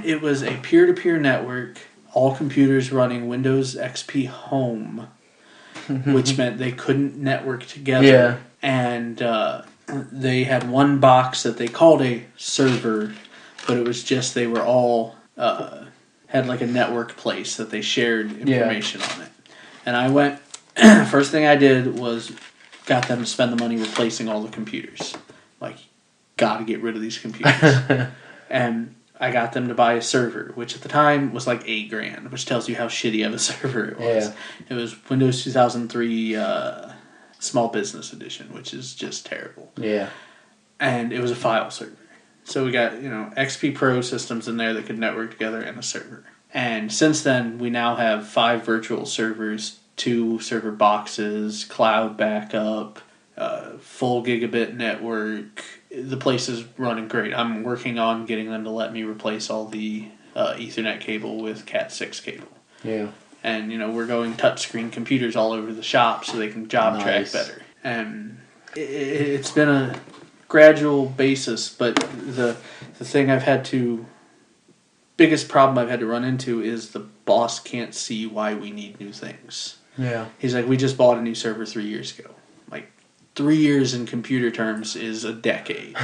It was a peer-to-peer network, all computers running Windows XP Home, which meant they couldn't network together. Yeah. And they had one box that they called a server, but it was just they were all... had like a network place that they shared information on it. And I went... First thing I did was got them to spend the money replacing all the computers. Like, gotta get rid of these computers. And I got them to buy a server, which at the time was like $8,000, which tells you how shitty of a server it was. Yeah. It was Windows 2003 Small Business Edition, which is just terrible. Yeah. And it was a file server. So we got, XP Pro systems in there that could network together and a server. And since then, we now have 5 virtual servers, 2 server boxes, cloud backup, full gigabit network. The place is running great. I'm working on getting them to let me replace all the Ethernet cable with Cat 6 cable. Yeah. And, we're going touchscreen computers all over the shop so they can job track better. And it's been a gradual basis, but the thing biggest problem I've had to run into is the boss can't see why we need new things. Yeah. He's like, we just bought a new server 3 years ago. Like, 3 years in computer terms is a decade.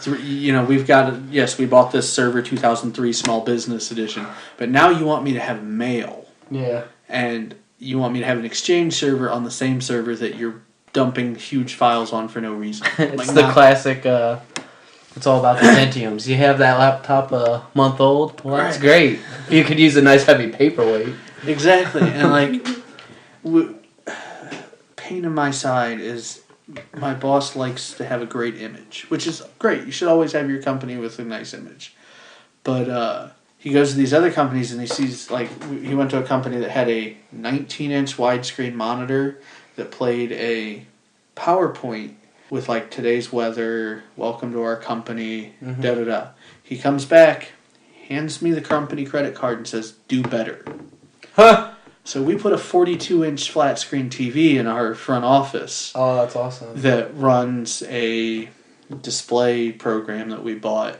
We've got, yes, we bought this server 2003 Small Business Edition, but now you want me to have mail. Yeah. And you want me to have an Exchange server on the same server that you're dumping huge files on for no reason. It's the classic, it's all about the Pentiums. You have that laptop a month old? Well, that's great. You could use a nice heavy paperweight. Exactly. And, pain in my side is my boss likes to have a great image, which is great. You should always have your company with a nice image. But he goes to these other companies and he sees, he went to a company that had a 19-inch widescreen monitor that played a PowerPoint with, today's weather, welcome to our company, da-da-da. He comes back, hands me the company credit card and says, do better. Huh! So we put a 42-inch flat screen TV in our front office. Oh, that's awesome. That runs a display program that we bought.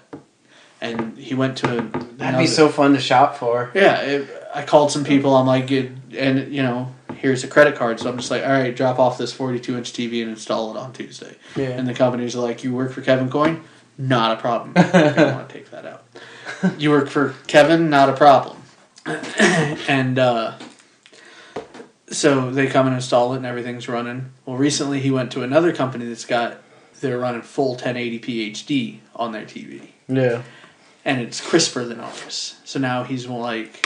And he went to That'd be so fun to shop for. Yeah, I called some people. I'm like, here's a credit card. So I'm just like, all right, drop off this 42-inch TV and install it on Tuesday. Yeah. And the companies are like, you work for Kevin Coyne? Not a problem. I don't want to take that out. You work for Kevin? Not a problem. And so they come and install it and everything's running. Well, recently he went to another company they're running full 1080p HD on their TV. Yeah. And it's crisper than ours. So now he's like,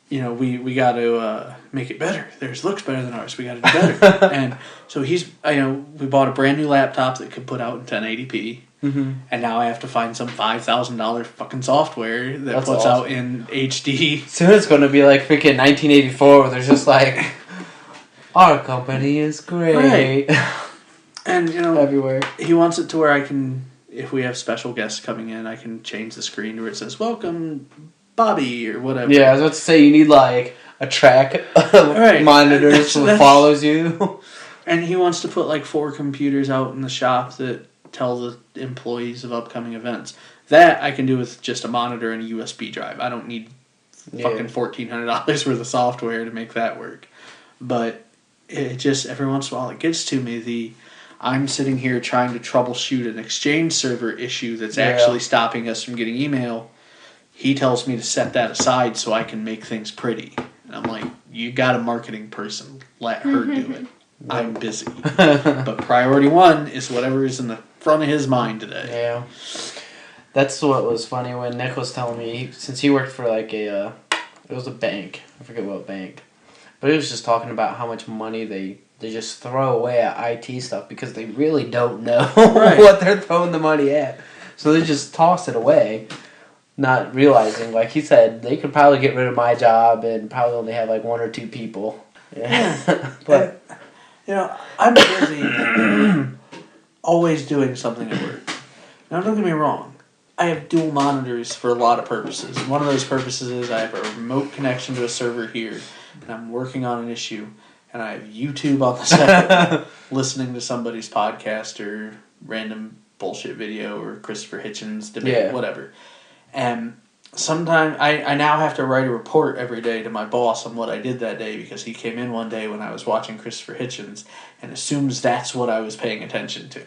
we got to make it better. Theirs looks better than ours. We got to do better. And so we bought a brand new laptop that could put out in 1080p. Mm-hmm. And now I have to find some $5,000 fucking software that puts out in HD. Soon it's going to be like freaking 1984 where there's just like, our company is great. Right. And, everywhere. He wants it to where I can, if we have special guests coming in, I can change the screen to where it says, welcome, Bobby, or whatever. Yeah, I was about to say you need like a track monitor that follows you. And he wants to put 4 computers out in the shop that tell the employees of upcoming events. That I can do with just a monitor and a USB drive. I don't need fucking $1,400 worth of software to make that work. But it just, every once in a while, it gets to me. I'm sitting here trying to troubleshoot an Exchange server issue that's actually stopping us from getting email. He tells me to set that aside so I can make things pretty. And I'm like, you got a marketing person. Let her do it. I'm busy. But priority 1 is whatever is in the front of his mind today. Yeah. That's what was funny when Nick was telling me, since he worked for like it was a bank. I forget what bank. But he was just talking about how much money they just throw away at IT stuff because they really don't know what they're throwing the money at. So they just toss it away, not realizing, like he said, they could probably get rid of my job and probably only have like 1 or 2 people. Yeah. But I'm busy always doing something at work. Now, don't get me wrong. I have dual monitors for a lot of purposes. And one of those purposes is I have a remote connection to a server here, and I'm working on an issue, and I have YouTube on the side, listening to somebody's podcast or random bullshit video or Christopher Hitchens debate, whatever. And sometimes I now have to write a report every day to my boss on what I did that day because he came in one day when I was watching Christopher Hitchens and assumes that's what I was paying attention to.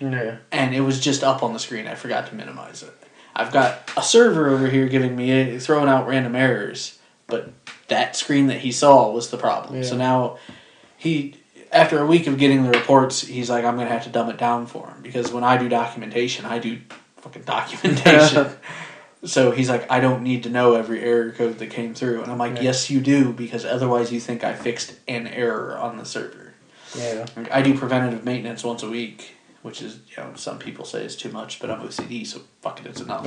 Yeah. And it was just up on the screen. I forgot to minimize it. I've got a server over here throwing out random errors, but that screen that he saw was the problem. Yeah. So now after a week of getting the reports, he's like, I'm going to have to dumb it down for him because when I do documentation, I do fucking documentation. So he's like, I don't need to know every error code that came through. And I'm like, yes, you do, because otherwise you think I fixed an error on the server. Yeah. I do preventative maintenance once a week, which is, some people say is too much, but I'm OCD, so fuck it, it's enough.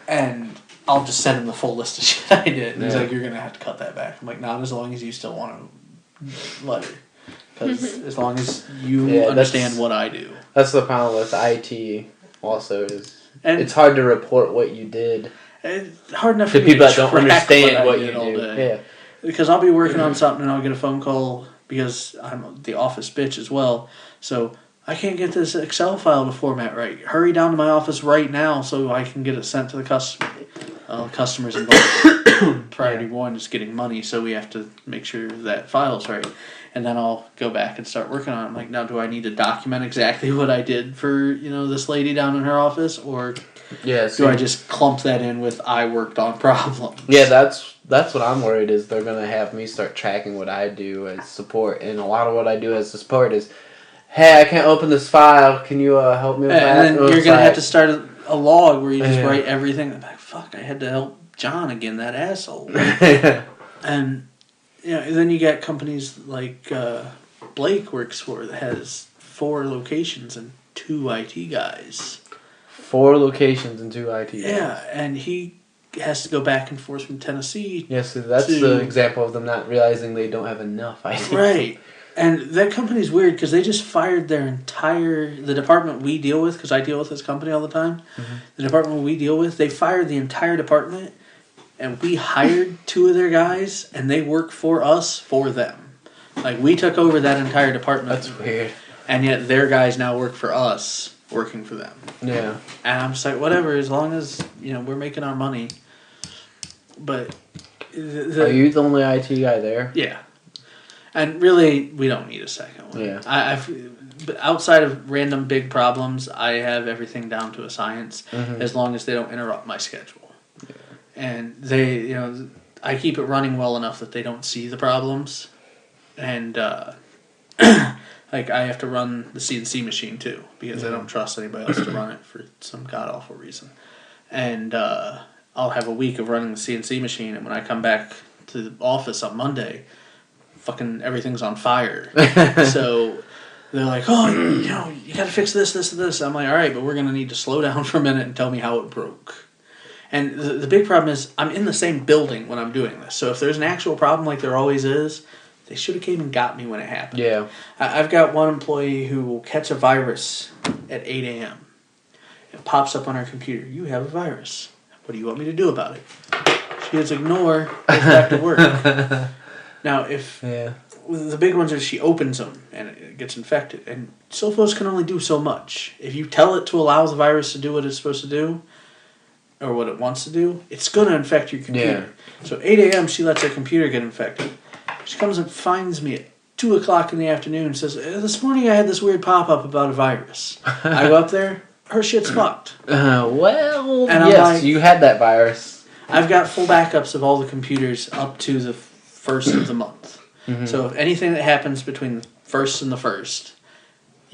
And I'll just send him the full list of shit I did. And he's like, you're going to have to cut that back. I'm like, not as long as you still want to let her. Because as long as you understand what I do. That's the problem with IT also is it's hard to report what you did. It's hard enough to people that don't understand what you do. Yeah. Because I'll be working on something and I'll get a phone call because I'm the office bitch as well. So I can't get this Excel file to format right. Hurry down to my office right now so I can get it sent to the customer. Customers involved. Priority 1 is getting money, so we have to make sure that file's right. And then I'll go back and start working on it. I'm like, now do I need to document exactly what I did for, this lady down in her office? Or do I just clump that in with I worked on problems? Yeah, that's what I'm worried is they're going to have me start tracking what I do as support. And a lot of what I do as support is, hey, I can't open this file. Can you help me with that? And then you're going to have to start a log where you just write everything. I'm like, fuck, I had to help John again, that asshole. And then you get companies like Blake works for that has 4 locations and 2 IT guys. 4 locations and 2 IT guys. Yeah, and he has to go back and forth from Tennessee. Yes, that's the example of them not realizing they don't have enough IT. Right. And that company's weird because they just fired the department we deal with, because I deal with this company all the time. Mm-hmm. The department we deal with, they fired the entire department, and we hired 2 of their guys, and they work for us for them. Like, we took over that entire department. That's weird. And yet their guys now work for us, working for them. Yeah. And I'm just like, whatever, as long as, we're making our money. But... Are you the only IT guy there? Yeah. And really, we don't need a second one. Yeah. But outside of random big problems, I have everything down to a science, as long as they don't interrupt my schedule. Yeah. And they, I keep it running well enough that they don't see the problems. And, like, I have to run the CNC machine, too, because I don't trust anybody else to run it for some god-awful reason. And I'll have a week of running the CNC machine, and when I come back to the office on Monday... fucking everything's on fire. So they're like, oh, you gotta fix this, and this. I'm like, all right, but we're gonna need to slow down for a minute and tell me how it broke. And the big problem is I'm in the same building when I'm doing this. So if there's an actual problem like there always is, they should have came and got me when it happened. Yeah. I've got one employee who will catch a virus at 8 a.m. It pops up on her computer. You have a virus. What do you want me to do about it? She hits ignore, goes back to work. Now, the big ones are she opens them and it gets infected. And Sophos can only do so much. If you tell it to allow the virus to do what it's supposed to do, or what it wants to do, it's going to infect your computer. Yeah. So 8 a.m., she lets her computer get infected. She comes and finds me at 2 o'clock in the afternoon and says, this morning I had this weird pop-up about a virus. I go up there, her shit's fucked. Well, and yes, you had that virus. I've got full backups of all the computers up to the first of the month. Mm-hmm. So if anything that happens between the first and the first,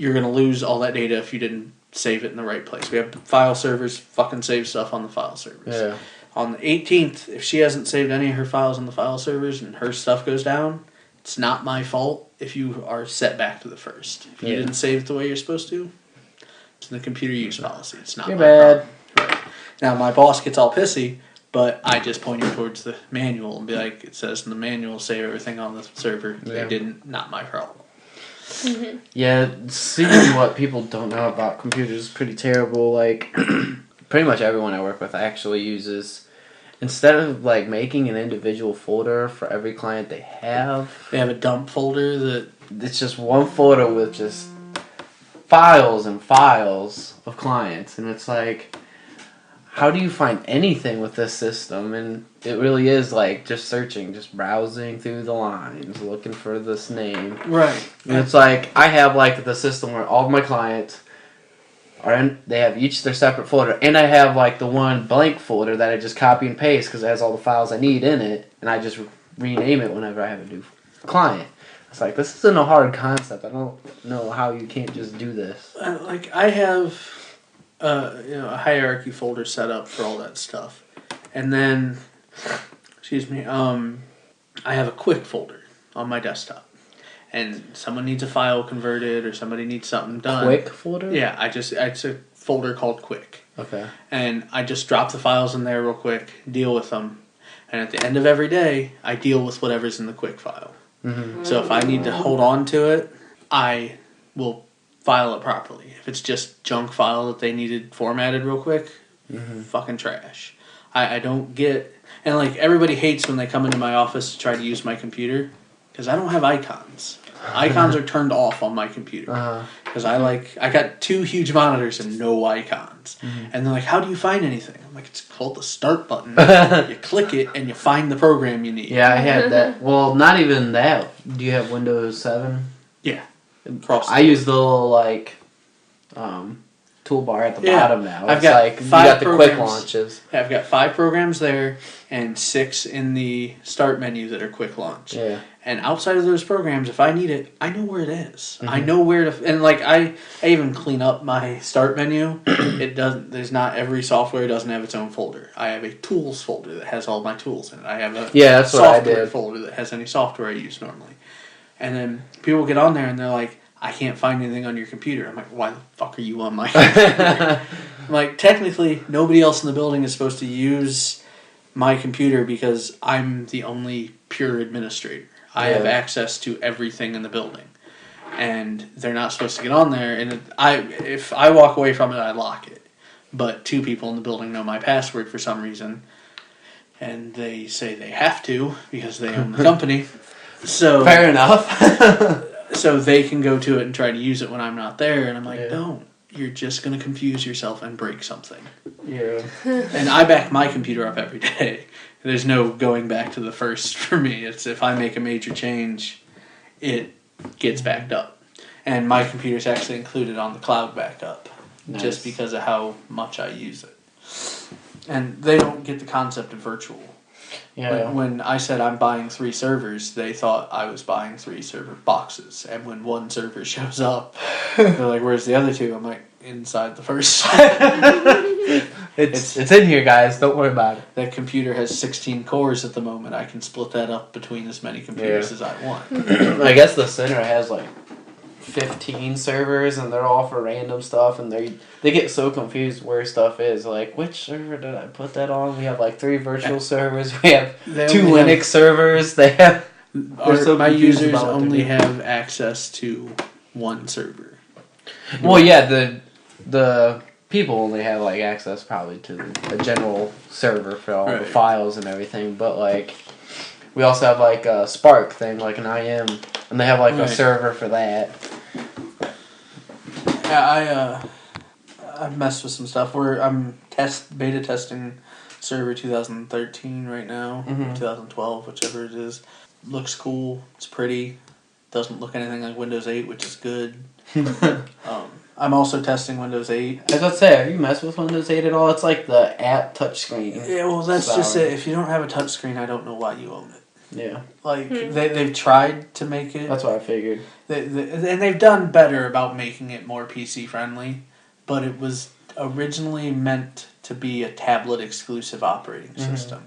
you're going to lose all that data if you didn't save it in the right place. We have file servers, fucking save stuff on the file servers. Yeah. On the 18th, if she hasn't saved any of her files on the file servers and her stuff goes down, it's not my fault if you are set back to the first. If you didn't save it the way you're supposed to, it's in the computer use policy. It's not my problem. Right. Now, my boss gets all pissy, but I just point her towards the manual and be like, it says in the manual, save everything on the server. They didn't, not my problem. Mm-hmm. Yeah, seeing what people don't know about computers is pretty terrible. Like, pretty much everyone I work with actually uses, instead of like making an individual folder for every client they have a dump folder that it's just one folder with just files and files of clients, and it's like, how do you find anything with this system? And it really is like just searching, just browsing through the lines, looking for this name. Right. And it's like, I have like the system where all of my clients are in, they have each their separate folder, and I have like the one blank folder that I just copy and paste because it has all the files I need in it, and I just rename it whenever I have a new client. It's like, this isn't a hard concept. I don't know how you can't just do this. Like, I have a hierarchy folder set up for all that stuff. And then, I have a quick folder on my desktop. And someone needs a file converted or somebody needs something done. Quick folder? Yeah, it's a folder called Quick. Okay. And I just drop the files in there real quick, deal with them. And at the end of every day, I deal with whatever's in the Quick file. Mm-hmm. So if I need to hold on to it, I will file it properly. If it's just junk file that they needed formatted real quick, fucking trash. I don't get... And like, everybody hates when they come into my office to try to use my computer, because I don't have icons. Icons are turned off on my computer. Because I got 2 huge monitors and no icons. And they're like, how do you find anything? I'm like, it's called the start button. You click it and you find the program you need. Yeah, I had that. Well, not even that. Do you have Windows 7? Yeah. I use the little, like, toolbar at the bottom now. I've It's got like, 5 you got the programs. quick launches. Yeah, I've got 5 programs there and 6 in the start menu that are quick launch. Yeah. And outside of those programs, if I need it, I know where it is. I know where to... And, like, I even clean up my start menu. It doesn't... There's not... Every software doesn't have its own folder. I have a tools folder that has all my tools in it. I have a that's what I software did. folder that has any software I use normally. And then people get on there and they're like, I can't find anything on your computer. I'm like, why the fuck are you on my computer? I'm like, technically, nobody else in the building is supposed to use my computer because I'm the only pure administrator. I have access to everything in the building. And they're not supposed to get on there. And if I walk away from it, I lock it. But 2 people in the building know my password for some reason. And they say they have to because they own the company. So Fair enough. So they can go to it and try to use it when I'm not there. And I'm like, don't. You're just going to confuse yourself and break something. Yeah. And I back my computer up every day. There's no going back to the first for me. It's if I make a major change, it gets backed up. And my computer's actually included on the cloud backup. Nice. Just because of how much I use it. And they don't get the concept of virtual. Yeah. When I said I'm buying 3 servers, they thought I was buying 3 server boxes. And when one server shows up, they're like, where's the other 2? I'm like, inside the first. It's in here, guys. Don't worry about it. That computer has 16 cores at the moment. I can split that up between as many computers as I want. I guess the center has like 15 servers, and they're all for random stuff, and they get so confused where stuff is. Like, which server did I put that on? We have like 3 virtual servers. We have 2 Linux servers. They have. My users only have access to 1 server. Well, yeah, the people only have like access probably to a general server for all the files and everything, but like we also have like a Spark thing, like an IM, and they have like a server for that. Yeah, I've messed with some stuff. I'm beta testing server 2013 right now, 2012, whichever it is. Looks cool. It's pretty. Doesn't look anything like Windows 8, which is good. I'm also testing Windows 8. I was about to say, have you messed with Windows 8 at all? It's like the app touchscreen. Yeah, well, that's just it. If you don't have a touchscreen, I don't know why you own it. Yeah. Like, they've tried to make it... That's what I figured. And they've done better about making it more PC-friendly, but it was originally meant to be a tablet-exclusive operating system.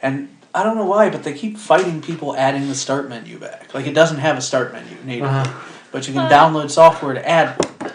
And I don't know why, but they keep fighting people adding the start menu back. Like, it doesn't have a start menu natively, but you can download software to add one.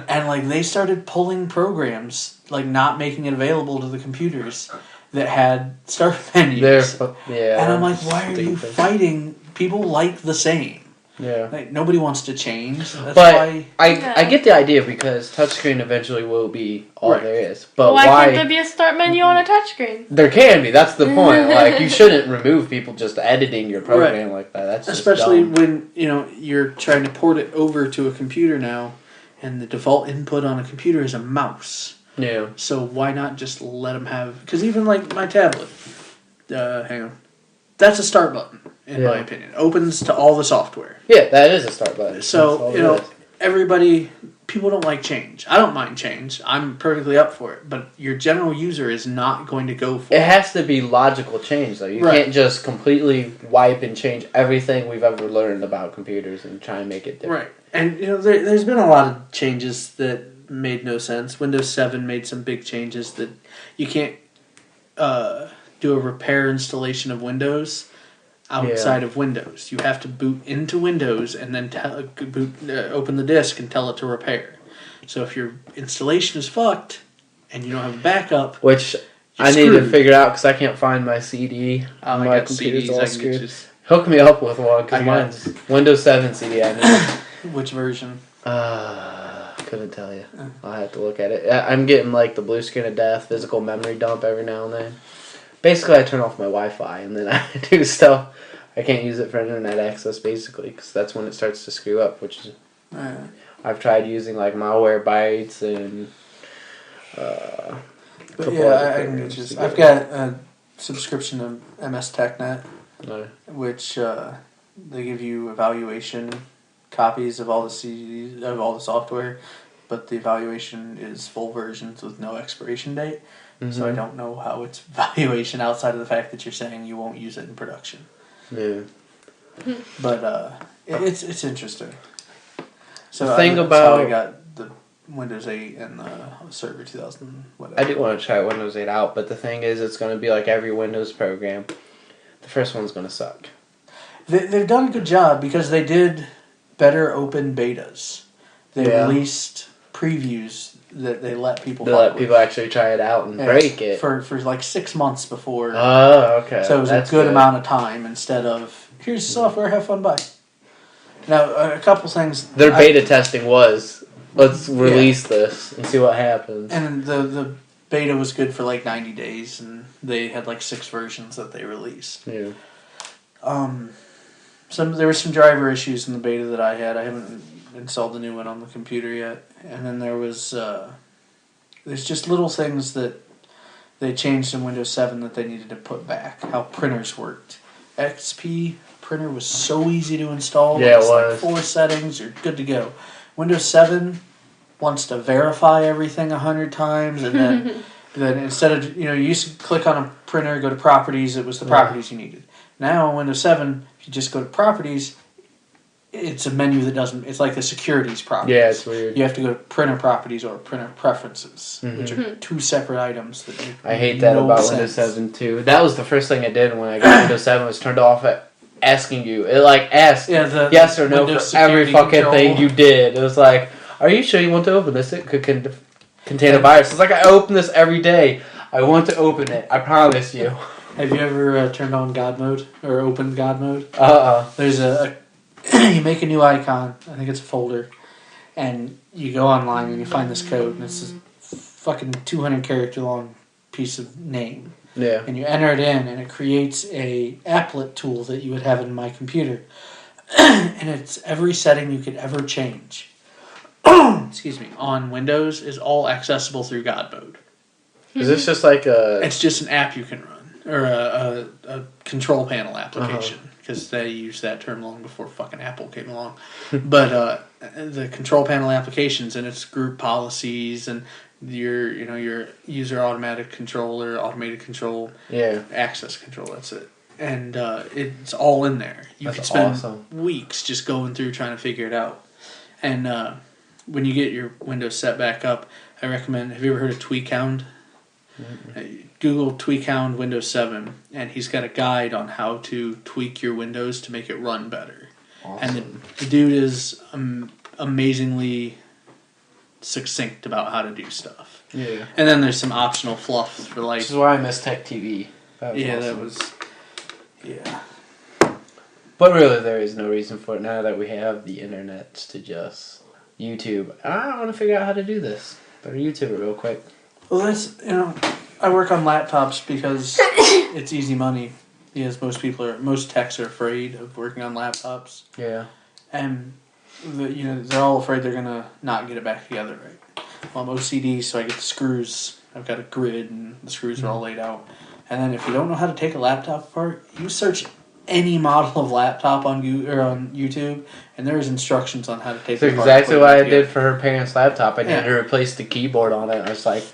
And, like, they started pulling programs, like, not making it available to the computers that had start menus. And I'm like, why are you fighting? People like the same. Yeah. Like, nobody wants to change. That's but why... I get the idea because touchscreen eventually will be all there is. But why can't there be a start menu on a touchscreen? There can be. That's the point. Like, you shouldn't remove people just editing your program like that. That's especially just dumb. when you're trying to port it over to a computer now, and the default input on a computer is a mouse. Yeah. So why not just let them have... Because even like my tablet, hang on, that's a start button in my opinion. Opens to all the software. Yeah, that is a start button. So people don't like change. I don't mind change. I'm perfectly up for it. But your general user is not going to go for it. It has to be logical change, though. You can't just completely wipe and change everything we've ever learned about computers and try and make it different. Right. And, there's been a lot of changes that made no sense. Windows 7 made some big changes that you can't do a repair installation of Windows outside of Windows. You have to boot into Windows and then open the disk and tell it to repair. So if your installation is fucked and you don't have a backup, which I need to figure out because I can't find my CD. My computer's all screwed. Hook me up with one because mine's Windows 7 CD. I need. Which version? Couldn't tell you. I'll have to look at it. I'm getting like the blue screen of death, physical memory dump every now and then. Basically, I turn off my Wi-Fi and then I do stuff. I can't use it for internet access basically because that's when it starts to screw up. Which is, I've tried using like Malwarebytes and. I can get you. I've got a subscription to MS TechNet, which they give you evaluation copies of all the CDs of all the software, but the evaluation is full versions with no expiration date. So I don't know how it's evaluation outside of the fact that you're saying you won't use it in production. Yeah. But it's interesting. So the thing about I got the Windows 8 and the Server 2000 whatever. I do want to try Windows 8 out, but the thing is it's going to be like every Windows program. The first one's going to suck. They've done a good job because they did better open betas. They released previews that they let people actually try it out and break it for like 6 months before. Oh, okay. So it was a good amount of time instead of here's software, have fun, bye. Now a couple things. Their beta testing was let's release this and see what happens. And the beta was good for like 90 days, and they had like 6 versions that they released. Yeah. There were some driver issues in the beta that I had. I haven't installed the new one on the computer yet. And then there was there's just little things that they changed in Windows 7 that they needed to put back. How printers worked. XP printer was so easy to install. Yeah, it was. Like 4 settings, you're good to go. Windows 7 wants to verify everything 100 times, and then instead of you used to click on a printer, go to properties. It was the properties you needed. Now in Windows 7, if you just go to properties, it's a menu that doesn't. It's like the securities properties. Yeah, it's weird. You have to go to printer properties or printer preferences, which are 2 separate items. I hate that about Windows 7 too. That was the first thing I did when I got Windows 7 was turned off at asking you. It asks yes or no for every fucking thing you did. It was like, are you sure you want to open this? It could contain a virus. It's like I open this every day. I want to open it. I promise you. Have you ever turned on God mode or opened God mode? There's you make a new icon. I think it's a folder, and you go online and you find this code, and it's this fucking 200 character long piece of name. Yeah. And you enter it in, and it creates a applet tool that you would have in my computer, and it's every setting you could ever change. Excuse me. On Windows is all accessible through God mode. Is this just like a? It's just an app you can run, or a control panel application. Because they used that term long before fucking Apple came along. But the control panel applications and its group policies and your user automatic control or automated control, access control. That's it. and it's all in there. You That's could spend awesome. weeks just going through trying to figure it out. And when you get your Windows set back up, I recommend. Have you ever heard of TweakHound? Google TweakHound Windows 7, and he's got a guide on how to tweak your Windows to make it run better. Awesome. And the dude is amazingly succinct about how to do stuff. Yeah. And then there's some optional fluff for like. This is why I miss Tech TV. That was awesome. That was. Yeah. But really, there is no reason for it now that we have the internet to just YouTube. I want to figure out how to do this. Better YouTube it real quick. Well, that's, I work on laptops because it's easy money. Because most techs are afraid of working on laptops. Yeah. And, they're all afraid they're going to not get it back together right. Well, I'm OCD, so I get the screws. I've got a grid, and the screws are all laid out. And then if you don't know how to take a laptop apart, you search any model of laptop on YouTube, and there is instructions on how to take That's it apart. exactly what I did for her parents' laptop. I needed to Yeah. replace the keyboard on it. I was like,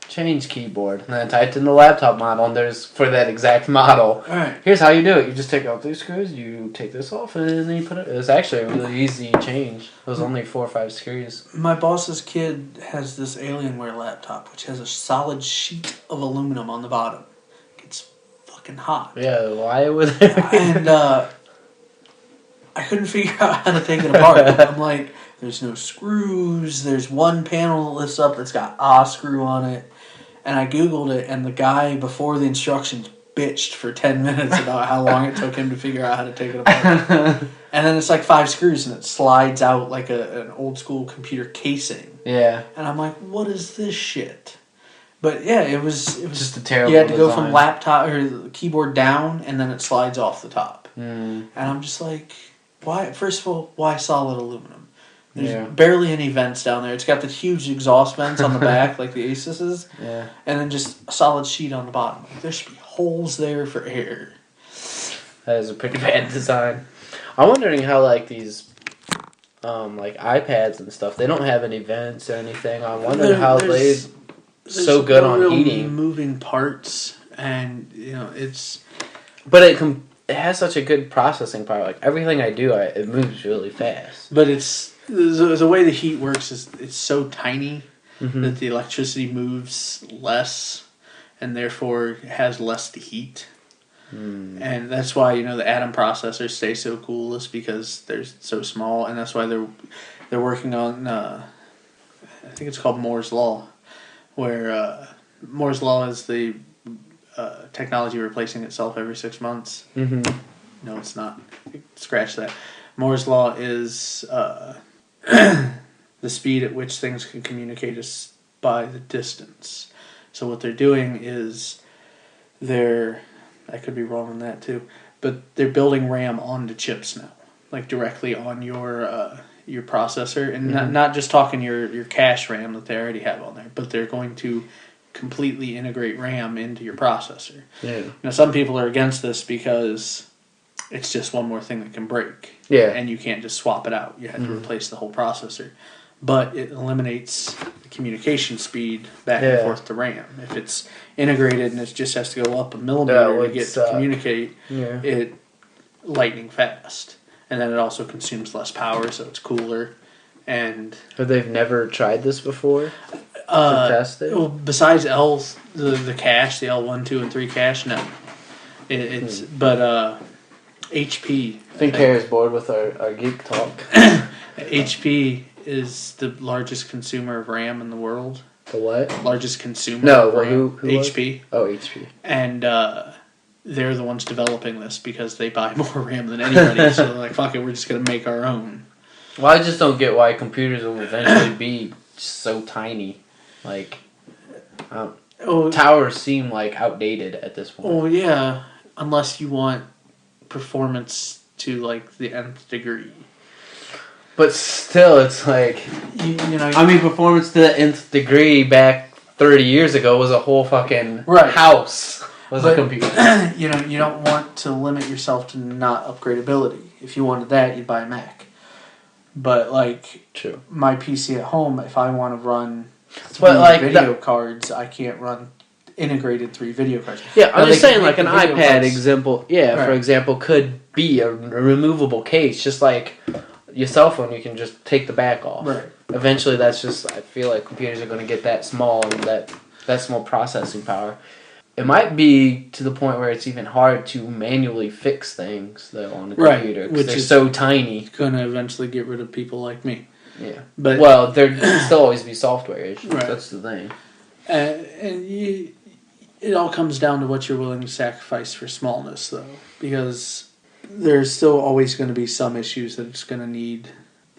change keyboard. And then I typed in the laptop model, and there's, for that exact model, Alright. here's how you do it. You just take out these screws, you take this off, and then you put it. It was actually a really easy change. It was only 4 or 5 screws. My boss's kid has this Alienware laptop, which has a solid sheet of aluminum on the bottom. It's fucking hot. Yeah, why would it? And I couldn't figure out how to take it apart. I'm like, there's no screws. There's one panel that lifts up that's got a screw on it. And I Googled it, and the guy before the instructions bitched for 10 minutes about how long it took him to figure out how to take it apart. And then it's like 5 screws, and it slides out like an old school computer casing. Yeah. And I'm like, what is this shit? But yeah, it was Just a terrible You had to go design. from laptop or the keyboard down, and then it slides off the top. Mm. And I'm just like, why? First of all, why solid aluminum? There's Yeah. barely any vents down there. It's got the huge exhaust vents on the back, like the Asus's, Yeah. and then just a solid sheet on the bottom. Like, there should be holes there for air. That is a pretty bad design. I'm wondering how, like, these, like, iPads and stuff, they don't have any vents or anything. I'm wondering how There's so good no on real heating. moving parts, and it's. But it has such a good processing power. Like, everything I do, it moves really fast. But it's the way the heat works is it's so tiny Mm-hmm. that the electricity moves less, and therefore has less to heat. Mm. And that's why the atom processors stay so cool, is because they're so small, and that's why they're working on I think it's called Moore's Law, where Moore's Law is the technology replacing itself every 6 months. Mm-hmm. No, it's not. Scratch that. Moore's Law is the speed at which things can communicate us by the distance. So what they're doing is I could be wrong on that too, but they're building RAM onto chips now, like directly on your processor, and not just talking your cache RAM that they already have on there, but they're going to completely integrate RAM into your processor. Yeah. Now, some people are against this because it's just one more thing that can break. Yeah. And you can't just swap it out. You have to replace the whole processor. But it eliminates the communication speed back and forth to RAM. If it's integrated and it just has to go up a millimeter to get to communicate, it lightning fast. And then it also consumes less power, so it's cooler. And But they've never tried this before? To test it? Well, besides the cache, the L1, 2, and 3 cache, no. It's but HP. I think Kara's bored with our geek talk. HP is the largest consumer of RAM in the world. The what? Largest consumer No, of RAM. who was? HP. Oh, HP. And they're the ones developing this because they buy more RAM than anybody. So they're like, fuck it, we're just going to make our own. Well, I just don't get why computers will eventually be so tiny. Like, towers seem like outdated at this point. Oh, yeah. Unless you want performance to like the nth degree. But still, it's like, performance to the nth degree back 30 years ago was a whole fucking house. Was a computer. You don't want to limit yourself to not upgradability. If you wanted that, you'd buy a Mac. But True. My PC at home, if I want to run But video cards, I can't run integrated 3 video cards. Yeah, I'm Now, just they saying, can like make an the video iPad cards- example. Yeah, for Right. example, could be a removable case, just like your cell phone. You can just take the back off. Right. Eventually, that's just. I feel like computers are going to get that small and that small processing power. It might be to the point where it's even hard to manually fix things though on a Right, computer because which they're is- so tiny. Going to eventually get rid of people like me. Yeah, But well, there still always be software issues. Right. That's the thing. It all comes down to what you're willing to sacrifice for smallness, though, because there's still always going to be some issues that it's going to need.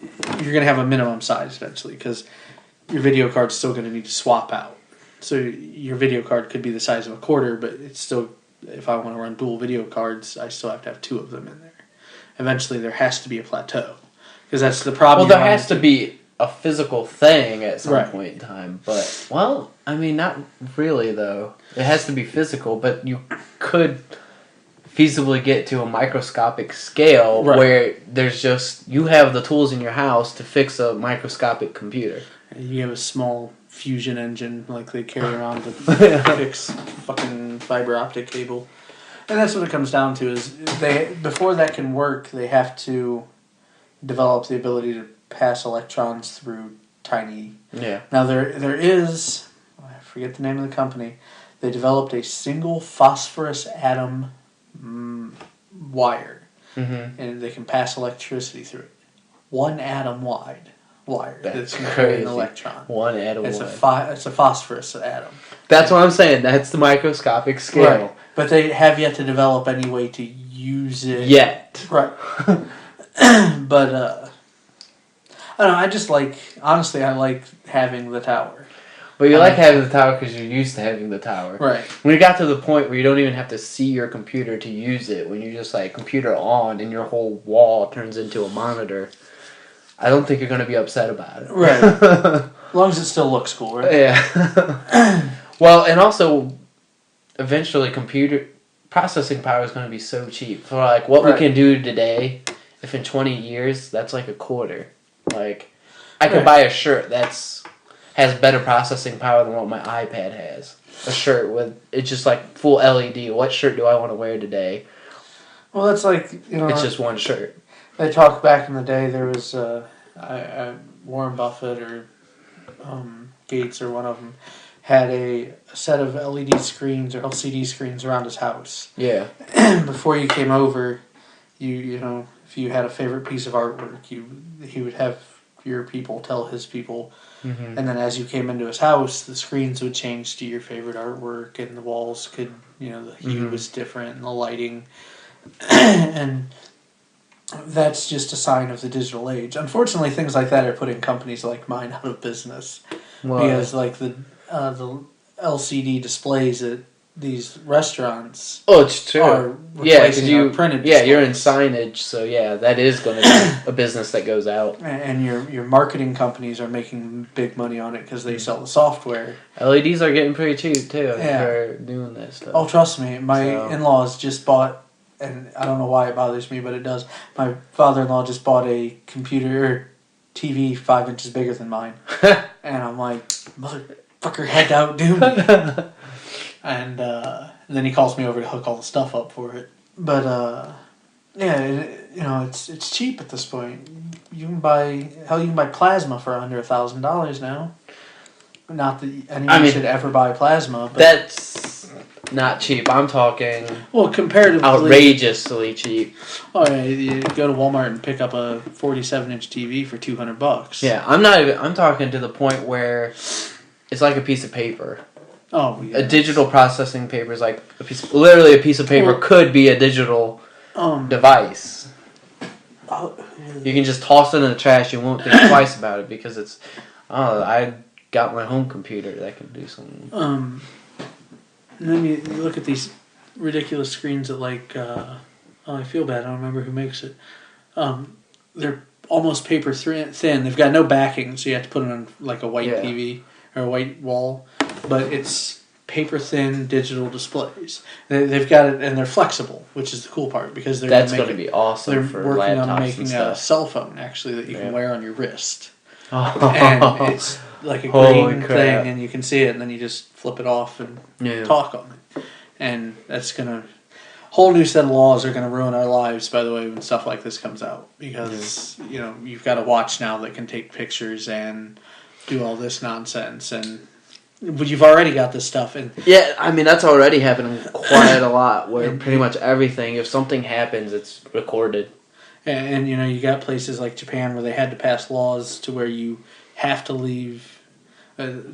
You're going to have a minimum size eventually, because your video card's still going to need to swap out. So your video card could be the size of a quarter, but it's still, if I want to run dual video cards, I still have to have 2 of them in there. Eventually, there has to be a plateau, because that's the problem. Well, there has to be a physical thing at some Right. point in time, but well, I mean, not really though. It has to be physical, but you could feasibly get to a microscopic scale Right. where there's just you have the tools in your house to fix a microscopic computer. You have a small fusion engine like they carry around to fix fucking fiber optic cable. And that's what it comes down to is before that can work, they have to develop the ability to pass electrons through tiny. Yeah. Now there is, I forget the name of the company, they developed a single phosphorus atom wire, Mm-hmm. and they can pass electricity through it. 1 atom wide wire That's can carry crazy. an electron. One atom. It's wide. it's a phosphorus atom. That's what I'm saying. That's the microscopic scale. Right. But they have yet to develop any way to use it. Yet. Right. But, I don't know, I just like, honestly, I like having the tower. But you like having the tower because you're used to having the tower. Right. When you got to the point where you don't even have to see your computer to use it, when you're just like computer on and your whole wall turns into a monitor, I don't think you're going to be upset about it. Right. As long as it still looks cool, right? Yeah. Well, and also, eventually computer processing power is going to be so cheap. For like what we Right. can do today, if in 20 years, that's like a quarter. Like, I could Right. buy a shirt that's has better processing power than what my iPad has. A shirt with, it's just like full LED. What shirt do I want to wear today? Well, that's like, It's just one shirt. they talk back in the day, there was Warren Buffett or Gates or one of them had a set of LED screens or LCD screens around his house. Yeah. Before you came over, you know, if you had a favorite piece of artwork, he would have your people tell his people, Mm-hmm. and then as you came into his house, the screens would change to your favorite artwork, and the walls could, you know, the hue Mhm. was different, and the lighting, and that's just a sign of the digital age. Unfortunately, things like that are putting companies like mine out of business because, like the LCD displays at these restaurants Oh, it's true. are Yeah, replacing because our printed. yeah, you're in displays. signage, so yeah, that is going to be a business that goes out. And your marketing companies are making big money on it because they sell the software. LEDs are getting pretty cheap too Yeah. for doing that stuff. Oh, trust me, my So- in-laws just bought, and I don't know why it bothers me, but it does. My father-in-law just bought a computer TV 5 inches bigger than mine, and I'm like, motherfucker, had to outdo me. And then he calls me over to hook all the stuff up for it. But yeah, you know, it's cheap at this point. You can buy plasma for under $1,000 now. Not that anyone should ever buy plasma, but That's not cheap. I'm talking well, comparatively outrageously cheap. Oh yeah, you go to Walmart and pick up a 47-inch TV for $200. Yeah, I'm talking to the point where it's like a piece of paper. Oh yeah. A digital processing paper is like literally a piece of paper could be a digital device. You can just toss it in the trash. You won't think twice about it because it's. Oh, I got my home computer that can do something. And then you look at these ridiculous screens that like. I feel bad. I don't remember who makes it. They're almost paper thin. They've got no backing, so you have to put it on like a white TV or a white wall. But it's paper thin digital displays. They've got it, and they're flexible, which is the cool part because That's going to be awesome They're for working laptops on making and a stuff. cell phone actually that you can wear on your wrist. Oh. And it's like a Holy green crap. thing, and you can see it, and then you just flip it off and talk on it. And that's gonna whole new set of laws are gonna ruin our lives. By the way, when stuff like this comes out, because you've got a watch now that can take pictures and do all this nonsense, and you've already got this stuff. And yeah, I mean that's already happening quite a lot. Where pretty much everything, if something happens, it's recorded. And you got places like Japan where they had to pass laws to where you have to leave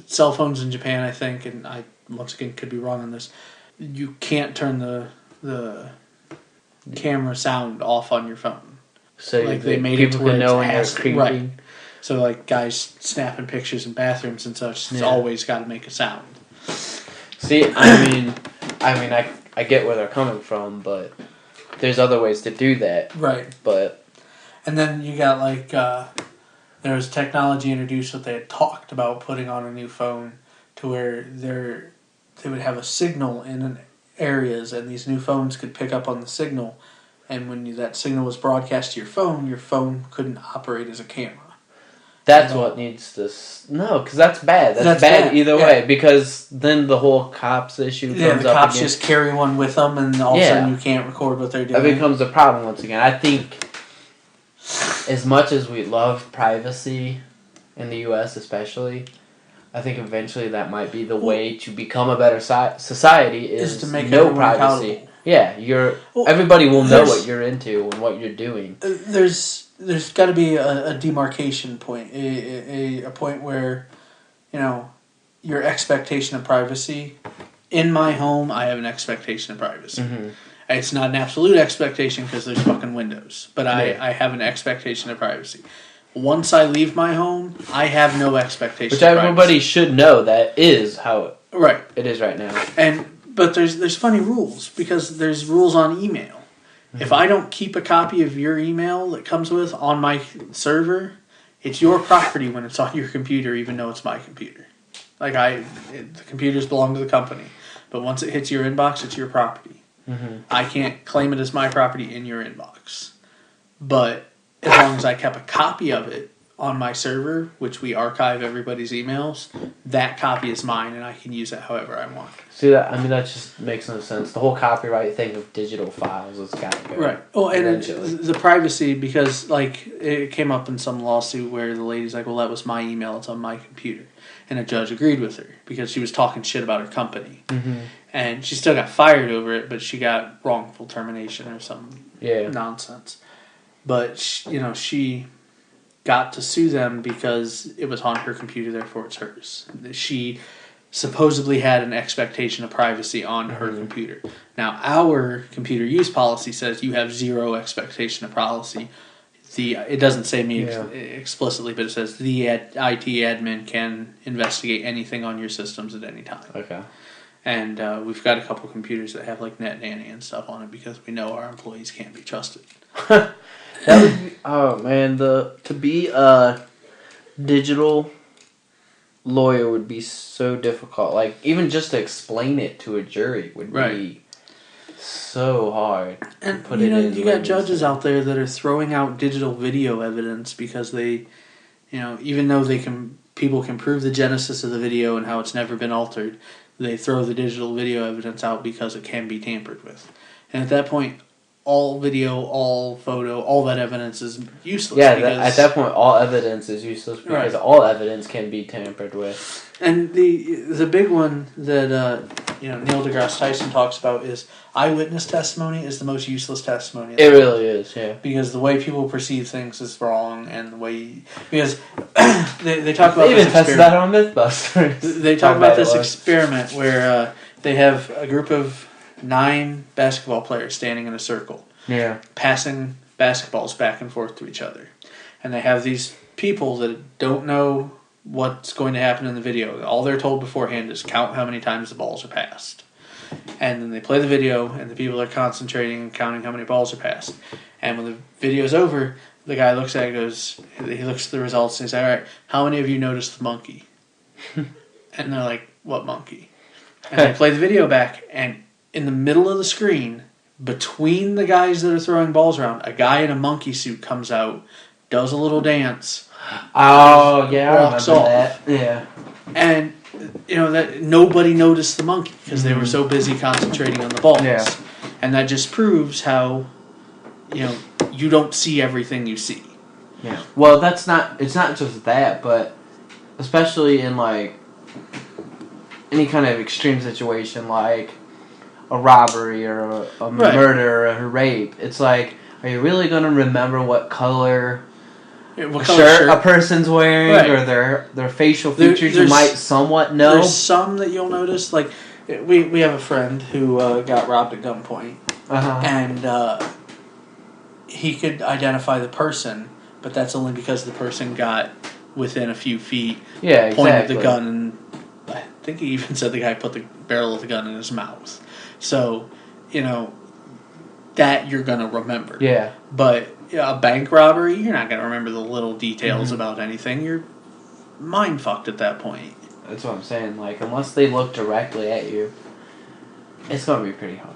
cell phones in Japan, I think, and I once again could be wrong on this. You can't turn the camera sound off on your phone. So like they made it to people where can know when it's you're creeping. right. So like guys snapping pictures in bathrooms and such, it's always got to make a sound. See, I mean, I get where they're coming from, but there's other ways to do that. Right. But and then you got like there was technology introduced that they had talked about putting on a new phone to where they would have a signal in areas, and these new phones could pick up on the signal, and when that signal was broadcast to your phone couldn't operate as a camera. that's what needs to... No, because that's bad. That's bad either way, because then the whole cops issue comes up again. Yeah, the cops just carry one with them, and all of a sudden you can't record what they're doing. That becomes a problem once again. I think as much as we love privacy in the U.S. especially, I think eventually that might be the way to become a better society is to make no everyone privacy. accountable. Yeah, everybody will know what you're into and what you're doing. There's got to be a demarcation point, a point where, your expectation of privacy. In my home, I have an expectation of privacy. Mm-hmm. It's not an absolute expectation because there's fucking windows, but I have an expectation of privacy. Once I leave my home, I have no expectation. Which everybody should know that is how it is right now. But there's funny rules because there's rules on email. Mm-hmm. If I don't keep a copy of your email that comes with on my server, it's your property when it's on your computer, even though it's my computer. The computers belong to the company, but once it hits your inbox, it's your property. Mm-hmm. I can't claim it as my property in your inbox. But as long as I kept a copy of it on my server, which we archive everybody's emails, that copy is mine and I can use it however I want. See that? I mean, that just makes no sense. The whole copyright thing of digital files has got to go. Right. Oh, and the privacy, because it came up in some lawsuit where the lady's like, well, that was my email, it's on my computer. And a judge agreed with her because she was talking shit about her company. Mm-hmm. And she still got fired over it, but she got wrongful termination or some nonsense. But, she got to sue them because it was on her computer, therefore it's hers. She supposedly had an expectation of privacy on her computer. Now, our computer use policy says you have zero expectation of privacy. It doesn't say me explicitly, but it says the IT admin can investigate anything on your systems at any time. Okay. And we've got a couple computers that have like Net Nanny and stuff on it because we know our employees can't be trusted. That would be, oh man, to be a digital lawyer would be so difficult. Like even just to explain it to a jury would be so hard. And you got judges out there that are throwing out digital video evidence because they, even though people can prove the genesis of the video and how it's never been altered, they throw the digital video evidence out because it can be tampered with. And at that point, all video, all photo, all that evidence is useless. Yeah, at that point, all evidence is useless because all evidence can be tampered with. And the big one that Neil deGrasse Tyson talks about is eyewitness testimony is the most useless testimony. It really is, yeah. Because the way people perceive things is wrong, and the way because they talk about they even tested that on Mythbusters. They talk about this experiment where they have a group of 9 basketball players standing in a circle, passing basketballs back and forth to each other, and they have these people that don't know what's going to happen in the video. All they're told beforehand is count how many times the balls are passed. And then they play the video, and the people are concentrating and counting how many balls are passed. And when the video's over, the guy looks at it he looks at the results, and he's like, all right, how many of you noticed the monkey? And they're like, what monkey? And they play the video back, and in the middle of the screen, between the guys that are throwing balls around, a guy in a monkey suit comes out, does a little dance. Oh, yeah, I Walks remember off. that. Yeah. And, that nobody noticed the monkey because they were so busy concentrating on the balls. Yeah. And that just proves how, you don't see everything you see. Yeah. Well, it's not just that, but especially in, like, any kind of extreme situation, like a robbery or a murder or a rape, it's like, are you really going to remember what color shirt a person's wearing or their facial features you might somewhat know? There's some that you'll notice. Like, we have a friend who got robbed at gunpoint. And he could identify the person, but that's only because the person got within a few feet, pointed the gun, and I think he even said the guy put the barrel of the gun in his mouth. So, that you're going to remember. Yeah. But a bank robbery, you're not going to remember the little details about anything. You're mind fucked at that point. That's what I'm saying. Like, unless they look directly at you, it's going to be pretty hard.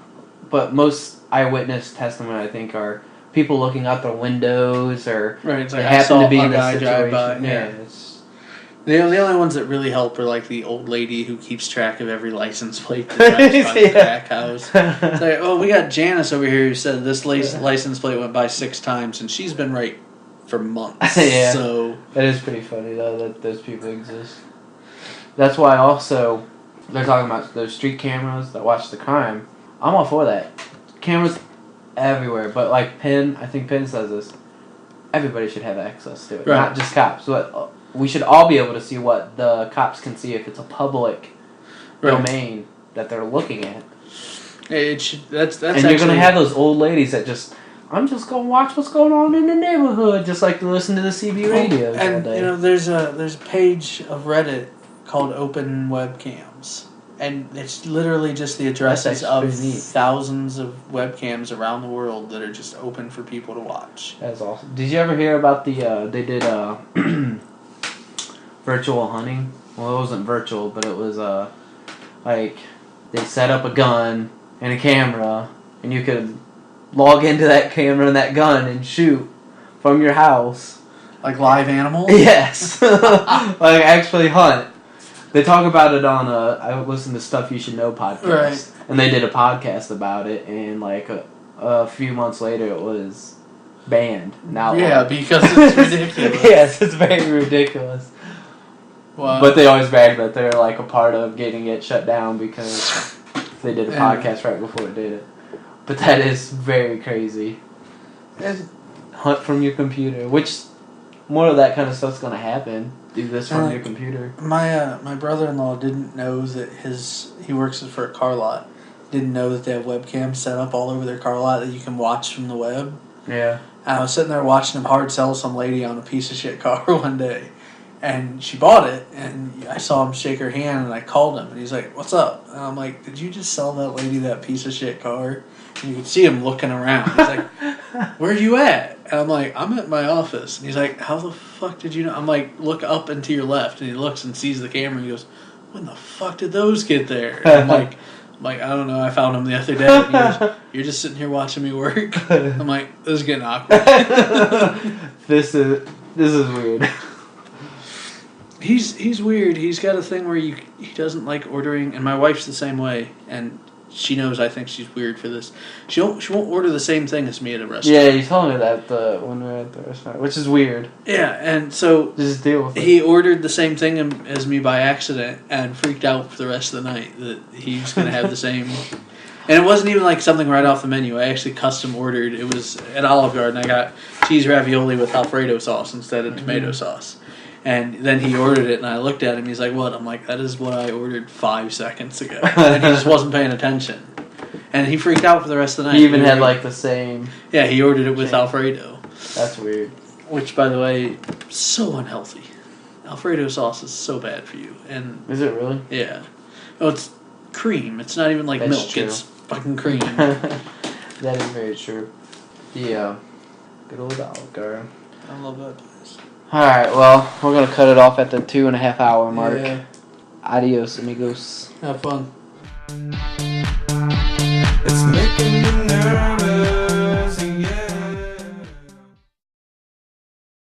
But most eyewitness testimony, I think, are people looking out their windows or it's they like, happen to be in a this guy situation. drive by. Yeah. The only ones that really help are like the old lady who keeps track of every license plate that drives by the crack house. It's like, we got Janice over here who said this license plate went by 6 times and she's been right for months. So that is pretty funny though that those people exist. That's why also they're talking about those street cameras that watch the crime. I'm all for that. Cameras everywhere, but like I think Penn says this. Everybody should have access to it, not just cops. But we should all be able to see what the cops can see if it's a public domain that they're looking at. It should. That's and you're gonna have those old ladies that I'm just gonna watch what's going on in the neighborhood, just like to listen to the CB radios all day. There's a page of Reddit called Open Webcams, and it's literally just the addresses of thousands of webcams around the world that are just open for people to watch. That's awesome. Did you ever hear about they did virtual hunting? Well, it wasn't virtual, but it was like they set up a gun and a camera, and you could log into that camera and that gun and shoot from your house. Like live animals? Yes. Like actually hunt. They talk about it on I listen to Stuff You Should Know podcast, and they did a podcast about it, and like a few months later it was banned. Now, because it's ridiculous. Yes, it's very ridiculous. Wow. But they always brag that they're like a part of getting it shut down because they did a podcast right before it did it. But that is very crazy. Hunt from your computer, which more of that kind of stuff's gonna happen. Do this from your computer. My brother-in-law didn't know that he works for a car lot. Didn't know that they have webcams set up all over their car lot that you can watch from the web. Yeah. And I was sitting there watching him hard sell some lady on a piece of shit car one day. And she bought it, and I saw him shake her hand, and I called him, and he's like, "What's up?" And I'm like, "Did you just sell that lady that piece of shit car?" And you could see him looking around. He's like, "Where are you at?" And I'm like, "I'm at my office." And he's like, "How the fuck did you know?" I'm like, "Look up and to your left." And he looks and sees the camera, and he goes, "When the fuck did those get there?" And I'm like, "I don't know, I found them the other day." And he goes, "You're just sitting here watching me work?" I'm like, "This is getting awkward." This is weird. He's weird. He's got a thing where he doesn't like ordering, and my wife's the same way, and she knows I think she's weird for this. She won't order the same thing as me at a restaurant. Yeah, you told me that when we were at the restaurant, which is weird. Yeah, and so just deal with it. He ordered the same thing as me by accident and freaked out for the rest of the night that he was going to have the same. And it wasn't even like something right off the menu. I actually custom ordered. It was at Olive Garden. I got cheese ravioli with Alfredo sauce instead of tomato sauce. And then he ordered it, and I looked at him. He's like, "What?" I'm like, "That is what I ordered 5 seconds ago." And he just wasn't paying attention. And he freaked out for the rest of the night. He even had like the same... Yeah, he ordered it with Alfredo. That's weird. Which, by the way, so unhealthy. Alfredo sauce is so bad for you. And is it really? Yeah. Oh, it's cream. It's not even like milk. True. It's fucking cream. That is very true. Yeah. Good old Olive Garden. I love that place. Alright, well, we're going to cut it off at the 2.5 hour mark. Yeah. Adios, amigos. Have fun. It's making